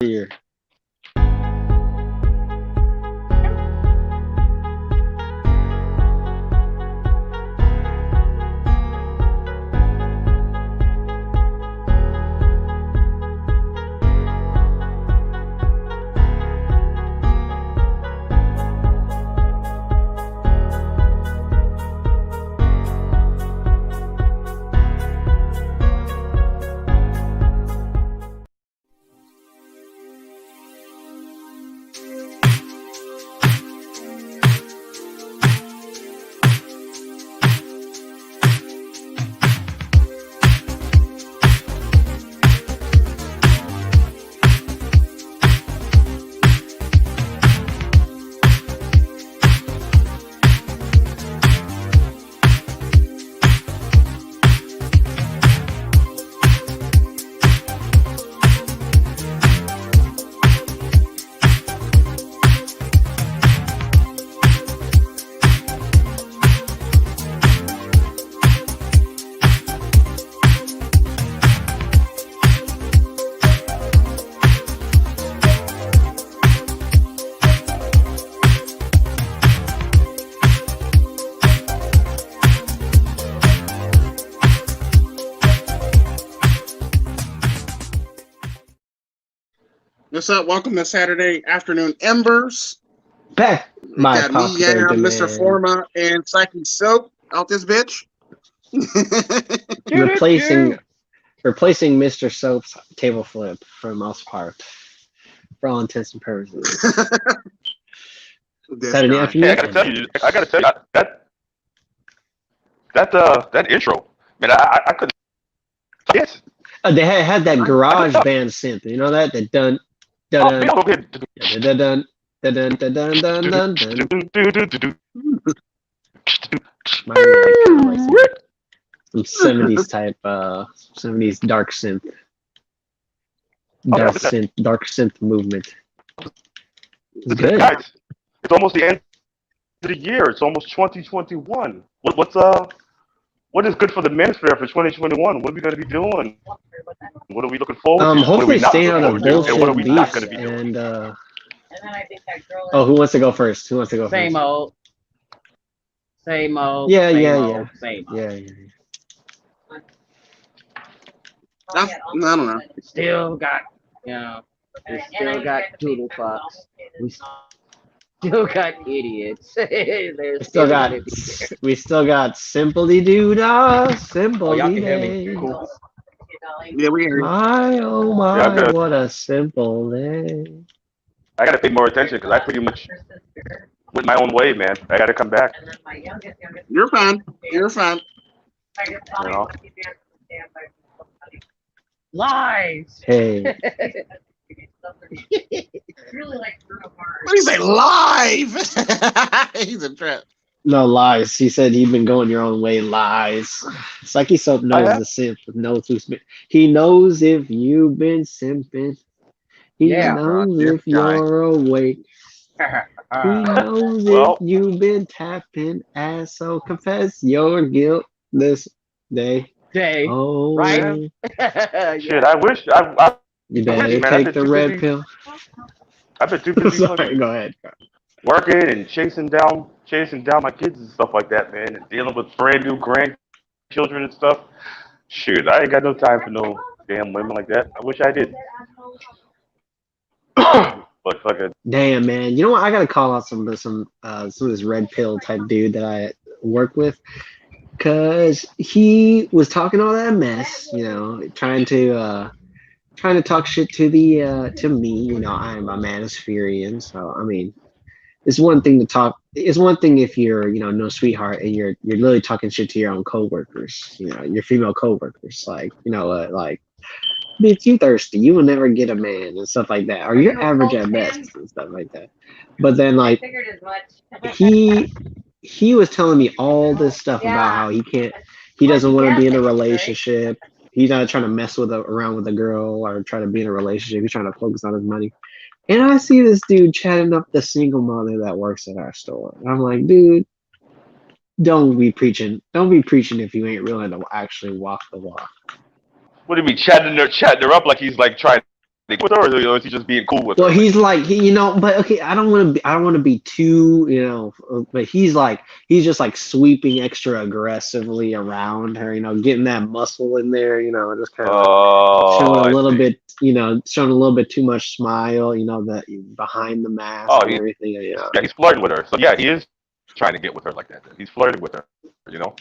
Here. What's up? Welcome to Saturday afternoon Embers. Back, my Got me, Mr. Forma, and PsycheSoap out this bitch. replacing Mr. Soap's table flip for the most part, for all intents and purposes. Saturday afternoon. Hey, I gotta tell you that intro, man. I couldn't. Yes. They had that garage band synth. You know that dun dun dun dun dun dun dun dun dun dun. Some 70s type, 70s dark synth, dark synth movement. It's good. Guys, it's almost the end of the year. It's almost 2021. What is good for the Manosphere for 2021? What are we going to be doing? What are we looking forward to? Hopefully staying out of bullshit what are we not beefs going to be doing? and then I think that girl. Oh, who wants to go first? Same old. Yeah. I don't know. Still got, we still got doodle fucks. We still got idiots. We still got simply doodah, simply y'all can hear me. Cool. Yeah, we hear you. My oh my, what a simple day. I got to pay more attention because I pretty much went my own way, man. I got to come back. You're fine. You're fine. You know? Lies. Hey. What do you say? Live. He's a trap. No lies. He said you've been going your own way. Lies. PsycheSoap knows the simp. Knows who's been. He knows if you've been simping. He knows if you're awake. He knows if you've been tapping ass. So confess your guilt this day. Oh, right? Shit, I wish I you better take the red pill. I've been too busy. Sorry, go ahead. Working and chasing down my kids and stuff like that, man, and dealing with brand new grandchildren and stuff. Shoot, I ain't got no time for no damn women like that. I wish I did. But fucking damn, man. You know what? I gotta call out some of this red pill type dude that I work with, cause he was talking all that mess, trying to talk shit to me. I'm a Manospherian, so I mean, it's one thing to talk. It's one thing if you're no sweetheart and you're literally talking shit to your own coworkers, your female coworkers, like bitch, you thirsty, you will never get a man and stuff like that, or you're average at best and stuff like that. But then like he was telling me all this stuff about how he doesn't want to be in a relationship. He's not trying to mess around with a girl or try to be in a relationship. He's trying to focus on his money. And I see this dude chatting up the single mother that works at our store. And I'm like, dude, don't be preaching if you ain't willing to actually walk the walk. What do you mean chatting her up like he's like trying with her, or is he just being cool with Well, her? he's like, but okay, I don't want to be too, but he's just like sweeping extra aggressively around her, getting that muscle in there, just kind of like showing a I little see. bit, showing a little bit too much smile, that behind the mask Oh, and everything, yeah, he's flirting with her. So yeah, he is trying to get with her like that. He's flirting with her, you know.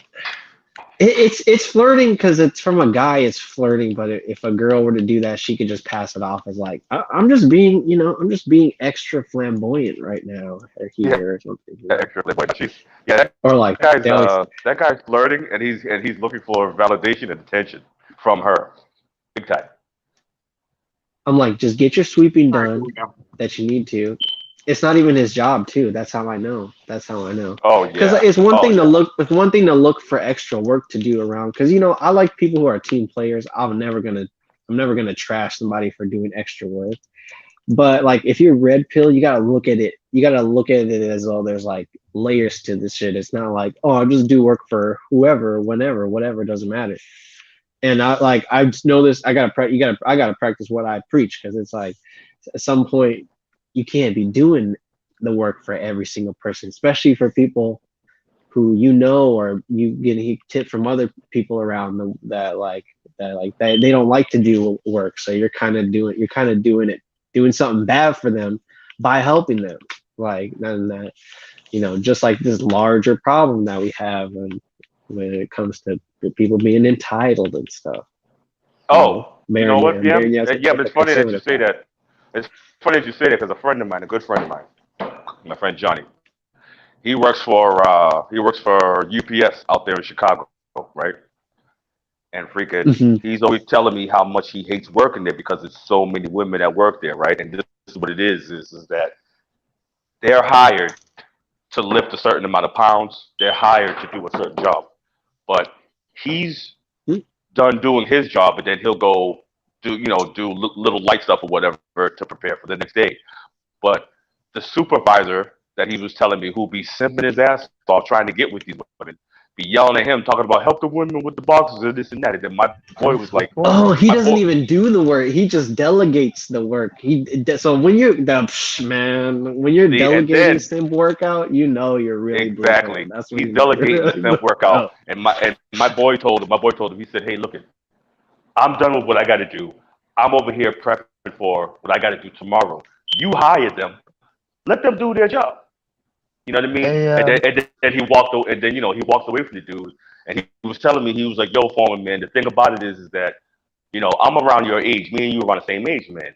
It's flirting because it's from a guy. It's flirting, but if a girl were to do that, she could just pass it off as like, I'm just being, I'm just being extra flamboyant right now, or Yeah, here or something, extra playboy. Yeah, or like they always. that guy's flirting, and he's looking for validation and attention from her, big time. I'm like, just get your sweeping All right, done here we go. that you need to. It's not even his job too. That's how I know. Oh Because yeah. it's one Oh thing to yeah. look. It's one thing to look for extra work to do around. Because I like people who are team players. I'm never gonna trash somebody for doing extra work. But like, if you're red pill, you gotta look at it. You gotta look at it as though there's like layers to this shit. It's not like, oh, I'll just do work for whoever, whenever, whatever. It doesn't matter. And I just know this. I gotta practice what I preach, because it's like at some point you can't be doing the work for every single person, especially for people who or you get tipped from other people around them that they don't like to do work. So you're kind of doing something bad for them by helping them. Like, and that, just like this larger problem that we have when it comes to people being entitled and stuff. Oh, you know what, yeah, Marrying yeah. But it's funny that you say that. It's funny that you say that because a friend of mine, a good friend of mine, my friend Johnny, he works for UPS out there in Chicago, right? And freaking, Mhm. he's always telling me how much he hates working there because there's so many women that work there, right? And this is what it is that they're hired to lift a certain amount of pounds. They're hired to do a certain job, but he's done doing his job, and then he'll go do little light stuff or whatever to prepare for the next day. But the supervisor that he was telling me, who be simping his ass off trying to get with these women, be yelling at him, talking about help the women with the boxes and this and that. And then my boy was like, Oh, he my doesn't boy, even do the work. He just delegates the work. So when you're when you're see, and delegating then simp workout, you're really blue pill. exactly, That's when he's you delegating the really simp blue workout. pill. And my boy told him, he said, hey, look, I'm done with what I got to do. I'm over here prepping for what I got to do tomorrow. You hire them, let them do their job. You know what I mean? Hey, And then he walked away, and then he walked away from the dude, and he was telling me, he was like, "Yo, Foreman, man, the thing about it is that I'm around your age. Me and you are around the same age, man.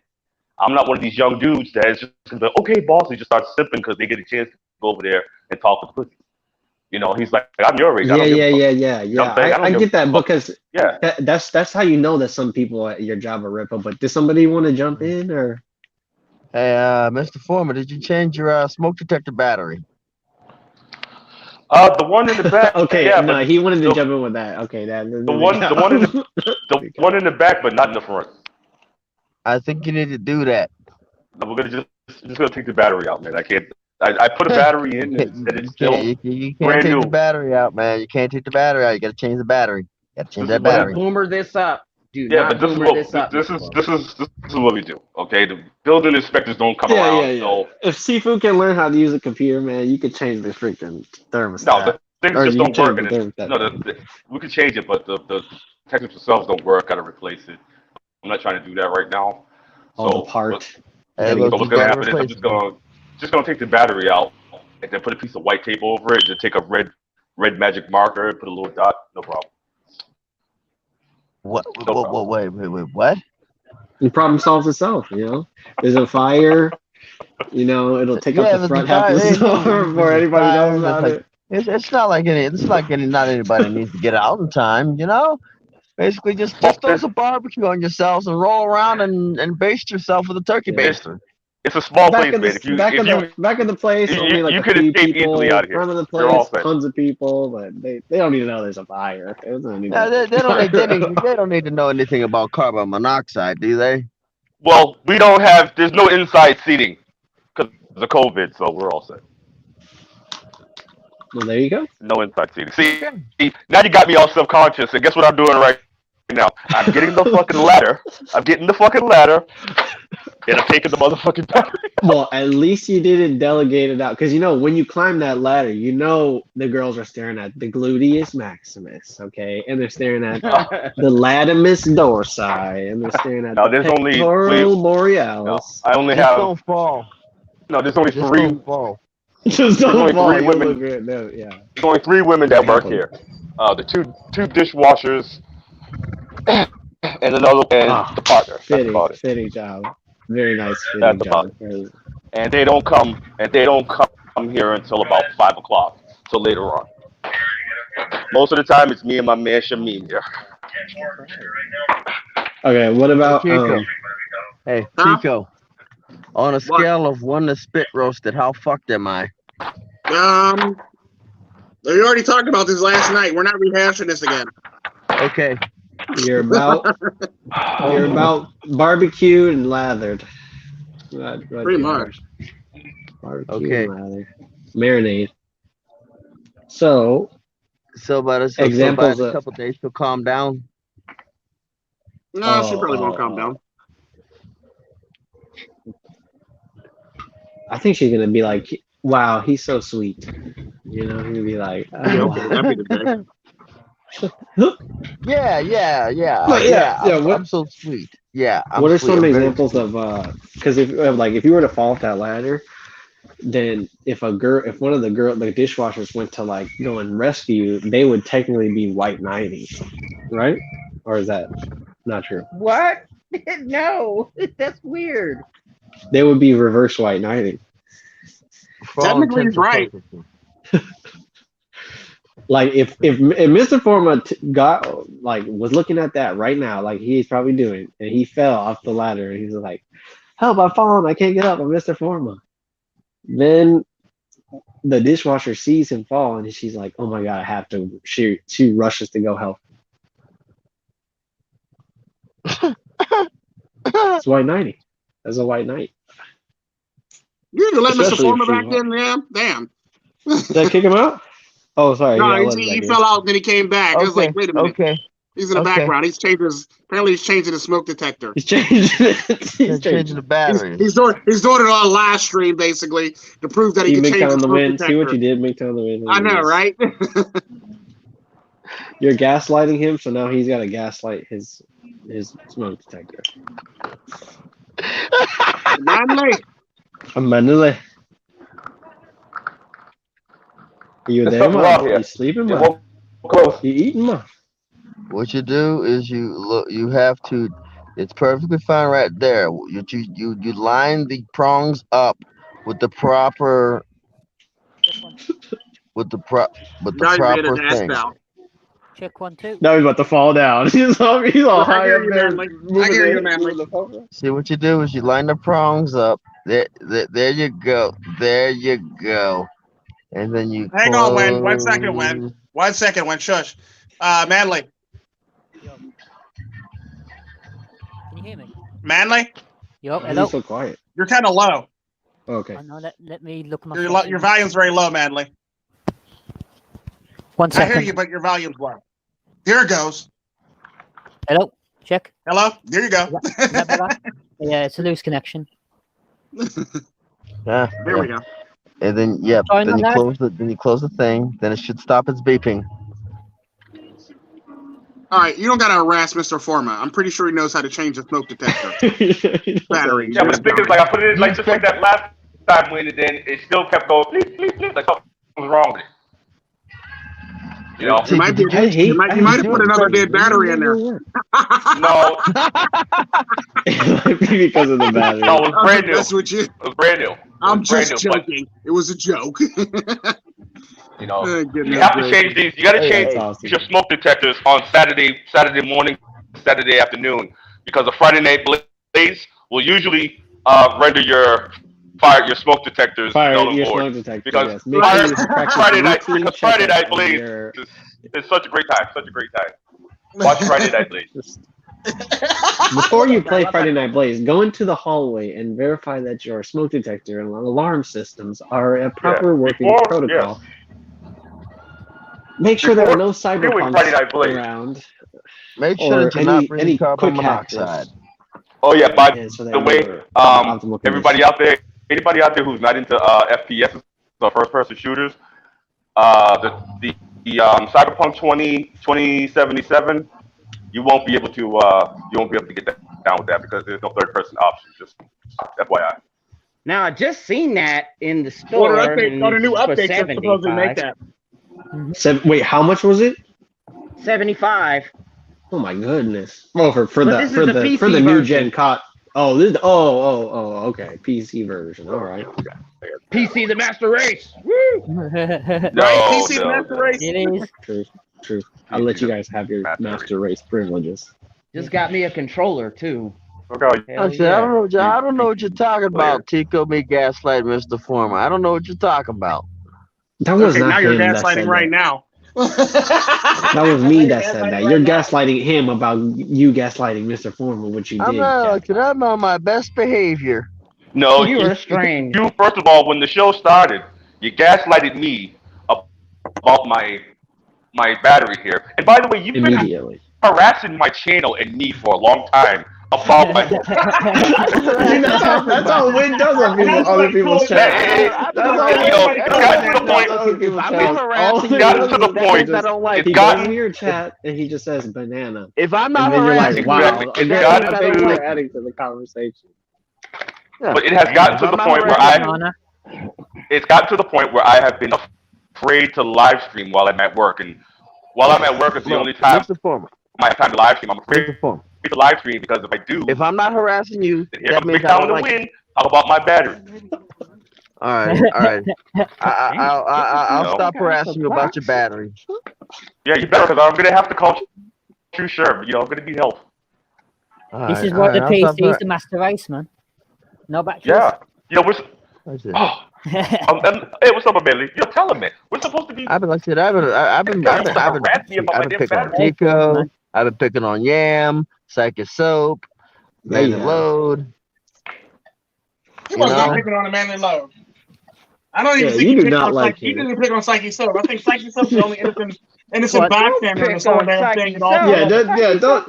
I'm not one of these young dudes that is just gonna be like, okay, boss, he just starts sipping because they get a chance to go over there and talk with the pussy. He's like, I'm your age. I don't give a fuck. Yeah. You know what I'm saying? I don't get give that, a fuck. because Yeah. that's how you know that some people at your job are ripple. But does somebody want to jump in or? hey, Mr. Former, did you change your smoke detector battery? The one in the back. Okay, Yeah, no, but he wanted to jump in with that. Okay, the one in the back, but not in the front. I think you need to do that. No, we're gonna just gonna take the battery out, man. I can't. I put a battery in, and it's still You can't brand take new. the battery out, man. You can't take the battery out. You got to change the battery. You got to change This is that what battery. Boomer this up. Do Yeah, not but this is boomer what this up. this is what we do. Okay, the building inspectors don't come around, Yeah. so If Sifu can learn how to use a computer, man, you could change the freaking no, thermostat. the things Or just you don't work. change the And thermostat. no, we can change it, but the detectors themselves don't work. Got to replace it. I'm not trying to do that right now. All the So, part. You Hey, gotta look, so get the what's you gonna got to part. happen is I'm replace it. just gonna take the battery out and then put a piece of white tape over it, and then take a red magic marker and put a little dot. No problem. What? No problem. Wait. What? The problem solves itself, There's a fire, it'll take up Yeah, the but the front half fire, of the store before the anybody knows fire. That's about like it. it's not anybody needs to get out in time. Basically, Well, just throw some barbecue on yourselves and roll around and baste yourself with a turkey Yeah. it's baster. it's a small Back place, of man. the back of the place, only like You a can few escape easily out people. of here. Front of the You're all place, set. tons of people, but they don't need to know there's a fire. They don't need to Yeah, know there's a fire. they don't need to know anything about carbon monoxide, do they? Well, there's no inside seating because of COVID, so we're all set. Well, there you go. No inside seating. See, Okay. now you got me all self-conscious, and guess what I'm doing right now. I'm getting the fucking ladder. I'm getting the fucking ladder. And I'm taking the motherfucking battery. Well, at least you didn't delegate it out, because you know when you climb that ladder, you know the girls are staring at the gluteus maximus, okay, and they're staring at the latimus dorsi, and they're staring at No, the there's only pectoral no, borealis. I only Just have don't fall. no. There's only Just three. don't fall. Just There's only don't fall. three You'll women. look good. No, yeah. There's only 3 women that work here. The two dishwashers and another and the partner. That's Fitting, about it. fitting job. Very nice That's fitting about job. And they don't come here until about 5 o'clock. So later on. Most of the time, it's me and my man Shamim here. Okay, what about Tico. Hey, Huh? Tico. On a scale of 1 to spit roasted, how fucked am I? We already talked about this last night. We're not rehashing this again. Okay. you're about barbecue and lathered. Pretty much. Barbecue Okay. and lathered. Marinade. So So by the Examples so by of- a couple days she'll calm down. No, she probably won't calm down. I think she's gonna be like, wow, he's so sweet. You know, he's gonna be like, Yeah, oh, okay, wow. that'd be the day. But what- I'm so sweet. Yeah. I'm what are sweet. some I'm very examples sweet. of because if you were to fall off that ladder, then if one of the dishwashers went to like go and rescue you, they would technically be white knighting, right? Or is that not true? What? No, that's weird. They would be reverse white knighting. For all Technically, intents he's and right. purposes. Like if Mr. Forma was looking at that right now, like he's probably doing, and he fell off the ladder, and he's like, "Help! I've fallen! I can't get up! I'm Mr. Forma." Then the dishwasher sees him fall, and she's like, "Oh my god, I have to!" She rushes to go help. It's white knighting. That's a white knight. You can let Mr. Especially Forma if back she- in, yeah? Damn. Did I kick him out? Oh, sorry. No, yeah, I let him he back in. fell out, then he came back. I was Okay. like, wait a minute. Okay. He's in the Okay. background. Apparently he's changing the smoke detector. He's changing it. He's changing the battery. He's doing it on a live stream, basically, to prove that he See can change the MGTOW the smoke win. detector. See what you did, MGTOW the win. I know, right? You're gaslighting him, so now he's got to gaslight his smoke detector. Manly. Amanley. You There's there, something man? wrong here. You sleeping, It man? won't close. You eating, man? What you do is you have to. It's perfectly fine right there. You line the prongs up with the proper Now you're getting proper an ass thing. out. Check 1, 2. Now he's about to fall down. He's all I high hear up you, there. Manly. moving I hear you, the- Manly. moving the phone. See what you do is you line the prongs up. There you go. There you go. And then you Hang on, Wen. 1 second, close- Wen. 1 second, Wen. Shush. Manly. Can you hear me? Manly, Yo, Why hello. is he so quiet? you're kind of low. Okay. Oh, no, let me look at my Your settings. volume's very low, Manly. 1 I second. hear you, but your volume's low. There it goes. Hello. Check. Hello? There you go. Is that better? Yeah, it's a loose connection. Yeah, There we go. And then Sorry, then my you bad. close the thing. Then it should stop its beeping. All right, you don't got to harass Mr. Forma. I'm pretty sure he knows how to change the smoke detector. Battery. Yeah, but the thing is, like, I put it in, like, just like that last time when, and then it still kept going, bleep, bleep, bleep, like something was wrong with it. You know? You might, be, I hate- you might I have hate put another dead battery in there. No, It might be because of the battery. no, it was brand new. That's what you. It was brand new. It I'm was brand just new, but, joking. It was a joke. you know, Oh, you goodness have to gracious. change these. You got to Hey, change that's awesome. your smoke detectors on Saturday morning, Saturday afternoon, because a Friday night blaze will usually render your smoke detectors Fire null and your void. smoke detector. Because Yes. Make sure you practice Friday night, routine because Friday checkup night on blaze your- is such a great time, such a great time. Watch Friday night blaze. Before you play Friday Night Blaze, go into the hallway and verify that your smoke detector and alarm systems are a proper working Before- protocol. Make sure there are no doing Friday Night cyberpunks Blaze. around. Make sure or that you're not any breathing carbon quick hack monoxide. this. Oh yeah, by And so that the way, you're optimal everybody out there, anybody out there who's not into FPS or first-person shooters, the Cyberpunk 2077, you won't be able to get down with that because there's no third-person option. Just FYI. Now I just seen that in the store. Well, the new for updates are supposed to make that. Wait, how much was it? 75. Oh my goodness! Oh, for But the this is the PC for the new version. gen COD. Oh, okay, PC version. All right. PC the Master Race. Woo! PC Master Race. It is. True. I'll let you guys have your Master Race privileges. Just got me a controller too. Okay. Hell Actually, yeah. I don't know what you're talking about, Tico. Me gaslight Mr. Forma. I don't know what you're talking about. That was Okay, not now you're him that gaslighting said right that. now. That was me that said that. You're gaslighting him about you gaslighting Mr. Forma, which you I'm did. not. Captain. I'm on my best behavior. No, You were strange. you first of all, when the show started, you gaslighted me about my battery here. And by the way, you've been Immediately. harassing my channel and me for a long time about my. that's how Win does on other people's channels. It's gotten to the point. I don't like. He It's goes gotten into your chat and he just says banana. If I'm And not then you're like, harassing, wow. Exactly. And It's then gotten thanks to- for adding to the conversation. But it has gotten to the point where it's gotten to the point where I have been afraid to live stream while I'm at work, and while I'm at work, it's the only time Mr. Forma. I have time to live stream. I'm afraid Mr. Forma. to live stream because if I do, If I'm not harassing you, then here that comes means I MIGTOW don't to like. win. Talk about my battery. All right. I'll No. stop harassing you about your battery. Yeah, you better, because I'm gonna have to call True Sure. I'm gonna need help. This is what the PC is, the Master Race, man. No back. Yeah. We're. That's it. Oh, hey, what's up, Amanley? Tell him, man. We're supposed to be. I've been picking on Tico. I've been picking on Yam, PsycheSoap, Man and Load. You must not picking on Amanley Load. I don't even think you you do picked not on like You him. didn't pick on PsycheSoap. I think PsycheSoap's the only innocent bystander in this whole damn thing at all.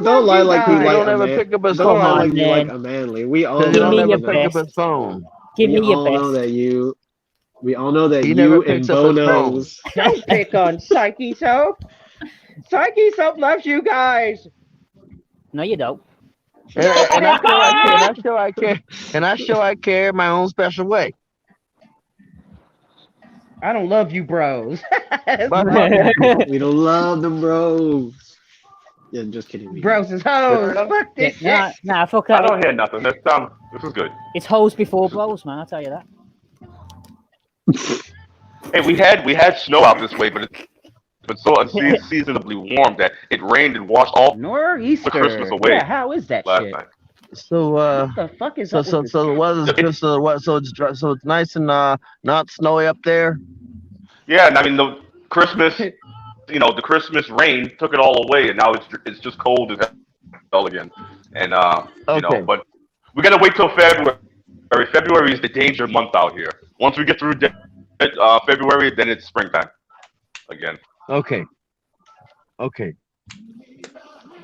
Don't lie like you You like don't ever pick up his Don't lie phone. like you like man. Amanley. We all You Give don't me know ever your pick up best. his phone. Give me we your all know best. that you. We all know that He never you and picks up Bo his phone. knows. Don't pick on PsycheSoap. PsycheSoap loves you guys. No, you don't. And I show I care in my own special way. I don't love you, bros. We don't love them bros. Yeah, just kidding. Bros is hoes. Fuck this shit. Nah, fuck I that. don't hear nothing. This is good. It's hoes before bros, man. I'll tell you that. Hey, we had snow out this way, but it's been so unseasonably warm that it rained and washed all Nor'easter. the Christmas away Yeah, how is that last shit? night. So What the fuck is up with the weather's good. So it's nice and not snowy up there. Yeah, and I mean the Christmas rain took it all away, and now it's just cold as hell again. And Okay. but we gotta wait till February. February is the danger month out here. Once we get through February, then it's springtime again. Okay.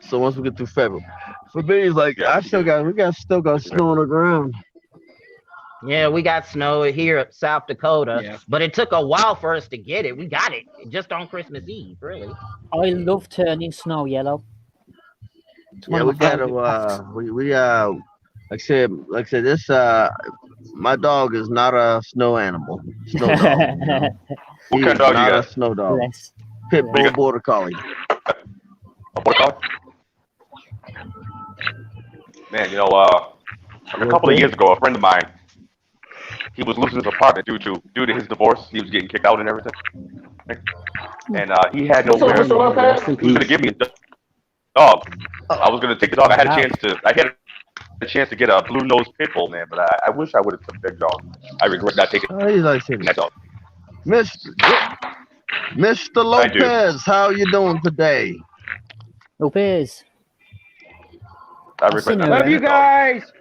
So once we get through February, for me, it's like Yeah. we still got snow on the ground. Yeah, we got snow here at South Dakota, Yeah. but it took a while for us to get it. We got it just on Christmas Eve, really. I love turning snow yellow. It's one Yeah, of we my got favourite to like I said, this my dog is not a snow animal. Snow dog. No. What He kind of is dog you not a got? snow dog. Bless. Pit bull Bigger. border collie. A border collie? Man, a couple of years ago, a friend of mine, he was losing his apartment due to his divorce. He was getting kicked out and everything, and he had nowhere. He was gonna give me a dog. I was gonna take the dog. I had a chance to get a blue nosed pit bull, man, but I wish I would have took that dog. I regret not taking He's like that dog. Mr. Lopez, how you doing today? Lopez. I regret not Love taking You that dog. guys.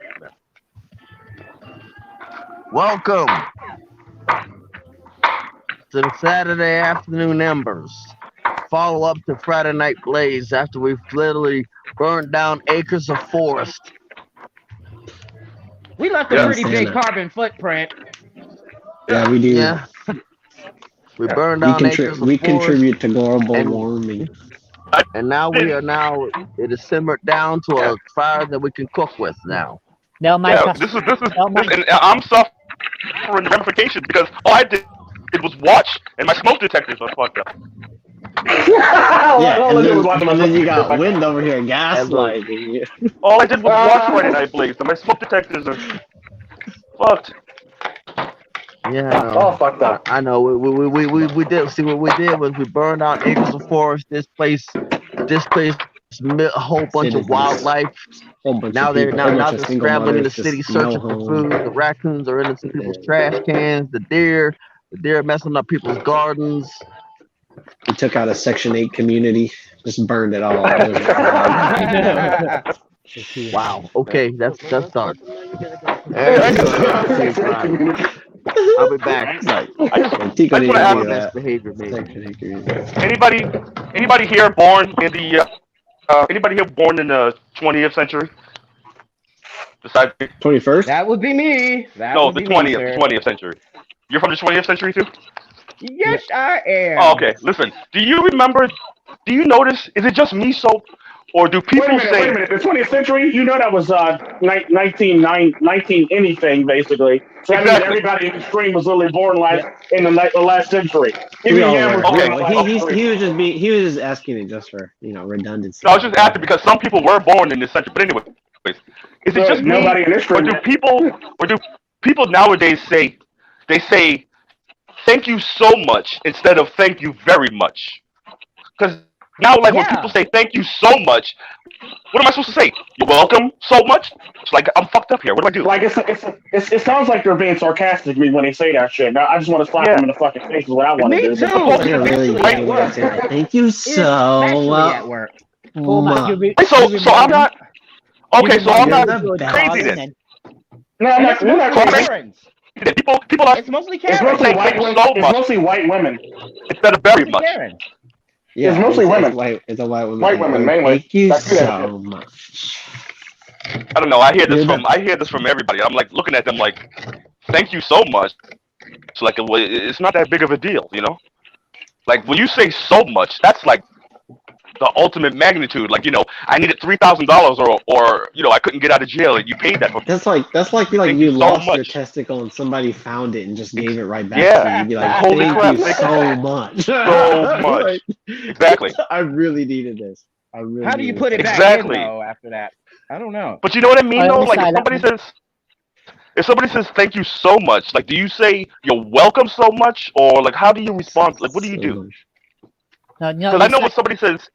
Welcome to the Saturday afternoon Embers. follow up to Friday Night Blaze after we've literally burned down acres of forest. We left a pretty big carbon footprint. Yeah, we do. Yeah. We burned down acres of forest. We contribute to global warming. And now it is simmered down to a fire that we can cook with now. They'll make us. And I'm suffering ramifications because all I did was watch, and my smoke detectors are fucked up. Yeah, and then you got wind over here gaslighting you. All I did was watch Friday Night Blaze, and my smoke detectors are fucked. Yeah, all fucked up. I know. We did. See, what we did was we burned out acres of forest. Displaced a whole bunch of wildlife. Now they're scrambling in the city searching for food. The raccoons are in people's trash cans. The deer messing up people's gardens. We took out a Section 8 community, just burned it all. Wow. Okay, that's dark. I'll be back. Tico didn't do best behavior, maybe. Anybody here born in the 20th century? Besides 21st? That would be me. The 20th century. You're from the 20th century too? Yes, I am. Oh, okay. Listen, do you notice, is it just me soap? Or do people say... Wait a minute. The 20th century, you know that was 19 anything, basically. So that means everybody in the stream was literally born in the last century. He was just asking it just for, redundancy. No, I was just asking because some people were born in this century. But anyway, is it just nobody me? In this stream Or do people nowadays say, thank you so much instead of thank you very much? Because now, when people say thank you so much, what am I supposed to say? You're welcome so much? It's like, I'm fucked up here. What do I do? Like, it sounds like they're being sarcastic to me when they say that shit. Now, I just want to slap them in the fucking face is what I want to do. Me too. Thank you so much. At work. So I'm not... Okay, so I'm not crazy then. No, I'm not crazy. People are... It's mostly white women. Instead of very much. Yeah, it's mostly women. It's a white woman. White women mainly. Thank you so much. I don't know. I hear this from everybody. I'm like looking at them like, thank you so much. It's like it's not that big of a deal, Like when you say so much, that's like the ultimate magnitude. Like I needed $3,000 or I couldn't get out of jail and you paid that for. That's like you lost your testicle and somebody found it and just gave it right back to you. You'd be like, holy crap, thank you so much. So much. Exactly. I really needed this. How do you put it back in though after that? I don't know. But you know what I mean though? Like if somebody says thank you so much, like do you say you're welcome so much or like how do you respond? Like what do you do? Because I know when somebody says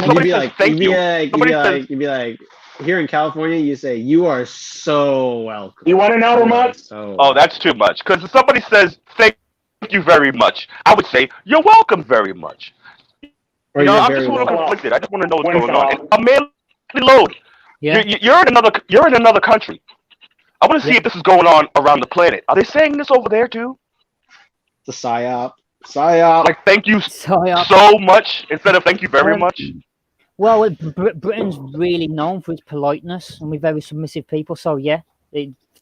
thank you. You'd be like, here in California, you say, you are so welcome. You want an outer month? Oh, that's too much. Because if somebody says, thank you very much, I would say, you're welcome very much. I'm just a little conflicted. I just want to know what's going on. Amanley Load. Yeah. You're in another country. I want to see if this is going on around the planet. Are they saying this over there too? The PsycheSoap. PsycheSoap. Like thank you so much instead of thank you very much. Well, Britain's really known for its politeness, and we're very submissive people. So yeah,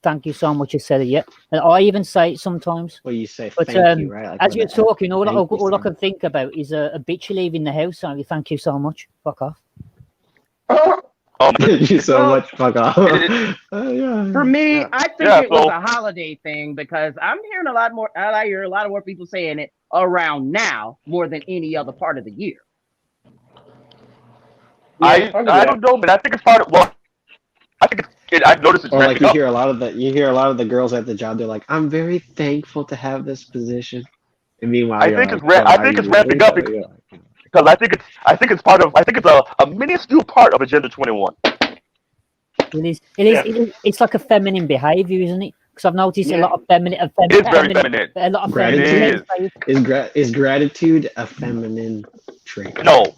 thank you so much. You said it, yeah. And I even say it sometimes. Well, you say thank you, right? Like as you're talking, all I can think about is a bitch leaving the house. So thank you so much. Fuck off. Thank you so much. Fuck off. For me, I think it was a holiday thing because I'm hearing a lot more. I hear a lot more people saying it around now more than any other part of the year. I don't know, but I think it's part of. Well, I think I've noticed it's or like you hear a lot of the girls at the job. They're like, "I'm very thankful to have this position." And meanwhile, I think it's ramping up because I think it's part of. I think it's a minuscule part of Agenda 21. It is. It's like a feminine behavior, isn't it? Because I've noticed a lot of feminine. It's very feminine. A lot of gratitude. Is gratitude a feminine trait? No.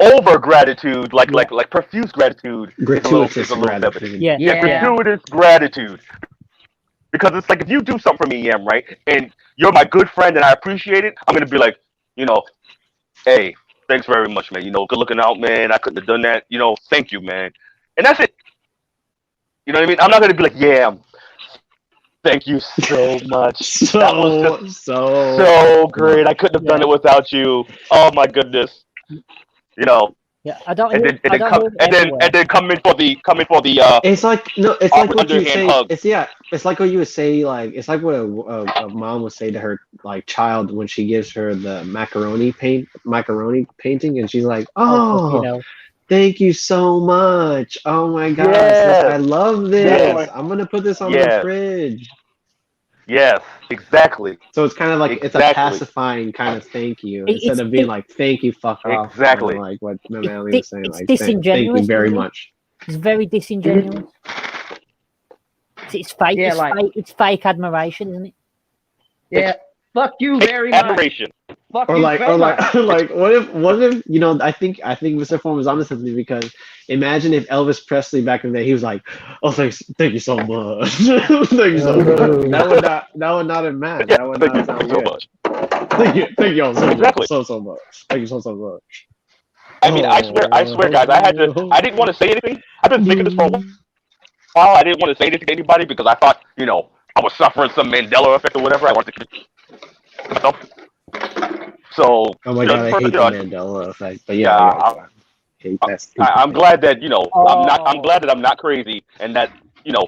Over gratitude, like profuse gratitude. Gratuitous gratitude. Yeah, gratuitous gratitude. Because it's like if you do something for me, Yam, right, and you're my good friend and I appreciate it, I'm gonna be like, hey, thanks very much, man. Good looking out, man. I couldn't have done that. Thank you, man. And that's it. You know what I mean? I'm not gonna be like, Yam, thank you so much. That was just so great. I couldn't have done it without you. Oh my goodness. Yeah, I don't. And then come in for the It's like it's like what you say. hug. It's like what you would say. Like it's like what a mom would say to her like child when she gives her the macaroni painting, and she's like, "Oh, thank you so much. Oh my gosh, I love this. Yes. I'm gonna put this on the fridge." Yes, exactly. So it's kind of like it's a pacifying kind of thank you instead of being like thank you, fuck off. Exactly. Like what Amanley was saying. It's Like disingenuous. Thank you very much. It's very disingenuous. It's fake. Yeah, it's fake admiration, isn't it? Yeah. Fuck you very much. Admiration. Fuck Or you like, very much. what if I think Mr. Form was onto something, because imagine if Elvis Presley back in the day, he was like, "Oh, thank you so much, thank you so much." That would not have matched. That would not sound so good. much. Thank you all so Exactly. much, so much. Thank you so much. I mean, I swear, guys, I didn't want to say anything. I've been thinking this for a while. I didn't want to say anything to anybody because I thought, I was suffering some Mandela effect or whatever. I wanted to keep myself. So, oh my god, I hate the Mandela effect. But yeah, I'm glad that I'm glad that I'm not crazy, and that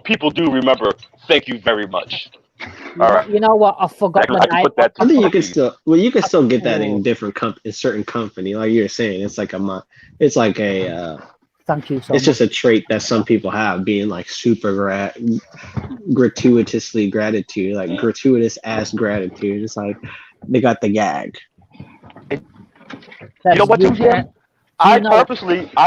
people do remember. Thank you very much. All right. You know what? I forgot my name. I think you can still get that in different in certain company, like you're saying. It's like Thank you so it's much. just a trait that some people have, being like super gratuitously gratitude, like gratuitous ass gratitude. It's like they got the gag. You know what, yeah? I've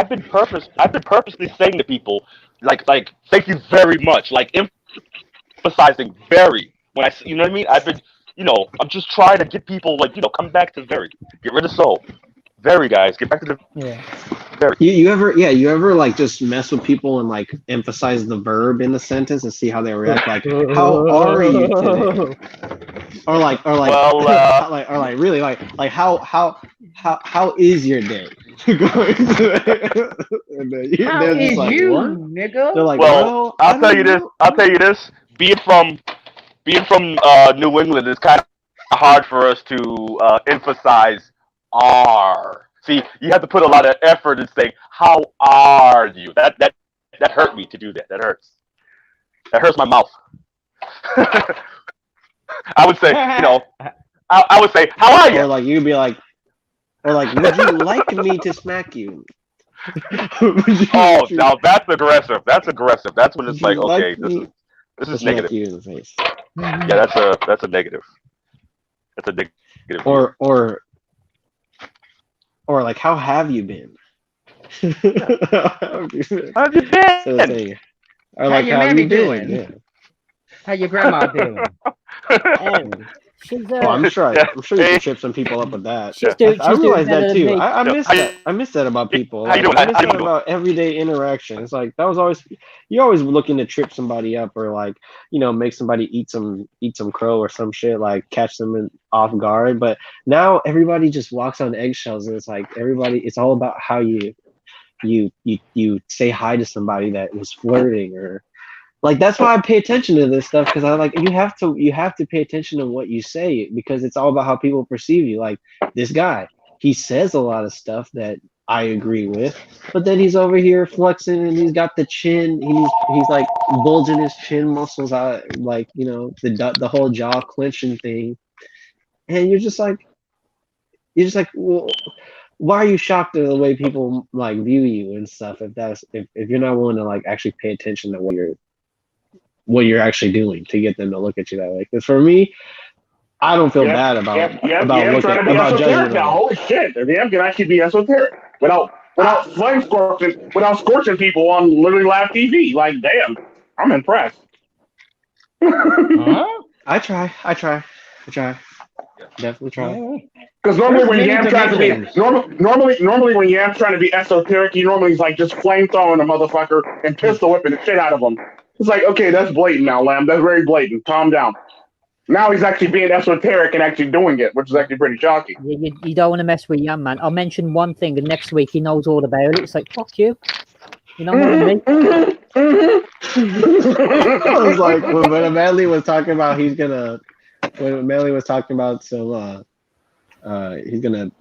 been purposely saying to people, like, thank you very much, like emphasizing very. When you know what I mean? I've been, I'm just trying to get people like, come back to very. Get rid of so. Very, guys, get back to the very. You ever like just mess with people and like emphasize the verb in the sentence and see how they react? Like, how are you today? Or like, well, really, how is your day going today? How is like, you, what? nigga? They're like, well, I'll tell you this. Being from New England, it's kind of hard for us to emphasize R. See, you have to put a lot of effort in saying, "How are you?" That hurt me to do that. That hurts. That hurts my mouth. I would say, I would say, "How are you?" Or like you'd be like, "Would you like me to smack you?" Oh, now that's aggressive. That's aggressive. That's when it's like, okay, this is negative. You in the face. Yeah, that's a negative. That's a negative. Or like, how have you been? How have you been? Or like, how you doing? Yeah. How your grandma doing? I'm sure you can trip some people up with that. I realize that too. I miss that. I miss that about people. I miss that about everyday interaction. It's like that was you're always looking to trip somebody up, or like make somebody eat some crow or some shit, like catch them off guard. But now everybody just walks on eggshells, and it's like it's all about how you say hi to somebody that was flirting, or like that's why I pay attention to this stuff, because I like you have to pay attention to what you say, because it's all about how people perceive you. Like this guy, he says a lot of stuff that I agree with, but then he's over here flexing and he's got the chin. He's like bulging his chin muscles out, like the whole jaw clenching thing, and you're just like, well, why are you shocked at the way people like view you and stuff? If you're not willing to like actually pay attention to what you're actually doing to get them to look at you that way. Because for me, I don't feel bad about judging them. Holy shit, the DM can actually be esoteric without scorching people on literally live TV. Like, damn, I'm impressed. I try. Definitely try. Because normally when Yam's trying to be normally when Yam's trying to be esoteric, he normally is like just flame throwing a motherfucker and pistol whipping the shit out of him. It's like, okay, that's blatant now, Lamb. That's very blatant. Calm down. Now he's actually being esoteric and actually doing it, which is actually pretty shocking. You don't want to mess with young man. I'll mention one thing, and next week he knows all about it. It's like, fuck you. You know what I mean? I was like, when Amanley was talking about he's gonna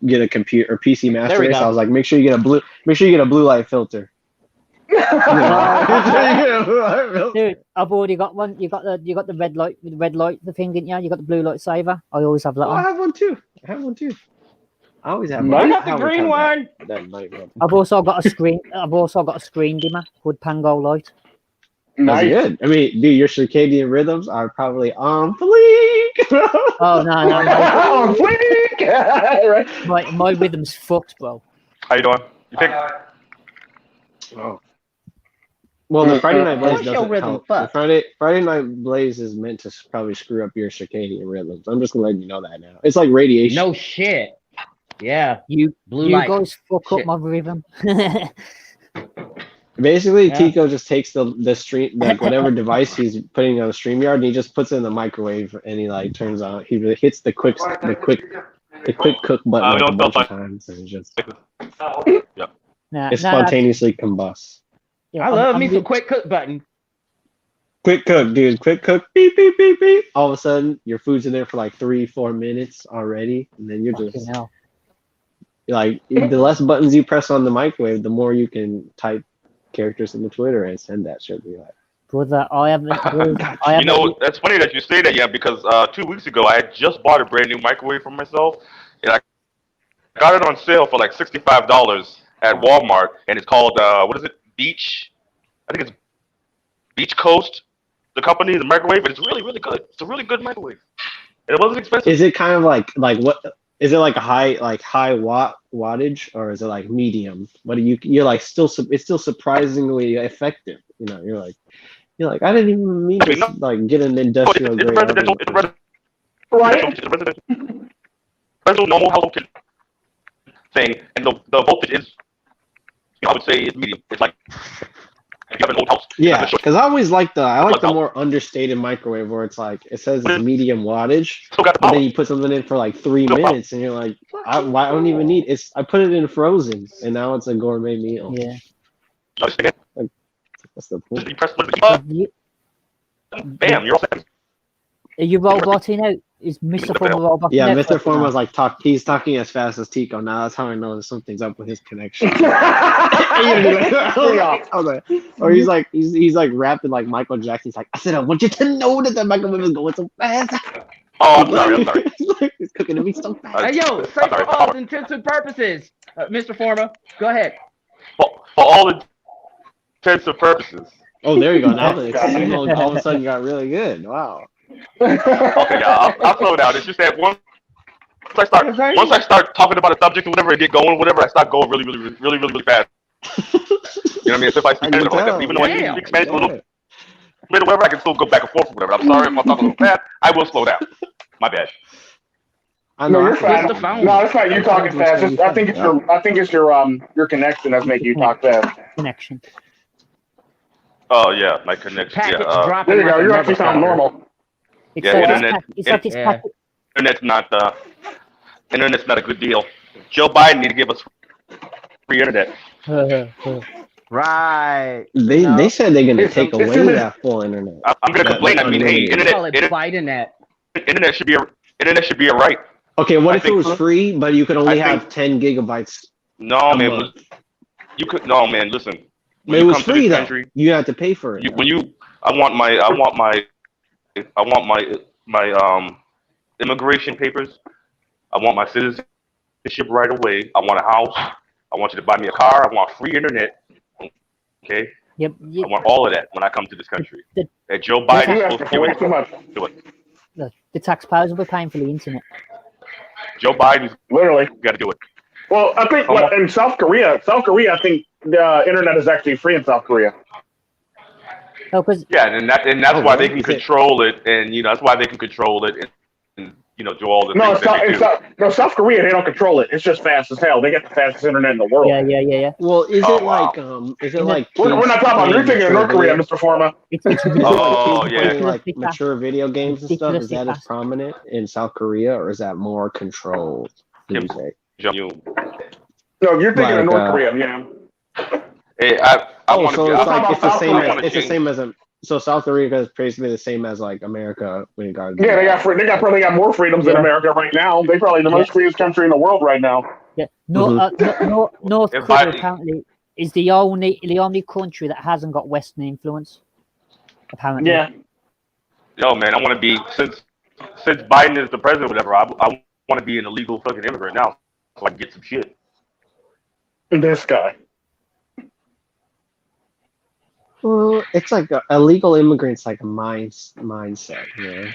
get a computer or PC master race, I was like, make sure you get a blue light filter. Dude, I've already got one. You got the red light, the thing, didn't you? You got the blue light saver. I always have that one. I have one too. I always have one. I got the green one. I've also got a screen dimmer called Pango Light. Nice. That's good. I mean, dude, your circadian rhythms are probably on fleek. Oh no. On fleek. Right. My rhythm's fucked, bro. How you doing? You pick? Oh. Well, the Friday Night Blaze doesn't rhythm help. The Friday Night Blaze is meant to probably screw up your circadian rhythms. I'm just gonna let you know that now. It's like radiation. No shit. Yeah. You light. guys fuck up my rhythm. Basically, yeah. Tico just takes the stream, like whatever device he's putting on the StreamYard, and he just puts it in the microwave, and he like turns on. He really hits the quick cook button like a bunch of times, and just it spontaneously combusts. Yeah, I love me some quick cook button. Quick cook, dude. Quick cook. Beep beep beep beep. All of a sudden, your food's in there for like 3-4 minutes already, and then you're just like, the less buttons you press on the microwave, the more you can type characters into Twitter and send that shit. Be like, brother, I haven't. You know, that's funny that you say that, yeah, because 2 weeks ago I had just bought a brand new microwave for myself, and I got it on sale for like $65 at Walmart, and it's called what is it? Beach? I think it's Beach Coast. The company, the microwave, and it's really, really good. It's a really good microwave, and it wasn't expensive. Is it kind of like what? Is it like a high wattage, or is it like medium? What do you're like it's still surprisingly effective. You know, you're like I didn't even mean to like get an industrial grade. It's residential normal household thing, and the voltage is, I would say, is medium. It's like if you have an old house. Yeah, because I always like the more understated microwave where it's like it says it's medium wattage, but then you put something in for like 3 minutes, and you're like, I don't even need it. I put it in frozen, and now it's a gourmet meal. Yeah. Like, what's the point? Bam, you're all set. Are you roboting out? Is Mr. Forma roboting out? Yeah, Mr. Forma was like he's talking as fast as Tico. Now that's how I know that something's up with his connection. Or he's like rapping like Michael Jackson. He's like, I said I want you to know that the microwave is going so fast. Oh, I'm sorry. It's cooking to me so fast. Hey, yo, say for all intents and purposes, Mr. Forma, go ahead. For all intents and purposes. Oh, there you go. Now the signal all of a sudden got really good. Wow. Okay, yeah, I'll slow down. It's just that once I start talking about a subject or whatever, and get going, whatever, I start going really fast. You know what I mean? So if I speak Spanish, even though I speak Spanish a little bit or whatever, I can still go back and forth or whatever. I'm sorry if I talk a little fast. I will slow down. My bad. No, you're fine. No, it's not you talking fast. I think it's your connection that's making you talk fast. Connection. Oh yeah, my connection. Packets there you go. You actually sound normal. Internet's not a good deal. Joe Biden need to give us free internet. Right. They said they're gonna take away that full internet. I'm gonna complain. I mean, hey, internet should be a right. Okay, what if it was free, but you could only have 10 gigabytes? No, man. You could man. Listen. When it was free though. You had to pay for it. I want my immigration papers. I want my citizenship right away. I want a house. I want you to buy me a car. I want free internet. Okay. Yep. I want all of that when I come to this country. Joe Biden is supposed to do it. The taxpayers will be paying for the internet. Joe Biden's literally got to do it. Well, I think in South Korea, I think the internet is actually free in South Korea. Oh, and that's why they can control it, and that's why they can control it, and do all the things that they do. No, South Korea, they don't control it. It's just fast as hell. They got the fastest internet in the world. Yeah. Well, is it like we're not talking about you're thinking of North Korea, Mr. Forma. It's like mature video games and stuff. Is that as prominent in South Korea, or is that more controlled? No, you're thinking of North Korea, yeah. Hey, it's the same as so South Korea is basically the same as like America when it got. Yeah, they probably got more freedoms than America right now. They probably the most freest country in the world right now. Yeah, North Korea apparently is the only country that hasn't got Western influence. Apparently. Yeah. Yo, man, I want to be since Biden is the president, or whatever. I want to be an illegal fucking immigrant now, so I can get some shit. This guy. Well, it's like illegal immigrants, like a mindset.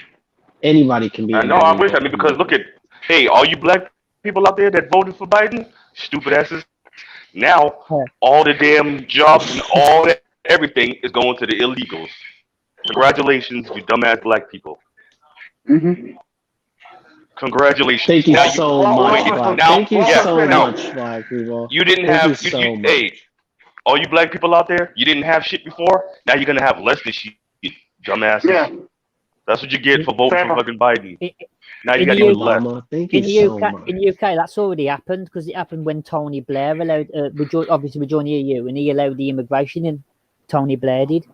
Anybody can be. I know. I wish. I mean, because look at, hey, all you black people out there that voted for Biden, stupid asses. Now, all the damn jobs and all that, everything is going to the illegals. Congratulations, you dumbass black people. Mm-hmm. Congratulations. Thank you so much. Thank you so much, black people. You didn't have. Hey, all you black people out there, you didn't have shit before. Now you're gonna have less than shit, dumbasses. Yeah. That's what you get for voting for fucking Biden. Now you got even less. In the UK, that's already happened because it happened when Tony Blair allowed. Obviously, we joined the EU, and he allowed the immigration in. Tony Blair did,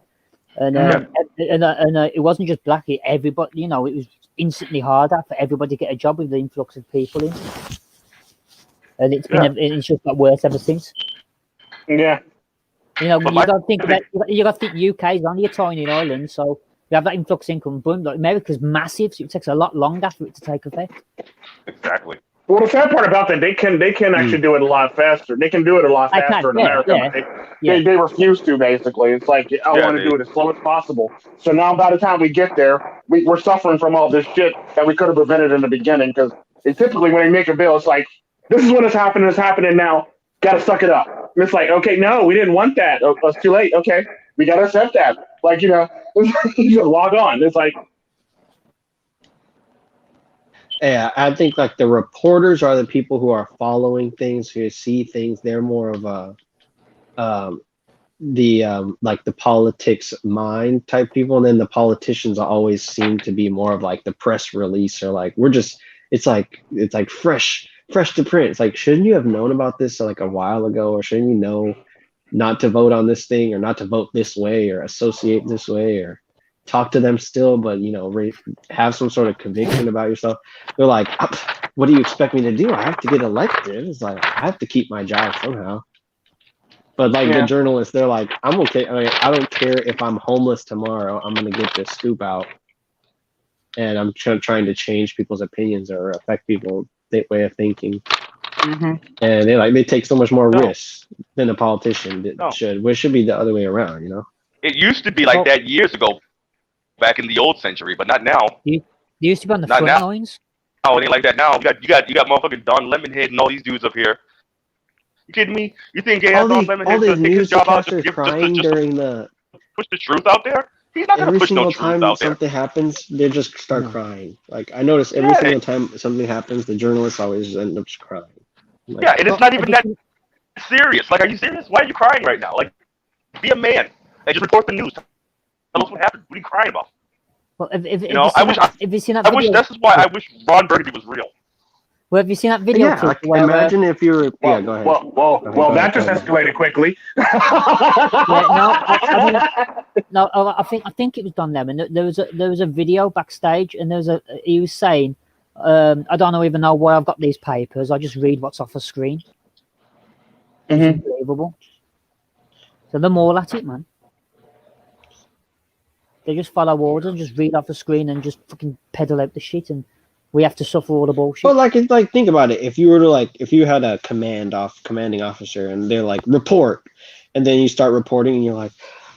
and it wasn't just black. Everybody, it was instantly harder for everybody to get a job with the influx of people in, and it's just got worse ever since. Yeah. You got to think UK is only a tiny island, so you have that influx income. Boom, like America's massive, so it takes a lot longer for it to take effect. Exactly. Well, the sad part about that, they can actually do it a lot faster. They can do it a lot faster in America. They refuse to, basically. It's like, I want to do it as slow as possible. So now by the time we get there, we're suffering from all this shit that we could have prevented in the beginning. Because typically when they make a bill, it's like, this is what is happening. It's happening now. Got to suck it up. And it's like, okay, no, we didn't want that. Oh, it's too late. Okay, we got to accept that. Like, you just log on. It's like, yeah, I think like the reporters are the people who are following things, who see things. They're more of like the politics mind type people, and then the politicians always seem to be more of like the press release, or like it's like fresh to print. It's like, shouldn't you have known about this like a while ago, or shouldn't you know not to vote on this thing, or not to vote this way, or associate this way, or talk to them still, but have some sort of conviction about yourself. They're like, what do you expect me to do? I have to get elected. It's like, I have to keep my job somehow. But like the journalists, they're like, I'm okay. I don't care if I'm homeless tomorrow. I'm gonna get this scoop out, and I'm trying to change people's opinions or affect people's way of thinking. Mm-hmm. And they take so much more risks than a politician should. Which should be the other way around, It used to be like that years ago, back in the old century, but not now. You used to be on the front lines. No, it ain't like that now. You got motherfucking Don Lemonhead and all these dudes up here. You kidding me? You think Don Lemonhead's gonna take his job out just push the truth out there? He's not gonna push no truth out there. Every single time something happens, they just start crying. Like I notice every single time something happens, the journalists always end up crying. Like, and it's not even that serious. Like, are you serious? Why are you crying right now? Like, be a man and just report the news. Tell us what happened. What are you crying about? Well, I wish this is why I wish Ron Burgundy was real. Well, have you seen that video? Yeah, like, imagine if you were. Go ahead. Well, that just escalated quickly. I think it was Don Lemon. There was a video backstage, and he was saying, I don't even know why I've got these papers. I just read what's off the screen. It's unbelievable. So they're all at it, man. They just follow orders and just read off the screen and just fucking peddle out the shit, and we have to suffer all the bullshit. But think about it. If you were to if you had a commanding officer, and they're like, report, and then you start reporting, and you're like,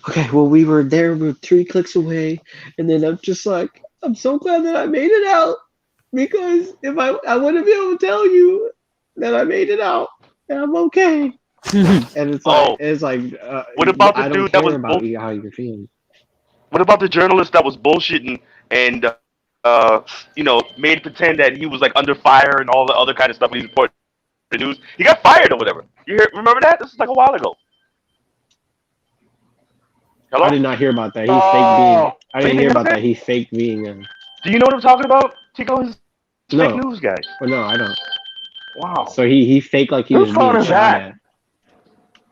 okay, well, we were 3 clicks away, and then I'm just like, I'm so glad that I made it out, because if I wouldn't be able to tell you that I made it out and I'm okay. And it's like, what about the dude that was about how you're feeling? What about the journalist that was bullshitting and made pretend that he was like under fire and all the other kind of stuff. When he reported the news, he got fired or whatever. Remember that? This is like a while ago. Hello? I did not hear about that. He faked being. I didn't hear about that. He faked being. Do you know what I'm talking about? Tico is fake news guy. Well, no, I don't. Wow. So he faked like he was being shot at.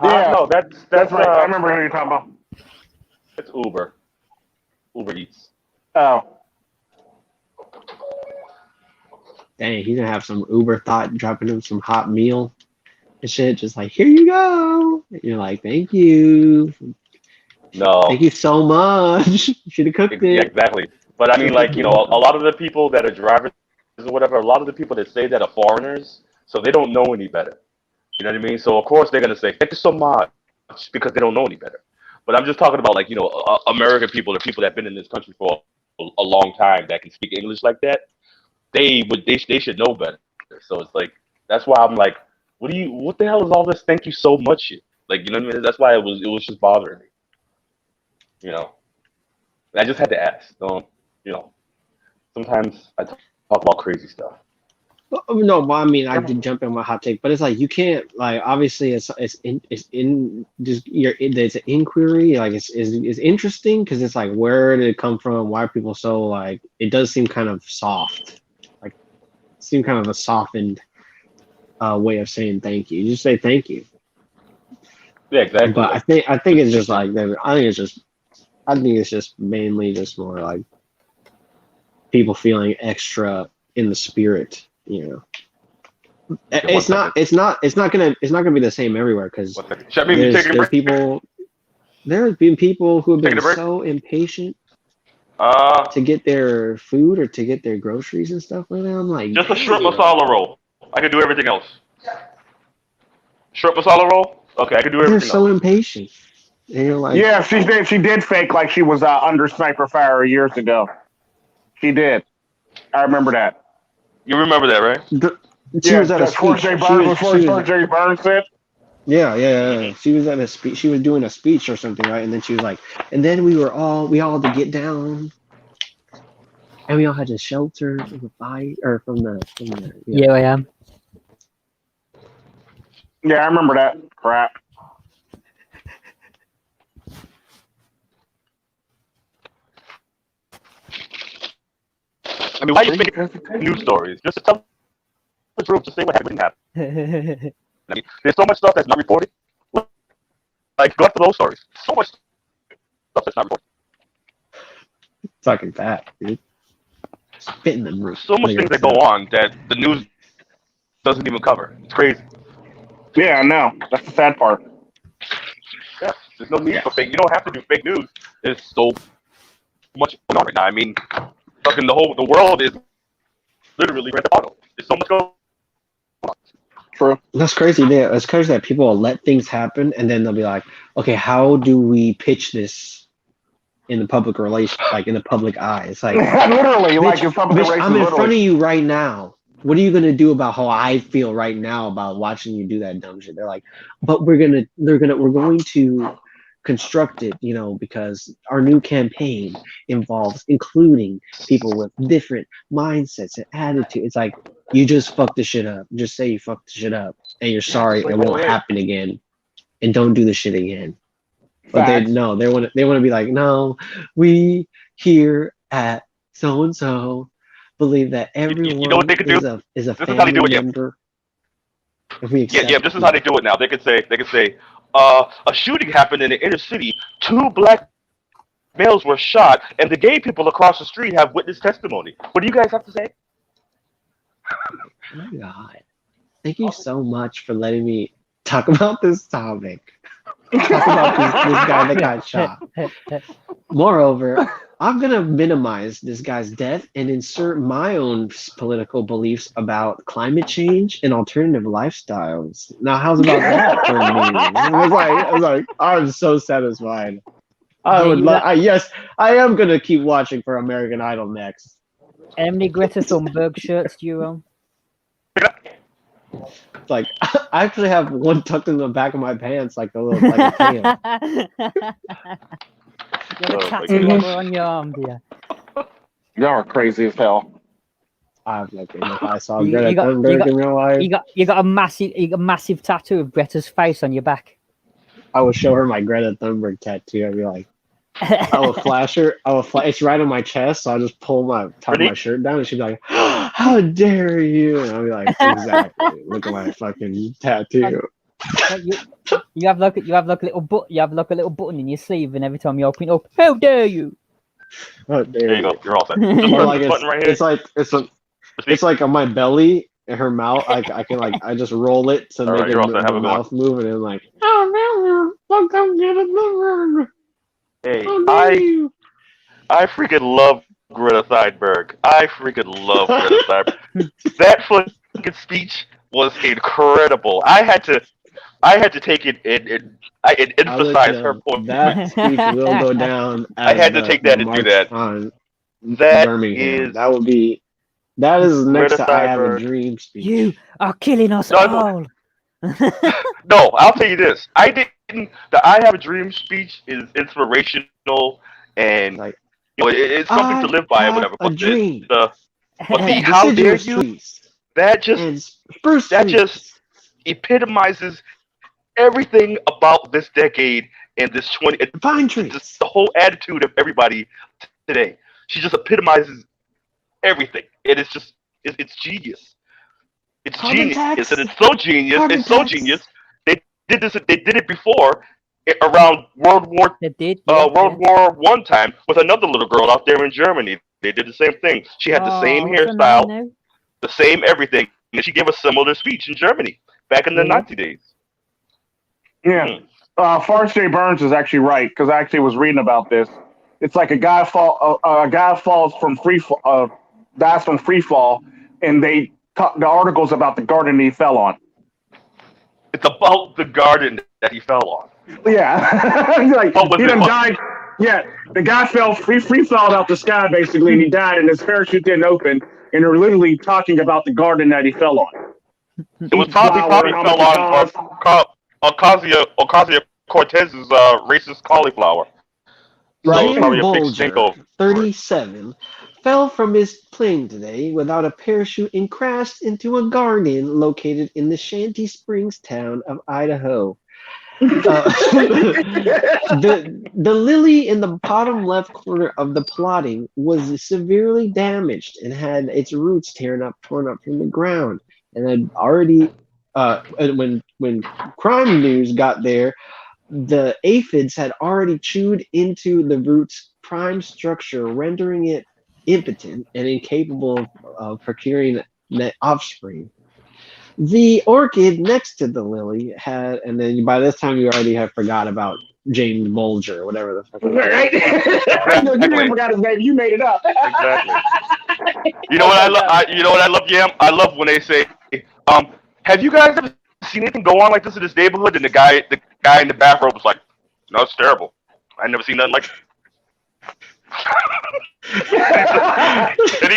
Yeah, no, that's right. I remember who you're talking about. It's Uber. Uber Eats. Oh. Dang, he's gonna have some Uber thought dropping him some hot meal and shit. Just like, here you go. And you're like, thank you. No. Thank you so much. You should have cooked it. Yeah, exactly. But I mean, like, a lot of the people that are drivers or whatever, a lot of the people that say that are foreigners, so they don't know any better. You know what I mean? So, of course, they're going to say, thank you so much, because they don't know any better. But I'm just talking about, like, American people or people that have been in this country for a long time that can speak English like that. They should know better. So it's like, that's why I'm like, what the hell is all this thank you so much shit? Like, you know what I mean? That's why it was just bothering me. I just had to ask. Sometimes I talk about crazy stuff. No, well, I mean, I did jump in my hot take, but it's like you can't like. Obviously, there's an inquiry. Like it's interesting because it's like where did it come from? Why are people so like? It does seem kind of soft. Like, seem kind of a softened way of saying thank you. You just say thank you. Yeah, exactly. But I think it's just like I think it's just mainly just more like people feeling extra in the spirit. It's not gonna be the same everywhere because there's been people who have been so impatient to get their food or to get their groceries and stuff like that. I'm like, just a shrimp masala roll. I can do everything else. Shrimp masala roll. Okay, I can do everything. They're so impatient. And you're like, yeah, she did fake like she was under sniper fire years ago. She did. I remember that. You remember that, right? She was at a speech. Before Jerry Burns said. Yeah. She was at a speech. She was doing a speech or something, right? And then she was like, and then we all had to get down, and we all had to shelter from the fire or from the. Yeah, I am. Yeah, I remember that crap. I mean, why are you making news stories? Just to tell the truth, to say what didn't happen. I mean, there's so much stuff that's not reported. Like, go after those stories. So much stuff that's not reported. Fucking fat, dude. Spitting them roof. So much things that go on that the news doesn't even cover. It's crazy. Yeah, I know. That's the sad part. Yeah, there's no need for fake. You don't have to do fake news. There's so much going on right now. I mean, fucking the world is literally Grand Theft Auto. There's so much going on. True. That's crazy. It's crazy that people will let things happen and then they'll be like, okay, how do we pitch this in the public relations, like in the public eye? It's like literally, like in public relations. I'm in front of you right now. What are you gonna do about how I feel right now about watching you do that dumb shit? They're like, but we're going to construct it, because our new campaign involves including people with different mindsets and attitudes. It's like, you just fucked the shit up. Just say you fucked the shit up and you're sorry. It won't happen again, and don't do the shit again. But they want to be like, no, we here at so and so believe that everyone you know what they could do? is a family member. If we this is how they do it now. They could say, a shooting happened in the inner city. 2 black males were shot, and the gay people across the street have witness testimony. What do you guys have to say? Oh my God. Thank you so much for letting me talk about this topic. Talk about this guy that got shot. Moreover, I'm going to minimize this guy's death and insert my own political beliefs about climate change and alternative lifestyles. Now, how's about that for me? I was like, I'm so satisfied. Yes, I am going to keep watching for American Idol next. How many Greta Thunberg shirts do you own? It's like, I actually have one tucked in the back of my pants, like a tail. You have a tattoo on your arm, dear. Y'all are crazy as hell. I've like if I saw Greta Thunberg in real life. You got a massive tattoo of Greta's face on your back. I would show her my Greta Thunberg tattoo. I'd be like, I would flash her. It's right on my chest, so I'll just pull my top of my shirt down, and she'd be like, "How dare you?" And I'll be like, "Exactly. Look at my fucking tattoo." You have like a little button in your sleeve, and every time you open it up, how dare you? How There dare you go. You're all set. Or like it's like on my belly and her mouth. I can like I just roll it to make her mouth move, and then like, "Oh no, fuck, I'm getting Hey, I freaking love Greta Thunberg. I freaking love Greta Thunberg. That fucking speech was incredible. I had to take it and emphasize her point. That speech will go down. I had to take that and do that. That Birmingham. That is next to I Have a Dream speech. You are killing us all. No, I'll tell you this. The I Have a Dream speech is inspirational and like it's something to live by or whatever. But how dare you? That just epitomizes everything about this decade and this the whole attitude of everybody today. She just epitomizes everything. And it's just it's genius. It's genius. And it's so genius. It's so genius. They did it before around World War I time with another little girl out there in Germany. They did the same thing. She had the same hairstyle, the same everything, and she gave a similar speech in Germany back in the Nazi days. Yeah. Forrest J. Burns is actually right, because I actually was reading about this. It's like a guy falls from dies from free fall, and the article's about the garden he fell on. It's about the garden that he fell on. Yeah. Like, he done died. Yeah, the guy free fell out the sky, basically, and he died, and his parachute didn't open, and they're literally talking about the garden that he fell on. It was probably fell on Ocasio-Cortez's racist cauliflower. Ryan Bolger, 37, fell from his plane today without a parachute and crashed into a garden located in the Shanty Springs town of Idaho. The lily in the bottom left corner of the plotting was severely damaged and had its roots torn up from the ground, and had already when crime news got there, the aphids had already chewed into the root's prime structure, rendering it impotent and incapable of procuring net offspring. The orchid next to the lily had, and then by this time you already have forgot about James Bolger, whatever the fuck. Right? You never forgot his name. You made it up. Exactly. You know what I love? You know what I love, Yam? I love when they say, "Have you guys ever seen anything go on like this in this neighborhood?" And the guy in the bathrobe was like, "No, it's terrible. I never seen nothing like it." And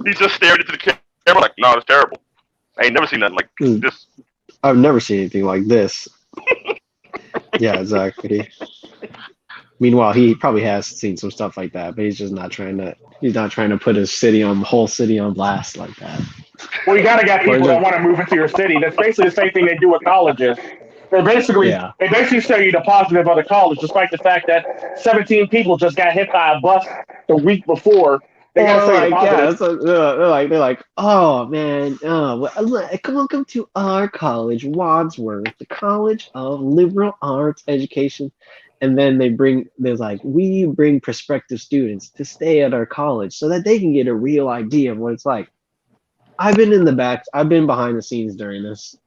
he just stared into the camera like, "No, it's terrible. I ain't never seen nothing like this. I've never seen anything like this." Yeah, exactly. Meanwhile, he probably has seen some stuff like that, but he's just not trying to. He's not trying to put his whole city on blast like that. Well, you gotta get people that want to move into your city. That's basically the same thing they do with colleges. They basically show you the positive of the college, despite the fact that 17 people just got hit by a bus the week before. They gotta say they're like, "Oh man, come to our college, Wadsworth, the College of Liberal Arts Education." And then we bring prospective students to stay at our college so that they can get a real idea of what it's like. I've been behind the scenes during this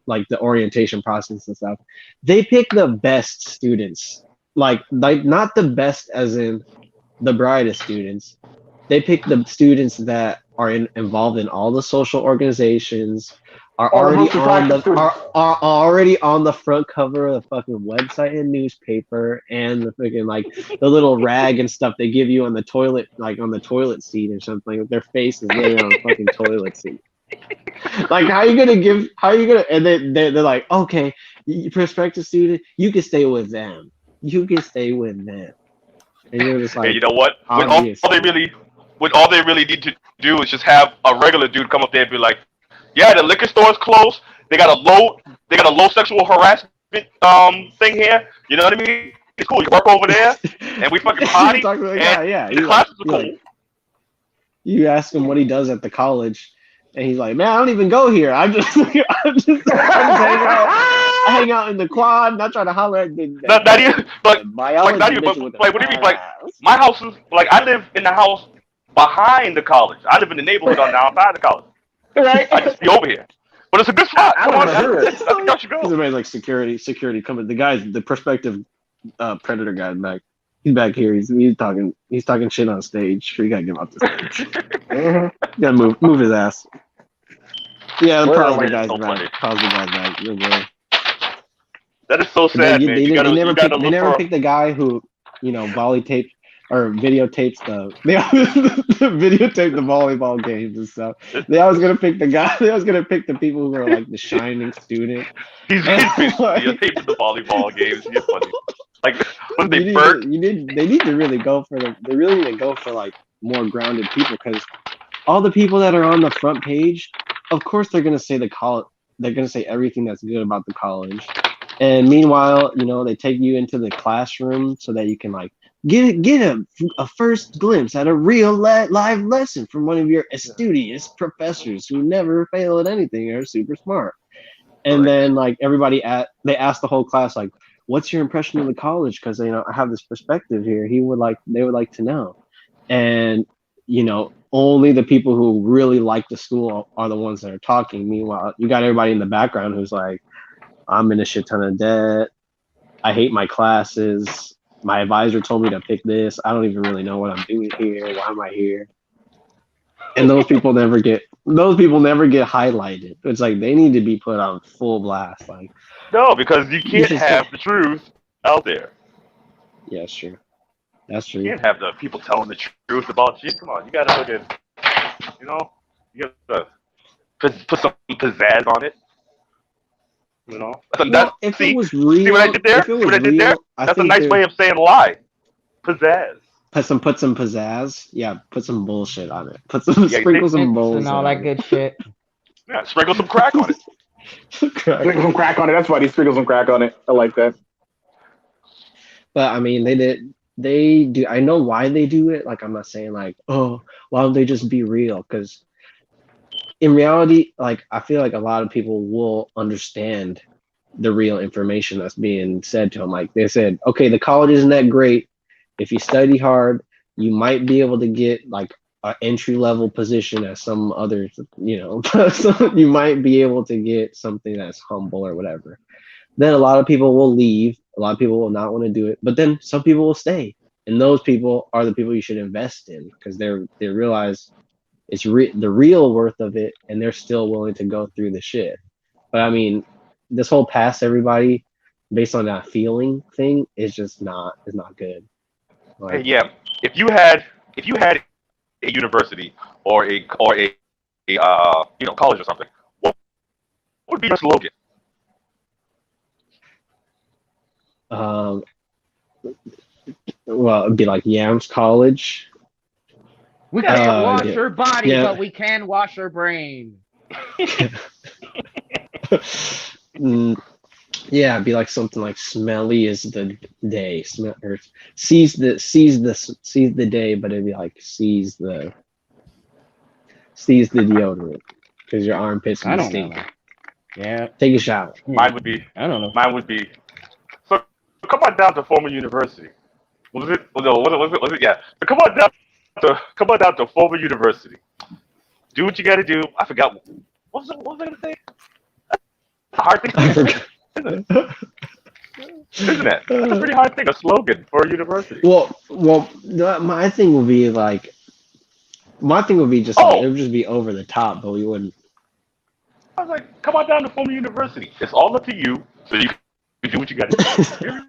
like the orientation process and stuff. They pick the best students, like not the best as in the brightest students. They pick the students that are involved in all the social organizations, are already on the front cover of the fucking website and newspaper, and the freaking like the little rag and stuff they give you on the toilet, like on the toilet seat or something. Their face is literally on the fucking toilet seat. Like, how are you gonna? And they're like, "Okay, prospective student, you can stay with them. You can stay with them." And you're just like, "Hey, you know what? when all they really need to do is just have a regular dude come up there and be like, "Yeah, the liquor store is closed. They got a low sexual harassment thing here. You know what I mean? It's cool. You work over there, and we fucking party. And the classes are cool." You ask him what he does at the college, and he's like, "Man, I don't even go here. I'm just hang out in the quad, not trying to holler at the not even, like what do you mean? Like, my house is like, I live in the house behind the college. I live in the neighborhood on the outside of the college. Right. I just be over here, but it's a good spot. I want to go. Everybody's like security coming. The prospective predator guy back. He's back here. He's talking shit on stage. You gotta get him off the stage. You gotta move his ass. Yeah, the positive guy's back. Positive guy's back. You're good. That is so sad, man. They never picked the guy who, volley taped or videotapes the volleyball games and stuff. They always gonna pick the guy. They always gonna pick the people who are like the shining student. He's videotaping the volleyball games. He's funny. Like, when they burnt. They need to really go for They really need to go for like more grounded people, because all the people that are on the front page, of course, they're gonna say the college. They're gonna say everything that's good about the college, and meanwhile, they take you into the classroom so that you can like get a first glimpse at a real live lesson from one of your studious professors who never fail at anything and are super smart. And then like they ask the whole class like, "What's your impression of the college? Because I have this perspective here. They would like to know." And only the people who really like the school are the ones that are talking. Meanwhile, you got everybody in the background who's like, "I'm in a shit ton of debt. I hate my classes. My advisor told me to pick this. I don't even really know what I'm doing here. Why am I here?" And those people never get highlighted. It's like they need to be put on full blast. Like, no, because you can't have the truth out there. Yeah, sure. That's true. You can't have the people telling the truth about shit. Come on, you gotta look at, you gotta put some pizzazz on it. If it was real, see what I did there? That's a nice way of saying lie. Pizzazz. Put some pizzazz. Yeah, put some bullshit on it. Sprinkle some bowls and all that good shit. Yeah, sprinkle some crack on it. Sprinkle some crack on it. That's funny. Sprinkle some crack on it. I like that. But I mean, they do. I know why they do it. Like, I'm not saying like, oh, why don't they just be real? Because in reality, like, I feel like a lot of people will understand the real information that's being said to them. Like, they said, okay, the college isn't that great. If you study hard, you might be able to get like an entry-level position at some other, so you might be able to get something that's humble or whatever. Then a lot of people will leave. A lot of people will not want to do it, but then some people will stay. And those people are the people you should invest in, because they realize it's the real worth of it, and they're still willing to go through the shit. But I mean, this whole pass everybody based on that feeling thing is just not good. Like, yeah, if you had a university or a college or something, what would be your slogan? Well, it'd be like Yams College. We can't wash your body, but we can wash your brain. Yeah, it'd be like something like "Smelly is the day," or seize the day, but it'd be like seize the deodorant, because your armpits would stink. Yeah, take a shower. Mine would be. I don't know. Mine would be. So come on down to Forma University. Was it? Yeah. So come on down to Forma University. Do what you got to do. I forgot. What was I gonna say? That's a hard thing. I forgot. Isn't it? That's a pretty hard thing. A slogan for a university. Well, my thing would be just it would just be over the top, but we wouldn't. I was like, come on down to Forma University. It's all up to you, so you can do what you got to do.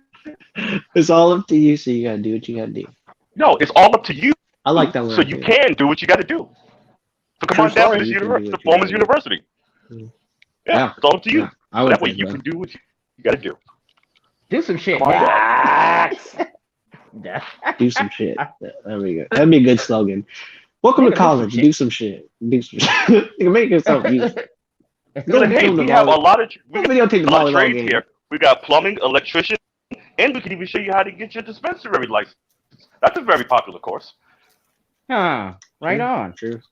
It's all up to you, so you got to do what you got to do. No, it's all up to you. I like that one. So you can do what you got to do. So come on down to this university, Forma's University. Yeah, it's all up to you. So that way you can do what you got to do. Do some shit. Do some shit. There we go. That'd be a good slogan. Welcome to college. Do some shit. You can make yourself useful. Hey, we have a lot of trades here. We got plumbing, electrician, and we can even show you how to get your dispensary license. That's a very popular course. Huh. Right on. True.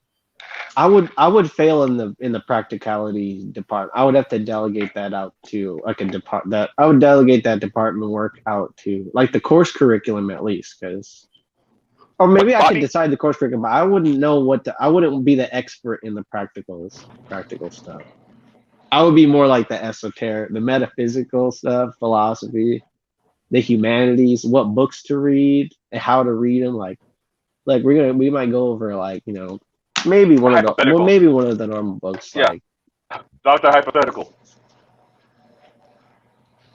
I would fail in the practicality department. I would have to delegate that out to like a department. I would delegate that department work out to like the course curriculum at least, because. Or maybe I could decide the course curriculum, but I wouldn't know I wouldn't be the expert in the practical stuff. I would be more like the esoteric, the metaphysical stuff, philosophy, the humanities, what books to read, and how to read them. Like we might go over like, you know, maybe one of the normal books. Yeah. Like Dr. Hypothetical.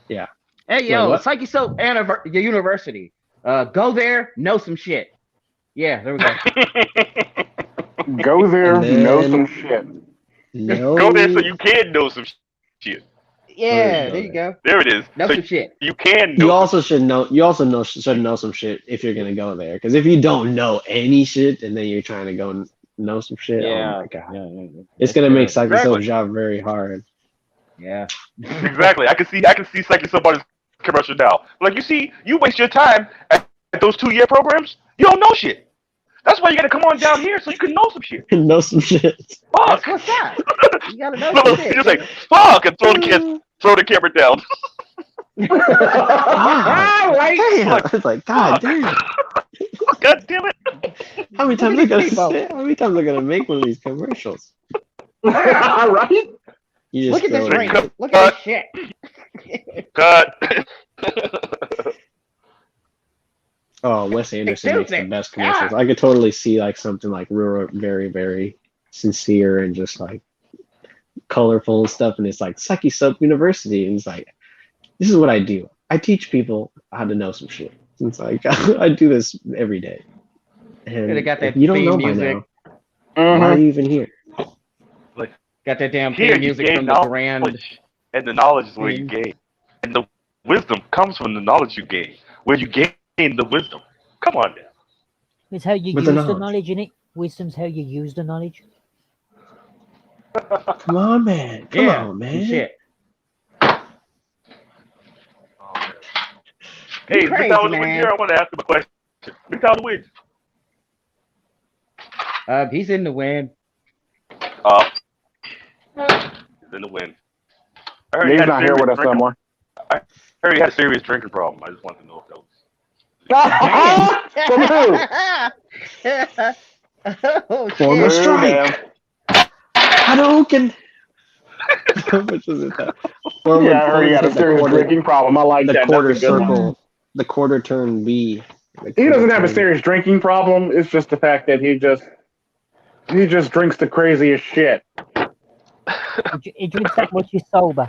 Yeah. Hey yo, PsycheSoap University. Go there, know some shit. Yeah, there we go. Go there, know some shit. No. Go there so you can know some shit. Yeah, there you go. There it is. Know some shit. You can know. You also should know some shit if you're gonna go there. Because if you don't know any shit and then you're trying to go know some shit, oh my god, it's gonna make PsycheSoap's job very hard. Yeah. Exactly. I can see PsycheSoap on his commercial now. Like you waste your time at those 2-year programs. You don't know shit. That's why you gotta come on down here so you can know some shit. Know some shit. Fuck. What's that? You gotta know some shit. You just like fuck and throw the camera down. Right? Damn. It's like god damn. God damn it. How many times are gonna make one of these commercials? Right? Look at this ring. Look at this shit. Cut. Oh, Wes Anderson makes the best commercials. I could totally see like something like real, very, very sincere and just like colorful and stuff. And it's like PsycheSoap University. And it's like, this is what I do. I teach people how to know some shit. It's like I do this every day. And they got that you don't know music. By now, why are you even here? Got that damn theme music from the Grand. And the knowledge is where you gain. And the wisdom comes from the knowledge you gain. Where you gain the wisdom. Come on now. It's how you use the knowledge, innit? Wisdom's how you use the knowledge. Come on, man. Come on, man. Shit. Hey, MIGTOW the win here. I want to ask him a question. MIGTOW the win. He's in the win. He's in the win. He's not here with us no more. I heard he had a serious drinking problem. I just wanted to know if that was. Oh, Forma strike. Hadouken. How much was it that? Yeah, I heard he had a serious drinking problem. I like that. Quarter circle. The quarter turn B. He doesn't have a serious drinking problem. It's just the fact that he just drinks the craziest shit. He drinks that much he's sober.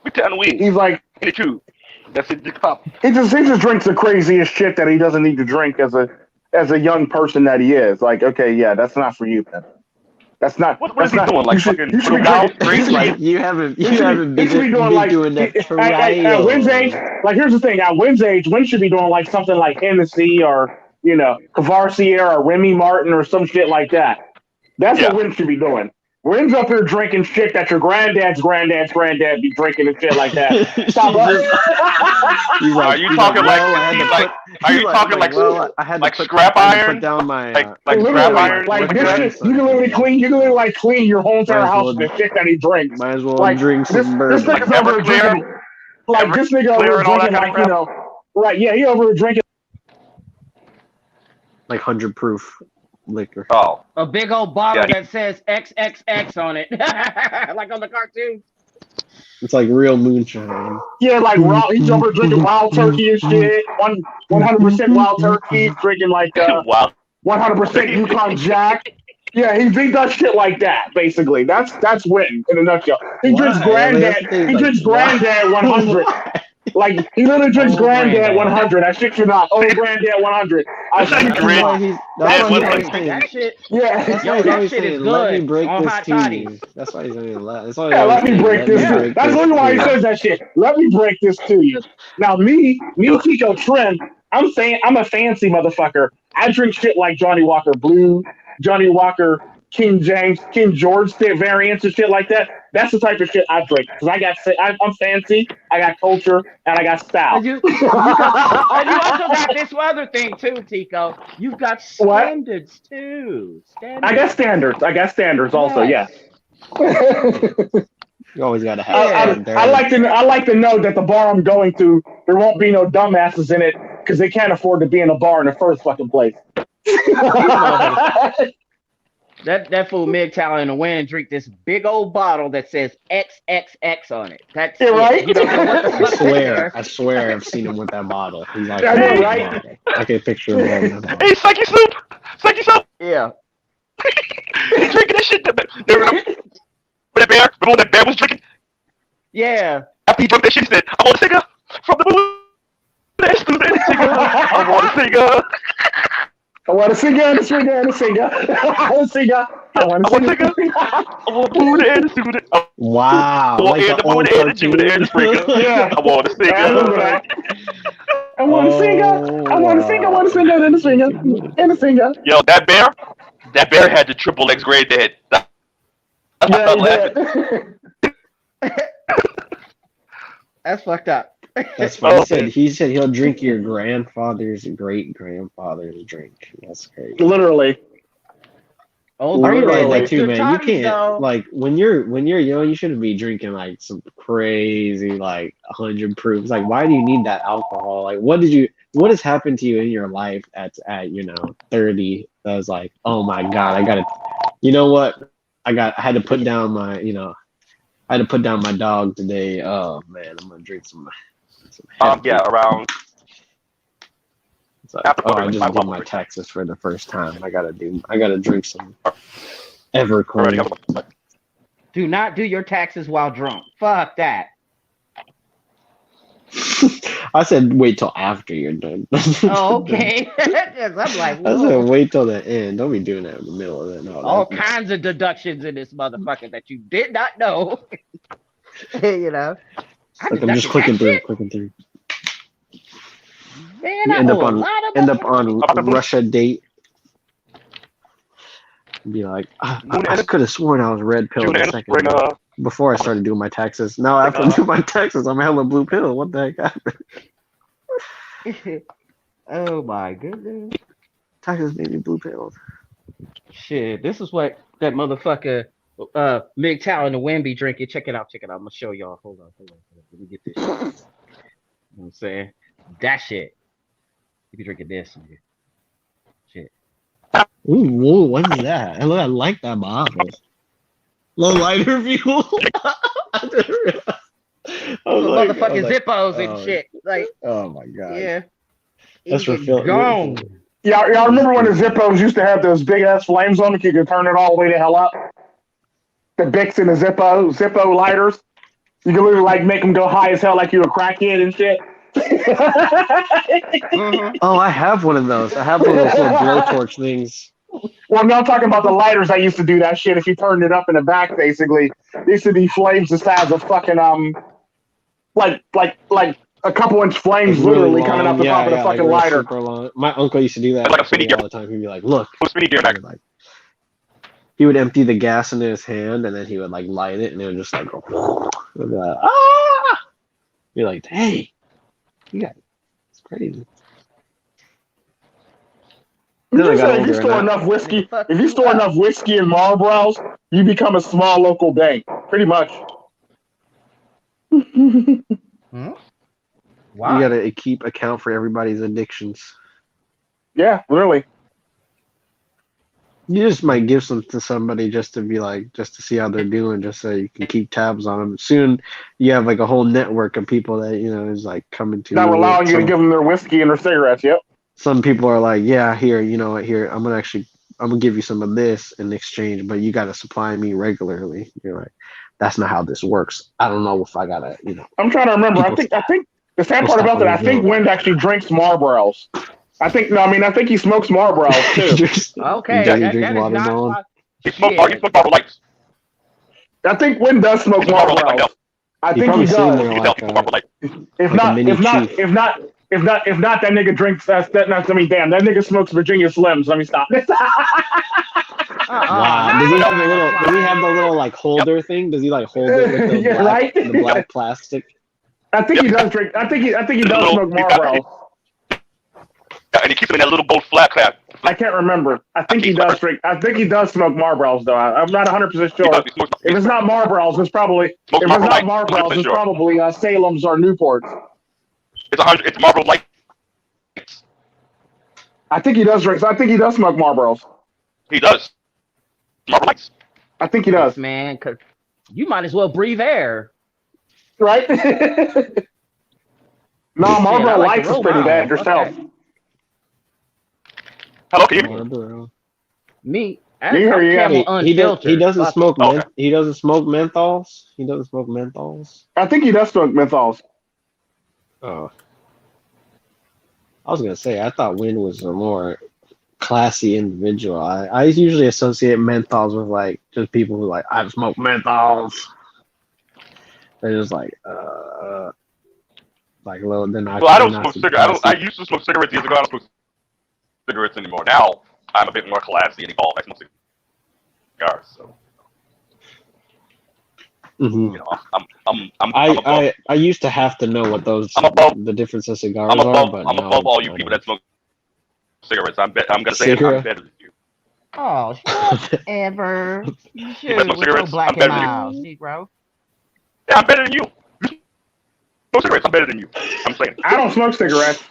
He's like, that's it. Pop. He just drinks the craziest shit that he doesn't need to drink as a young person that he is. Like, okay, yeah, that's not for you, man. That's not. What is he doing? Like fucking you haven't been doing that at Wynn's age. Like, here's the thing: at Wynn's age, Wynn should be doing like something like Hennessy or Cavassier or Remy Martin or some shit like that. That's what Wynn should be doing. Wynn's up here drinking shit that your granddad be drinking and shit like that. Stop it. Are you talking like scrap iron? Put down my like scrap iron. Like this shit, you can literally clean your whole entire house with the shit that he drinks. Might as well drink some bourbon. This nigga's over drinking. Like this nigga over drinking like right? Yeah, he over drinking like 100 proof liquor. Oh, a big old bottle that says XXX on it, like on the cartoon. It's like real moonshine. Yeah, like he's over drinking wild turkey and shit. 100% wild turkey, drinking like 100% Yukon Jack. Yeah, he does shit like that. Basically, that's Wynn in a nutshell. He drinks Granddad. He drinks Granddad 100. Like, he literally drinks Granddad 100. I shit you not. Oh, Granddad 100. That shit. Yeah. That shit is good. Let me break on this hot to you. toddies. That's why he's only let me break this to you. That's the only why he says that shit. Let me break this to you. Now, me, Tico, Tren, saying I'm a fancy motherfucker. I drink shit like Johnny Walker Blue, Johnny Walker King James, King George variants and shit like that. That's the type of shit I drink because I'm fancy. I got culture and I got style. And you also got this other thing too, Tico. You've got standards too. I got standards also. Yes. You always gotta have. I like to know that the bar I'm going to, there won't be no dumbasses in it because they can't afford to be in a bar in the first fucking place. That fool MGTOW in the wind drink this big old bottle that says XXX on it. That's right. You don't know what the fuck I swear I've seen him with that bottle. He's like, hey, right? I can picture him. Hey, PsycheSoap. Yeah. He's drinking that shit. That bear. Remember when that bear was drinking? Yeah. After he drank that shit, he said, "I want a cigar from the moon." I want a cigar. I want a cigar and a cigar and a cigar. I want a cigar. I want a cigar. I want a moon and a cigar. Wow. I want the moon and a cigar and a cigar. Yeah. I want a cigar. I want a cigar. I want a cigar. I want a cigar and a cigar and a cigar. Yo, that bear had the triple X grade that. That's fucked up. That's funny. He said he'll drink your grandfather's great grandfather's drink. That's crazy. Literally. Oh, I realize that too, man. You can't like when you're young, you shouldn't be drinking like some crazy like 100 proofs. Like, why do you need that alcohol? Like, what has happened to you in your life at 30 that was like, oh my god, I gotta, you know what? I had to put down my, I had to put down my dog today. Oh man, I'm gonna drink some around. Like, I just did my taxes for the first time. I gotta drink some Everclear. Do not do your taxes while drunk. Fuck that. I said wait till after you're done. Oh, okay. I'm like, whoa. I said wait till the end. Don't be doing that in the middle of it. No, all kinds of deductions in this motherfucker that you did not know. You know. Like I'm just clicking through. Man, you end up on Russia date. Be like, I could have sworn I was red pill a second ago, before I started doing my taxes. Now after I do my taxes, I'm hella blue pill. What the heck happened? Oh my goodness. Taxes made me blue pills. Shit, this is what that motherfucker MGTOW in the wind be drinking. Check it out. I'm gonna show y'all. Hold on. Let me get this shit. You know what I'm saying? That shit. You be drinking this. Shit. Ooh, what is that? I like that bottle. Low lighter view. Motherfucking Zippos and shit. Like, oh my god. Yeah. That's for Phil. Gone. Y'all remember when the Zippos used to have those big ass flames on them? You could turn it all the way the hell up. The Bics and the Zippo lighters. You could literally like make them go high as hell like you a crackhead and shit. Oh, I have one of those. I have one of those little blowtorch things. Well, I'm not talking about the lighters that used to do that shit. If you turned it up in the back, basically, they used to be flames the size of fucking like a couple inch flames, literally coming out the top of the fucking lighter. My uncle used to do that like all the time. He'd be like, "Look," like, he would empty the gas into his hand, and then he would like light it, and it would just like go. Be like, ah! Be like, "Hey, you got it's crazy." If you store enough whiskey in Marlboros, you become a small local bank, pretty much. Wow. You gotta keep account for everybody's addictions. Yeah, really. You just might give some to somebody just to see how they're doing, just so you can keep tabs on them. Soon, you have like a whole network of people that is like coming to. Not allowing you to give them their whiskey and their cigarettes. Yep. Some people are like, yeah, here, here, I'm gonna give you some of this in exchange, but you gotta supply me regularly. You're like, that's not how this works. I don't know if I gotta, I'm trying to remember. I think the sad part about that, I think Wind actually drinks Marlboros. I think he smokes Marlboros too. Okay, he drinks watermelon. He smokes Marlboro Lights. I think Wind does smoke Marlboros. I think he does. If If not, that nigga drinks. Damn, that nigga smokes Virginia Slims. Let me stop. Wow. Does he have the little? Does he have the little like holder thing? Does he like hold it with the black, the black plastic? I think he does drink. I think he does smoke Marlboro. And he keeps it in that little gold flat cap. I can't remember. I think he does drink. I think he does smoke Marlboros though. I'm not 100% sure. If it's not Marlboros, it's probably Salem's or Newport's. It's Marlboro Light. I think he does drink. I think he does smoke Marlboros. He does. Marlboro Lights. I think he does. Man, cause you might as well breathe air. Right? No, Marlboro Lights is pretty bad yourself. Okay. Hello, can you hear me? Me? He doesn't smoke. He doesn't smoke menthols. He doesn't smoke menthols. I think he does smoke menthols. Oh, I was gonna say I thought Win was a more classy individual. I usually associate menthols with like just people who like I smoke menthols. They're just like a little. They're not. Well, I don't smoke cigarettes. I used to smoke cigarettes years ago. I don't smoke cigarettes anymore. Now I'm a bit more classy and evolved. I smoke cigars, so you know, I used to have to know what the difference of cigars are, but I'm above all you people that smoke cigarettes. I'm gonna say I'm better than you. Oh, whatever. You should smoke cigarettes. Black I'm better and than mild, you. Negro. Yeah, I'm better than you. Smoke cigarettes. I'm better than you. I'm saying. I don't smoke cigarettes.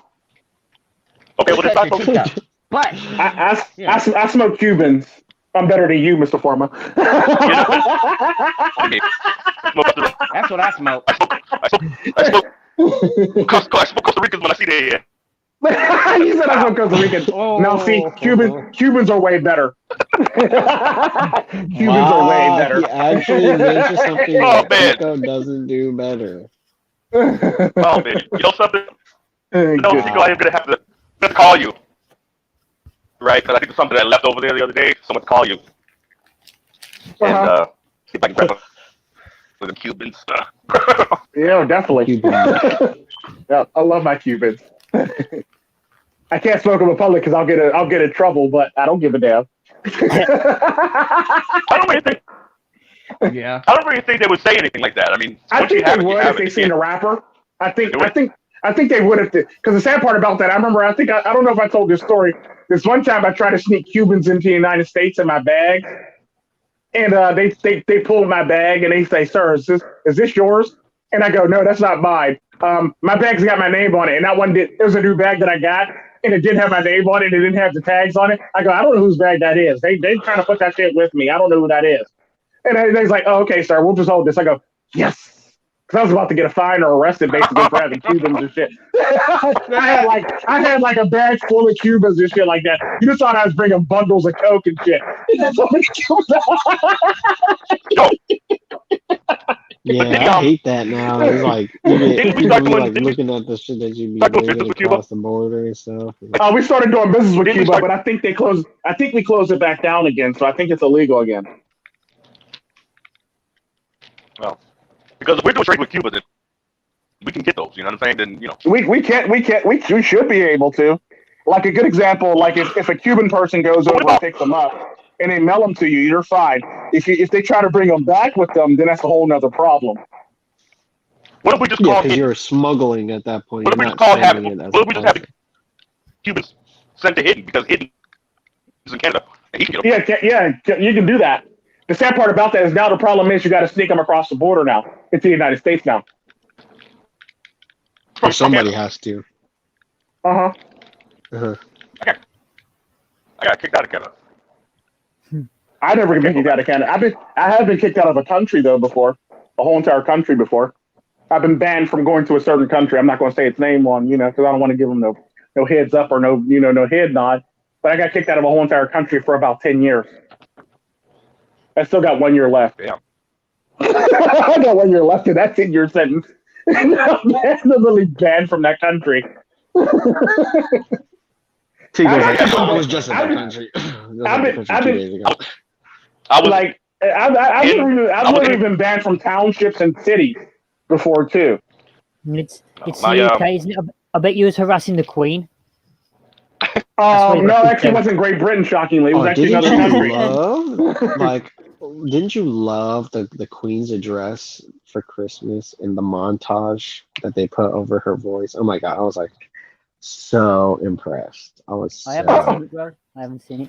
Okay, well, that's not. But I smoke Cubans. I'm better than you, Mr. Forma. That's what I smoke. I smoke Costa Ricans when I see their You said I smoke Costa Rican. Now see, Cubans are way better. Cubans are way better. He actually mentioned something that Tico doesn't do better. Oh man, you know something? No, Tico, I am gonna have to call you. Right, because I think there's something that left over there the other day. Someone call you, and see if I can grab for the Cubans. Yeah, definitely. Yeah, I love my Cubans. I can't smoke them in public because I'll get in trouble, but I don't give a damn. I don't really think. Yeah. I don't really think they would say anything like that. I mean, I think they would if they seen a rapper. I think they would have to. Because the sad part about that, I remember. I don't know if I told this story. This one time I tried to sneak Cubans into the United States in my bag, and they pulled my bag and they say, "Sir, is this yours?" And I go, "No, that's not mine. My bag's got my name on it, and that one did. It was a new bag that I got, and it didn't have my name on it. And it didn't have the tags on it." I go, "I don't know whose bag that is. They trying to put that shit with me. I don't know who that is." And they's like, "Oh, okay, sir, we'll just hold this." I go, "Yes." Because I was about to get a fine or arrested basically for having Cubans and shit. I had like a bag full of Cubans and shit like that. You just thought I was bringing bundles of Coke and shit. Yeah, I hate that now. It's like you be like looking at the shit that you be bringing across the border and stuff. We started doing business with Cuba, but I think they closed. I think we closed it back down again, so I think it's illegal again. Well. Because if we're doing trade with Cuba, then we can get those. You know what I'm saying? Then we should be able to. Like a good example, like if a Cuban person goes over and picks them up and they mail them to you, you're fine. If they try to bring them back with them, then that's a whole nother problem. What if we just call? Because you're smuggling at that point. What if we just call have Cubans sent to Hidden because Hidden is in Canada? And he can get them. Yeah, you can do that. The sad part about that is now the problem is you got to sneak them across the border now into the United States now. Or somebody has to. I got kicked out of Canada. I never been kicked out of Canada. I have been kicked out of a country though before, a whole entire country before. I've been banned from going to a certain country. I'm not going to say its name on, because I don't want to give them no heads up or no head nod. But I got kicked out of a whole entire country for about 10 years. I still got 1 year left. Yeah. I got 1 year left in that 10-year sentence. I'm literally banned from that country. It was just in that country. I've literally been banned from townships and cities before too. It's the UK, isn't it? I bet you was harassing the Queen. No, actually, it wasn't Great Britain. Shockingly, it was actually another country. Didn't you love the Queen's address for Christmas and the montage that they put over her voice? Oh my god, I was like so impressed. I haven't seen it, bro. I haven't seen it.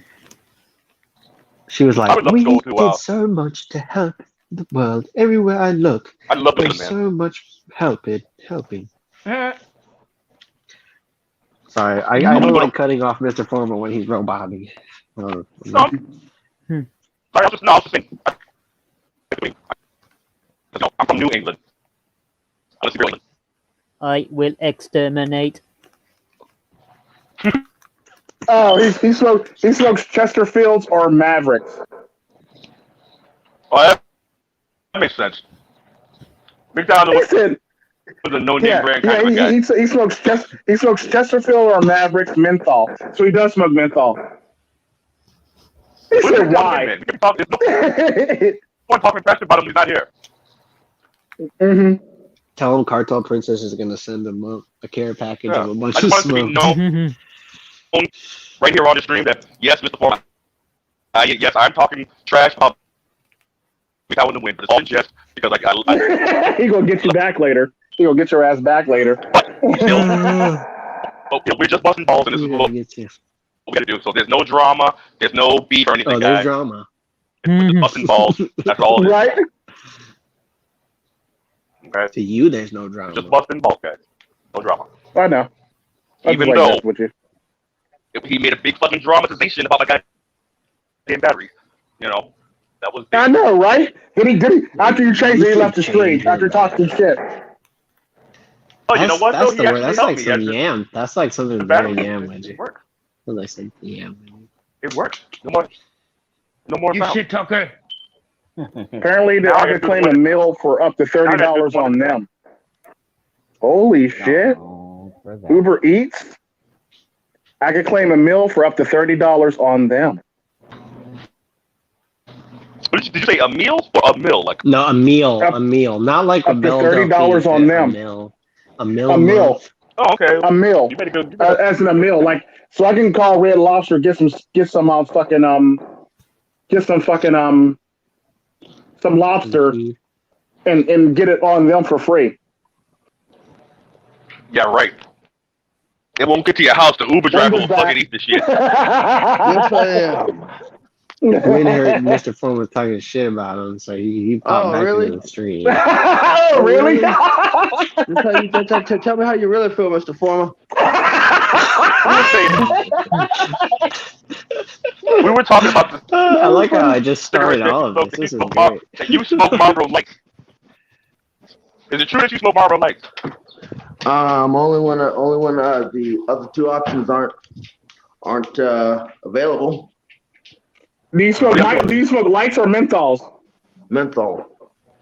She was like, "We did so much to help the world everywhere I look. I love it, man. So much helping." Sorry, I don't like cutting off Mr. Forma when he's roboting. I was just saying. I'm from New England. I will exterminate. Oh, he smokes Chesterfields or Mavericks. Oh, that makes sense. McDonald was a no-name brand kind of guy. He smokes Chesterfield or Mavericks menthol. So he does smoke menthol. He said why? One talking trash about him. He's not here. Mm-hmm. Tell him Cartel Princess is going to send him a care package of a bunch of smoke. Right here on the stream that, yes, Mr. Forma, yes, I'm talking trash about MIGTOW in the wind, but it's all just because he gonna get you back later. He gonna get your ass back later. We're just busting balls, and this is what we gotta do. So there's no drama, there's no beef or anything. There's drama. We're just busting balls. That's all. Right. Okay. To you, there's no drama. Just busting balls, guys. No drama. I know. Even though he made a big fucking dramatization about my goddamn battery. You know, that was big. I know, right? Did he? After you changed it, he left the stream. After talking shit. Oh, you know what? That's though? the word. That's like me. some yam. That's like something very yam. It worked. Like some yam. It worked. No more. You shit talker. Apparently, I could claim a meal for up to $30 on them. Holy shit! Uber Eats. I could claim a meal for up to $30 on them. Did you say a meal or a mill? Like no, a meal, not like a meal. $30 on them. A meal. Oh, okay. A meal. As in a meal, like so I can call Red Lobster, get some lobster, and get it on them for free. Yeah, right. It won't get to your house. The Uber driver will fucking eat the shit. Yes, I am. We heard Mr. Forma talking shit about him, so he popped back into the stream. Oh, really? Tell me how you really feel, Mr. Forma. We were talking about this. I like how I just started all of this. This is great. You smoke Marlboro Lights. Is it true that you smoke Marlboro Lights? Only when the other two options aren't available. Do you smoke lights or menthols? Menthol.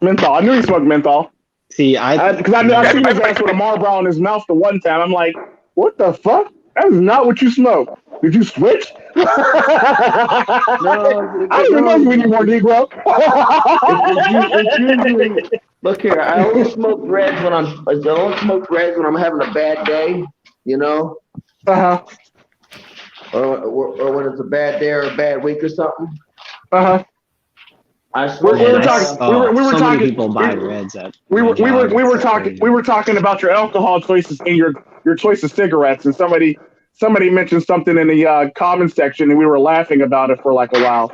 Menthol. I knew he smoked menthol. See, because I seen his ass with a Marlboro in his mouth the one time. I'm like, what the fuck? That is not what you smoke. Did you switch? No, I don't know you anymore, Negro. It's usually, look here. I only smoke reds when I'm having a bad day. You know. Or when it's a bad day or a bad week or something. We were talking. People buy reds at. We were talking about your alcohol choices and your choice of cigarettes, and somebody mentioned something in the comment section, and we were laughing about it for like a while.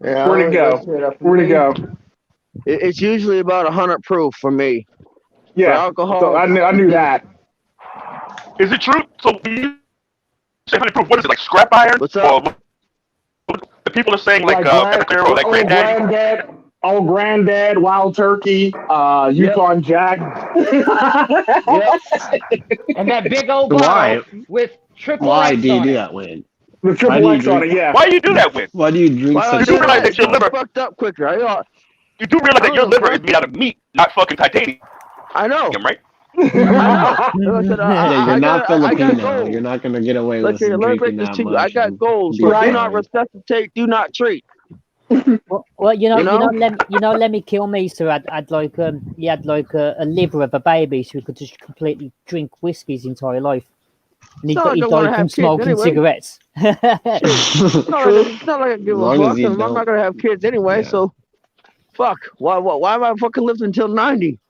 Yeah, Where'd it go? It's usually about 100 proof for me. Yeah, for alcohol. So I knew that. Is it true? So when you say 100 proof, what is it, like scrap iron? What's up? The people are saying like or like granddaddy. Old Granddad, Wild Turkey, Yukon Jack. And that big old bottle with triple X. Why do you do that, Wayne? The triple X on it, yeah. Why do you do that, Wayne? Why do you drink such? You realize that your liver fucked up quicker. You do realize that your liver is made out of meat, not fucking titanium. I know, right? You're not Filipino. You're not gonna get away with drinking that much. I got goals. So do not resuscitate. Do not treat. Well, you know, Lemmy Kilmister had like he had like a liver of a baby, so he could just completely drink whiskey his entire life, and he died from smoking cigarettes. It's not like I give a fuck. I'm not gonna have kids anyway, so fuck. Why am I fucking living until 90?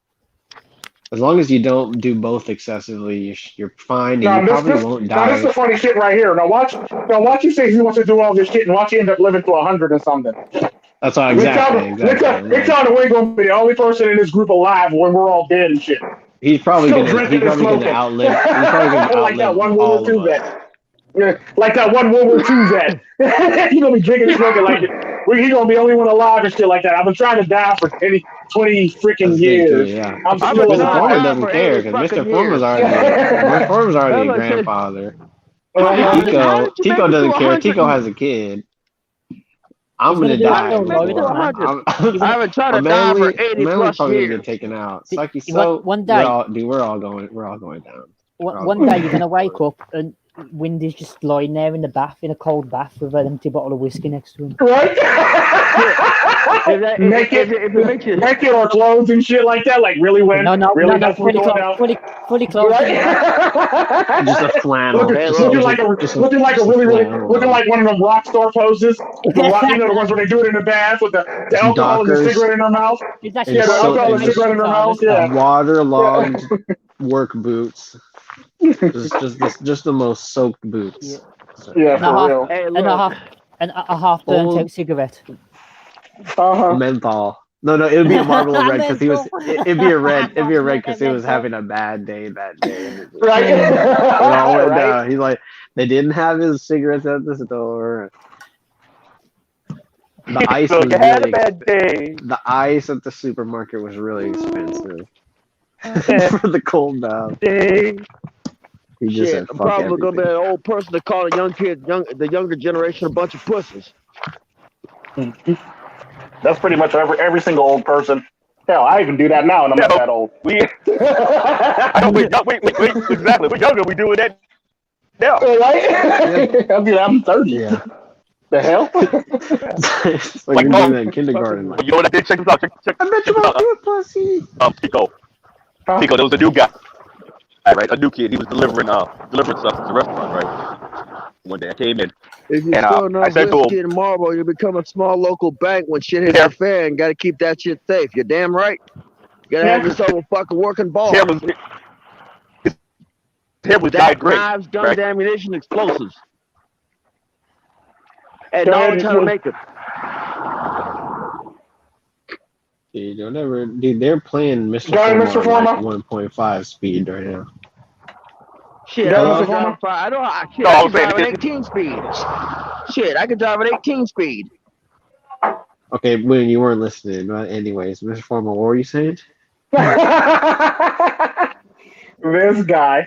As long as you don't do both excessively, you're fine, and you probably won't die. Now, this is the funny shit right here. Now watch you say he wants to do all this shit, and watch you end up living to 100 or something. That's why exactly. Nick Town ain't gonna be the only person in this group alive when we're all dead and shit. He's probably gonna outlive. Like that one World War II vet. Yeah, like that one World War II vet. He's gonna be drinking and smoking like it. He's gonna be the only one alive and shit like that. I've been trying to die for 20 freaking years. Yeah. I'm still alive. Mr. Forma doesn't care because Mr. Forma's already a grandfather. Tico doesn't care. Tico has a kid. I'm gonna die. I haven't tried to die for 80 plus years. Get taken out. PsycheSoap. One day, we're all going down. One day you're gonna wake up and Windy's just lying there in the bath, in a cold bath, with an empty bottle of whiskey next to him. Right? Naked or clothes and shit like that. Like really when? No, fully clothed. Right? Just a flannel. Looking like one of them rock star poses. The ones where they do it in the bath with the alcohol and the cigarette in their mouth. The alcohol and the cigarette in their mouth. Yeah. Waterlogged work boots. Just the most soaked boots. Yeah, for real. And a half burnt out cigarette. Menthol. No, it would be a Marlboro red because he was. It'd be a red because he was having a bad day that day. Right. It all went down. He's like, they didn't have his cigarettes at the store. The ice was had a bad day. The ice at the supermarket was really expensive for the cold bath. Shit, I'm probably gonna be an old person to call the younger generation a bunch of pussies. That's pretty much every single old person. Hell, I even do that now, and I'm not that old. Wait, exactly. We're younger. We doing that now. Right? I'm 30. Yeah. The hell? It's like you're doing that in kindergarten. You know what I did? Check this out. Check I bet you won't do it, pussy. Tico. Tico, there was a new guy. Right, a new kid. He was delivering stuff to the restaurant. Right. One day I came in, and I said to him, "Tomorrow you become a small local bank when shit hits the fan. Got to keep that shit safe. You're damn right. You gotta have yourself a fucking working ball. His hair was dyed gray. Knives, guns, ammunition, explosives, and knowledge how to make them." Dude, they're playing Mr. Forma at 1.5 speed right now. Shit, I can drive at 18 speed. Shit, I can drive at 18 speed. Okay, when you weren't listening, but anyways, Mr. Forma, what were you saying? This guy.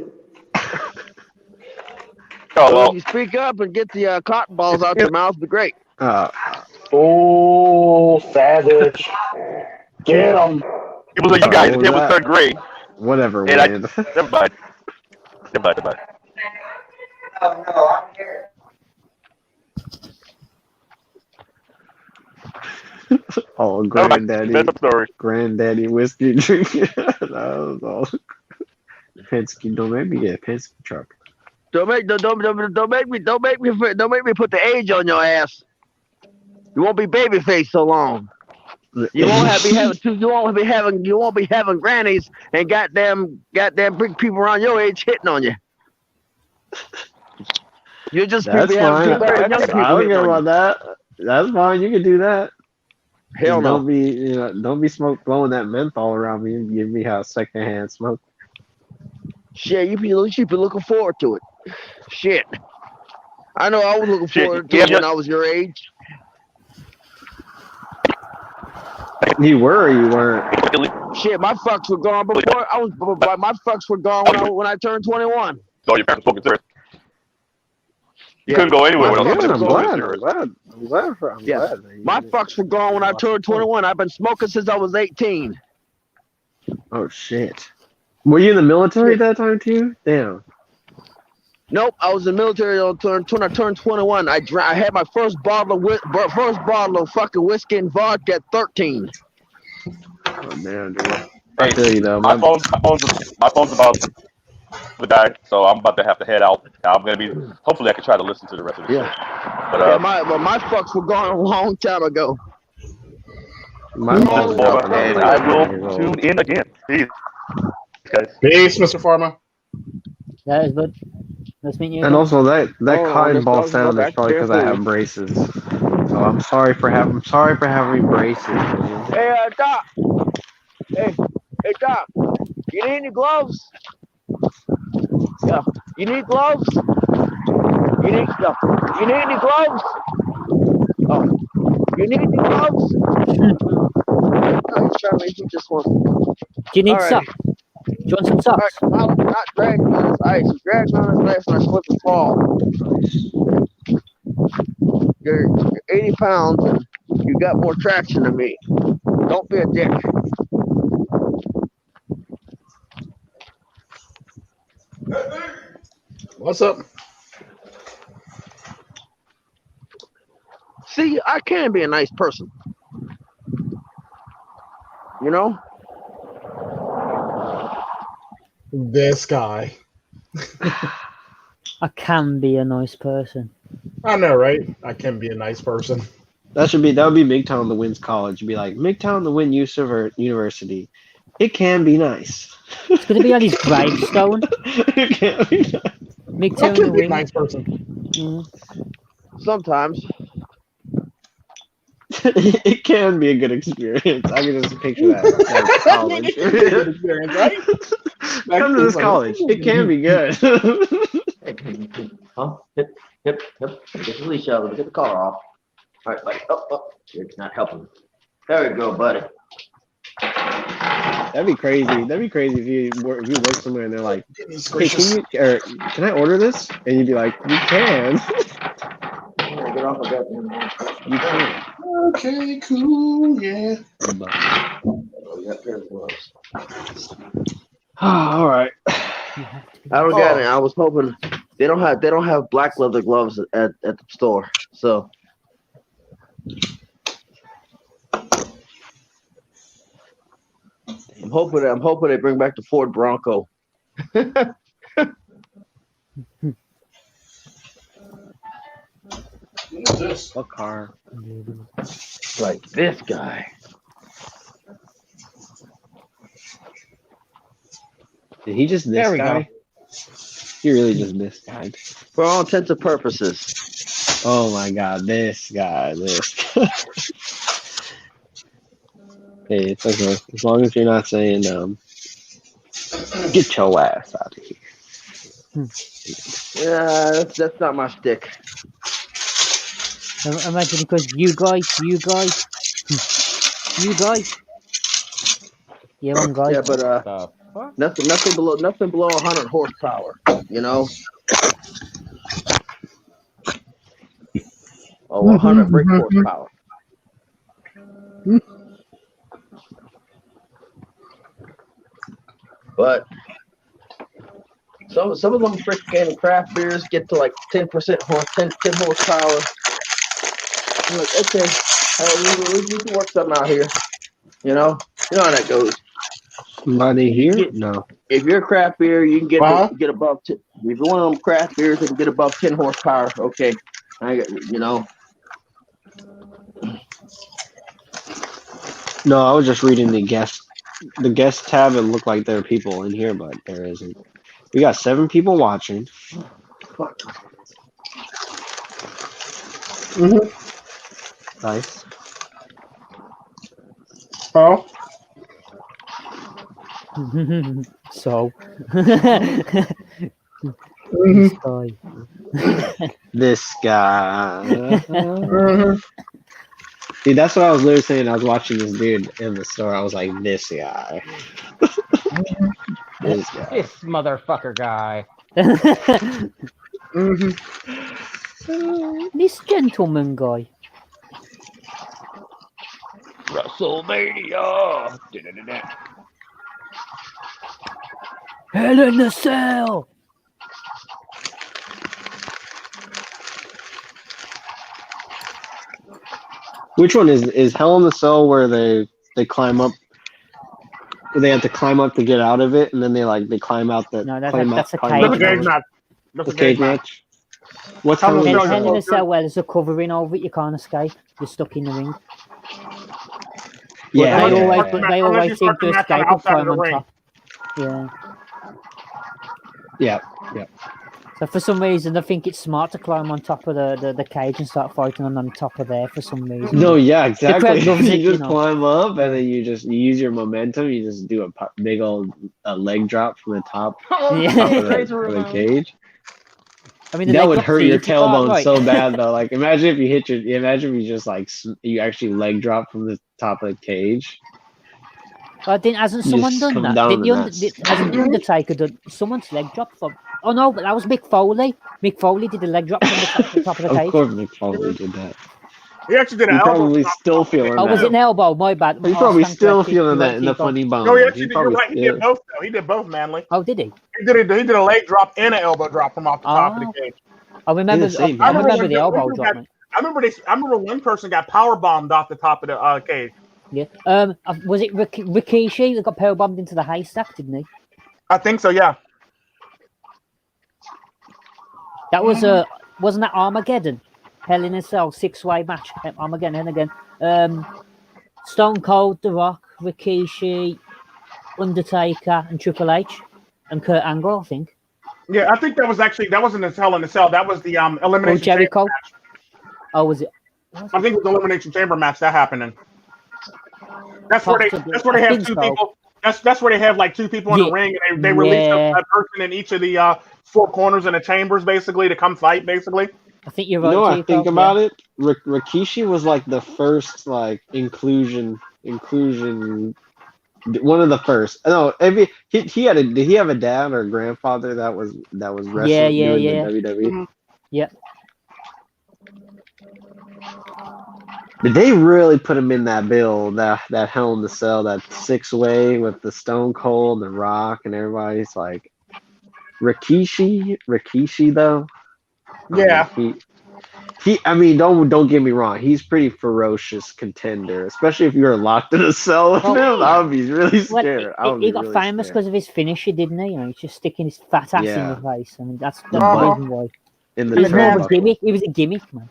If you speak up and get the cotton balls out your mouth, it'd be great. Oh, savage. Get him. It was a young guy. His hair was third grade. Whatever. Never mind. Oh, no, I'm here. Oh, granddaddy whiskey drinking. That was all. Penske, don't make me get a Penske truck. Don't make me put the age on your ass. You won't be babyface so long. You won't be having grannies and goddamn big people around your age hitting on you. You just That's fine. I don't care about that. That's fine. You can do that. Hell no. Don't be blowing that menthol around me and give me a secondhand smoke. Shit, you should be looking forward to it. Shit. I know I was looking forward to it when I was your age. You were or you weren't? Shit, my fucks were gone before my fucks were gone when I turned 21. So your parents spoke serious. You couldn't go anywhere without I'm glad. My fucks were gone when I turned 21. I've been smoking since I was 18. Oh shit. Were you in the military at that time too? Damn. Nope, I was in the military until I turned 21. I had my first bottle of fucking whiskey and vodka at 13. Oh man, dude. Hey, I feel you though. my phone's about to die, so I'm about to have to head out. I'm gonna be. Hopefully, I can try to listen to the rest of the show. But my fucks were gone a long time ago. My phone's dropping off. And I will tune in again. Peace, guys. Peace, Mr. Forma. That is good. Nice meeting you. And also that cotton ball this sound goes is probably because I have braces. So I'm sorry for having braces. Man. Hey, Doc. Hey, Doc. You need any gloves? Yeah. You need gloves? You need any gloves? Oh. You need any gloves? I'm trying to make you just one. Do you need socks? Do you want some socks? Right, I'm not dragging on this ice. You drag me on this ice and I slip and fall. You're 80 pounds and you got more traction than me. Don't be a dick. What's up? See, I can be a nice person. You know? This guy. I can be a nice person. I know, right? I can be a nice person. That would be MGTOW in the Winds College. It'd be like MGTOW in the Wind University. It can be nice. It's gonna be on his gravestone. It can be nice. MGTOW I can be a nice person. Sometimes. It can be a good experience. I can just picture that. Like college. Good experience, right? Come to this college. It can be good. Huh? Hip. Get the leash out. Get the collar off. All right, buddy. Oh. You're not helping. There we go, buddy. That'd be crazy. That'd be crazy if you work somewhere and they're like, "Hey, can I order this?" And you'd be like, "You can." Get off of that. You can. Okay, cool, yeah. Oh, you got a pair of gloves. All right. I don't get it. I was hoping they don't have black leather gloves at the store. So I'm hoping they bring back the Ford Bronco. What car? Like this guy. Did he just miss guy? He really just missed guy. For all intents and purposes. Oh my god, this guy. Hey, it's okay. As long as you're not saying, get your ass out of here. Yeah, that's not my shtick. Imagine because you guys. Yeah, one guy. Yeah, but nothing below 100 horsepower. You know. Oh, 100 brake horsepower. But some of them freaking craft beers get to like 10 horsepower. I'm like, okay, we can work something out here. You know how that goes. Somebody here? No. If you're a craft beer, you can get above. If you're one of them craft beers, you can get above 10 horsepower. Okay, No, I was just reading the guest tab. It looked like there are people in here, but there isn't. We got 7 people watching. Nice. Oh. So. This guy. Dude, that's what I was literally saying. I was watching this dude in the store. I was like, this guy. This guy. This motherfucker guy. This gentleman guy. WrestleMania. Hell in the Cell. Which one is Hell in the Cell where they climb up? They have to climb up to get out of it, and then they climb out the. No, that's a cage match. That's a cage match. What's Hell in a Cell? Well, there's a covering over it. You can't escape. You're stuck in the ring. Yeah, they always seem to escape and climb on top. Yeah. Yeah. So for some reason, I think it's smart to climb on top of the cage and start fighting on top of there for some reason. No, yeah, exactly. You just climb up and then you use your momentum. You just do a big old leg drop from the top of the cage. I mean, that would hurt your tailbone so bad though. Like imagine if you just like you actually leg drop from the top of the cage. Hasn't someone done that? Hasn't the Undertaker done someone's leg drop from? Oh no, but that was Mick Foley. Mick Foley did a leg drop from the top of the cage. Of course, Mick Foley did that. He actually did an elbow. Probably still feeling that. Oh, was it an elbow? My bad. He's probably still feeling that in the funny bone. No, you're right. He did both. Though. He did both, Manly. Oh, did he? He did a leg drop and an elbow drop from off the top of the cage. I remember the elbow drop. I remember one person got power bombed off the top of the cage. Yeah. Was it Rikishi that got power bombed into the haystack? Didn't he? I think so. Yeah. That was wasn't that Armageddon? Hell in a Cell 6-way match. Armageddon again. Stone Cold, The Rock, Rikishi, Undertaker, and Triple H, and Kurt Angle, I think. Yeah, I think that wasn't the Hell in a Cell. That was the elimination Jericho. chamber match. Oh, was it? I think it was the elimination chamber match that happened in. That's where they have two people. That's where they have like two people in the ring, and they release a person in each of the four corners in the chambers, basically, to come fight, basically. I think you're right. You know, I think about it. Rikishi was like the first like inclusion. One of the first. No, did he have a dad or a grandfather that was wrestling in WWE? Mm-hmm. Yeah. Did they really put him in that bill, that Hell in the Cell, that 6-way with the Stone Cold, the Rock, and everybody's like Rikishi though? Yeah. I mean, don't get me wrong. He's pretty ferocious contender, especially if you're locked in a cell with him. I would be really scared. He got famous because of his finisher, didn't he? You know, he's just sticking his fat ass in the face. I mean, that's the reason why. He was more of a gimmick. He was a gimmick, man.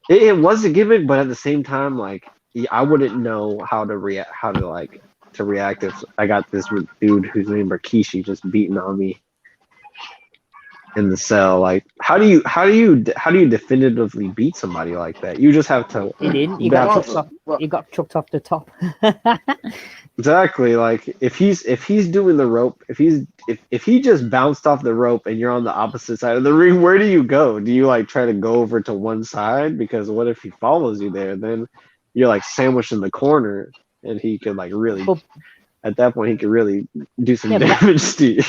It was a gimmick, but at the same time, like I wouldn't know how to react if I got this dude whose name Rikishi just beating on me in the cell. Like, how do you definitively beat somebody like that? You just have to. He didn't. He got chucked off the top. Exactly. Like if he's doing the rope, if he just bounced off the rope and you're on the opposite side of the ring, where do you go? Do you like try to go over to one side? Because what if he follows you there? Then you're like sandwiched in the corner, and he could like really. At that point, he could really do some damage to you.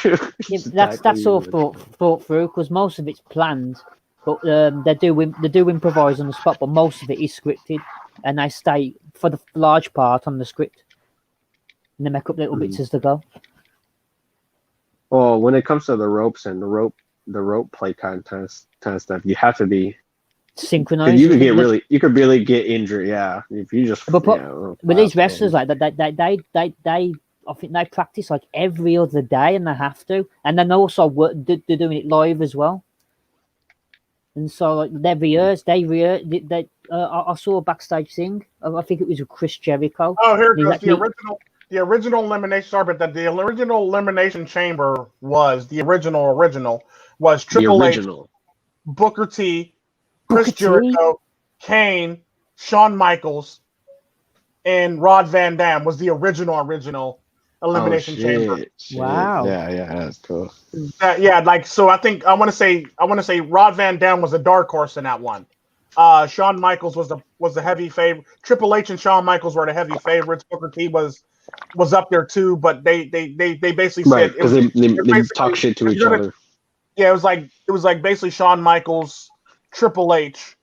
That's all thought through because most of it's planned, but they do improvise on the spot. But most of it is scripted, and they stay for the large part on the script, and they make up little bits as they go. Well, when it comes to the ropes and the rope play kind of stuff, you have to be synchronized. You could really get injured. Yeah, if you just. But these wrestlers like that, I think they practice like every other day, and they have to, and then also they're doing it live as well. And so like they rehearse. I saw a backstage thing. I think it was with Chris Jericho. Oh, here it goes. The original elimination. Sorry, but the original elimination chamber was the original was Triple H, Booker T, Chris Jericho, Kane, Shawn Michaels, and Rod Van Dam was the original elimination chamber. Wow. Yeah, that's cool. So I want to say Rod Van Dam was a dark horse in that one. Shawn Michaels was the heavy favorite. Triple H and Shawn Michaels were the heavy favorites. Booker T was up there too, but they basically said because they talk shit to each other. Yeah, it was like basically Shawn Michaels, Triple H,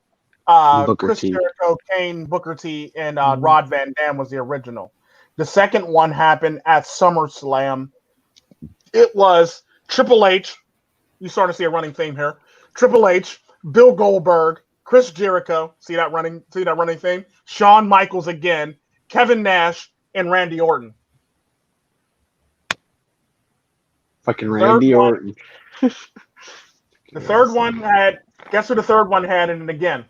Chris Jericho, Kane, Booker T, and Rod Van Dam was the original. The second one happened at SummerSlam. It was Triple H. You start to see a running theme here. Triple H, Bill Goldberg, Chris Jericho. See that running thing? Shawn Michaels again, Kevin Nash, and Randy Orton. Fucking Randy Orton. The third one had. Guess who the third one had in it again?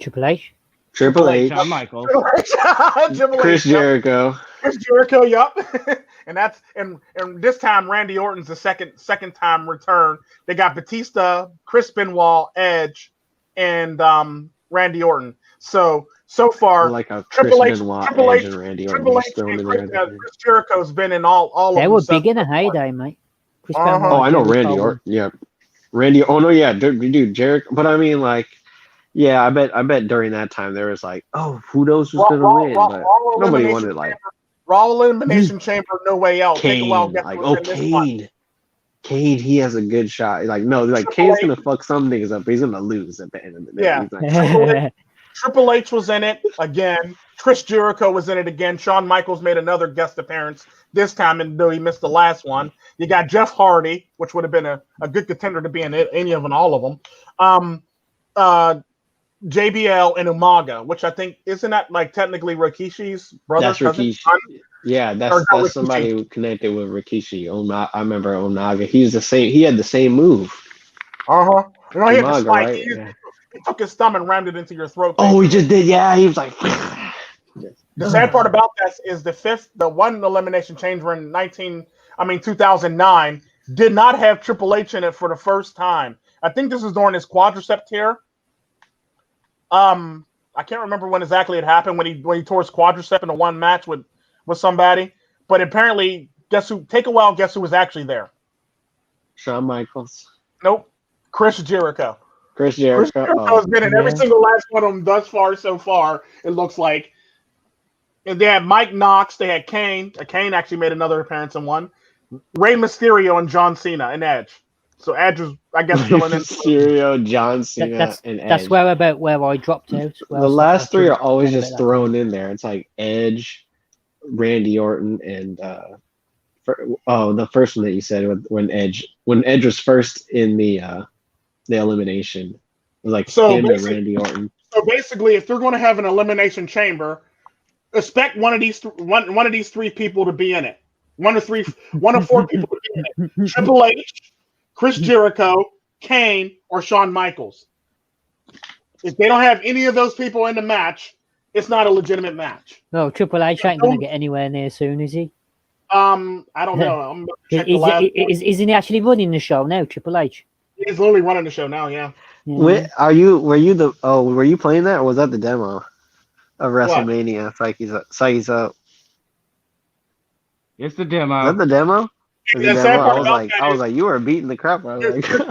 Triple H. Triple H. Shawn Michaels. Chris Jericho. Chris Jericho, yup. and this time Randy Orton's the second time return. They got Batista, Chris Benoit, Edge, and Randy Orton. So far, like a Triple H, and Randy Orton Chris Jericho's been in all of them. They were big in a heyday, mate. Oh, I know Randy Orton. Yeah, Randy. Oh no, yeah, dude, Jericho. But I mean, like, yeah, I bet during that time there was like, oh, who knows who's gonna win? But nobody wanted like Raw Elimination Chamber, No Way Out. Kane, Kane, he has a good shot. Like, no, like Kane's gonna fuck some niggas up, but he's gonna lose at the end of the day. Yeah. Triple H was in it again. Chris Jericho was in it again. Shawn Michaels made another guest appearance this time, and though he missed the last one. You got Jeff Hardy, which would have been a good contender to be in any of them, all of them. JBL and Umaga, which I think isn't that like technically Rikishi's brother? That's Rikishi. Yeah, that's somebody who connected with Rikishi. I remember Umaga. He had the same move. You know, he had the spike. Right? He took his thumb and rammed it into your throat. Oh, he just did. Yeah, he was like. The sad part about that is the one elimination chamber in 2009 did not have Triple H in it for the first time. I think this was during his quadricep tear. I can't remember when exactly it happened when he tore his quadricep in a one match with somebody. But apparently, guess who was actually there? Shawn Michaels. Nope. Chris Jericho. Chris Jericho has been in every single last one of them thus far. So far, it looks like. And they had Mike Knox. They had Kane. Kane actually made another appearance in one. Rey Mysterio and John Cena and Edge. So Edge was, I guess, still in Mysterio, John Cena, and Edge. That's where I dropped out. The last three are always just thrown in there. It's like Edge, Randy Orton, and the first one that you said when Edge was first in the elimination. It was like him and Randy Orton. So basically, if they're going to have an elimination chamber, expect one of these three people to be in it. One of four people to be in it. Triple H, Chris Jericho, Kane, or Shawn Michaels. If they don't have any of those people in the match, it's not a legitimate match. No, Triple H ain't going to get anywhere near soon, is he? I don't know. Isn't he actually running the show now, Triple H? He's literally running the show now, yeah. Were you playing that, or was that the demo of WrestleMania? PsycheSoap. It's the demo. Is that the demo? I was like, you are beating the crap out of me. Here's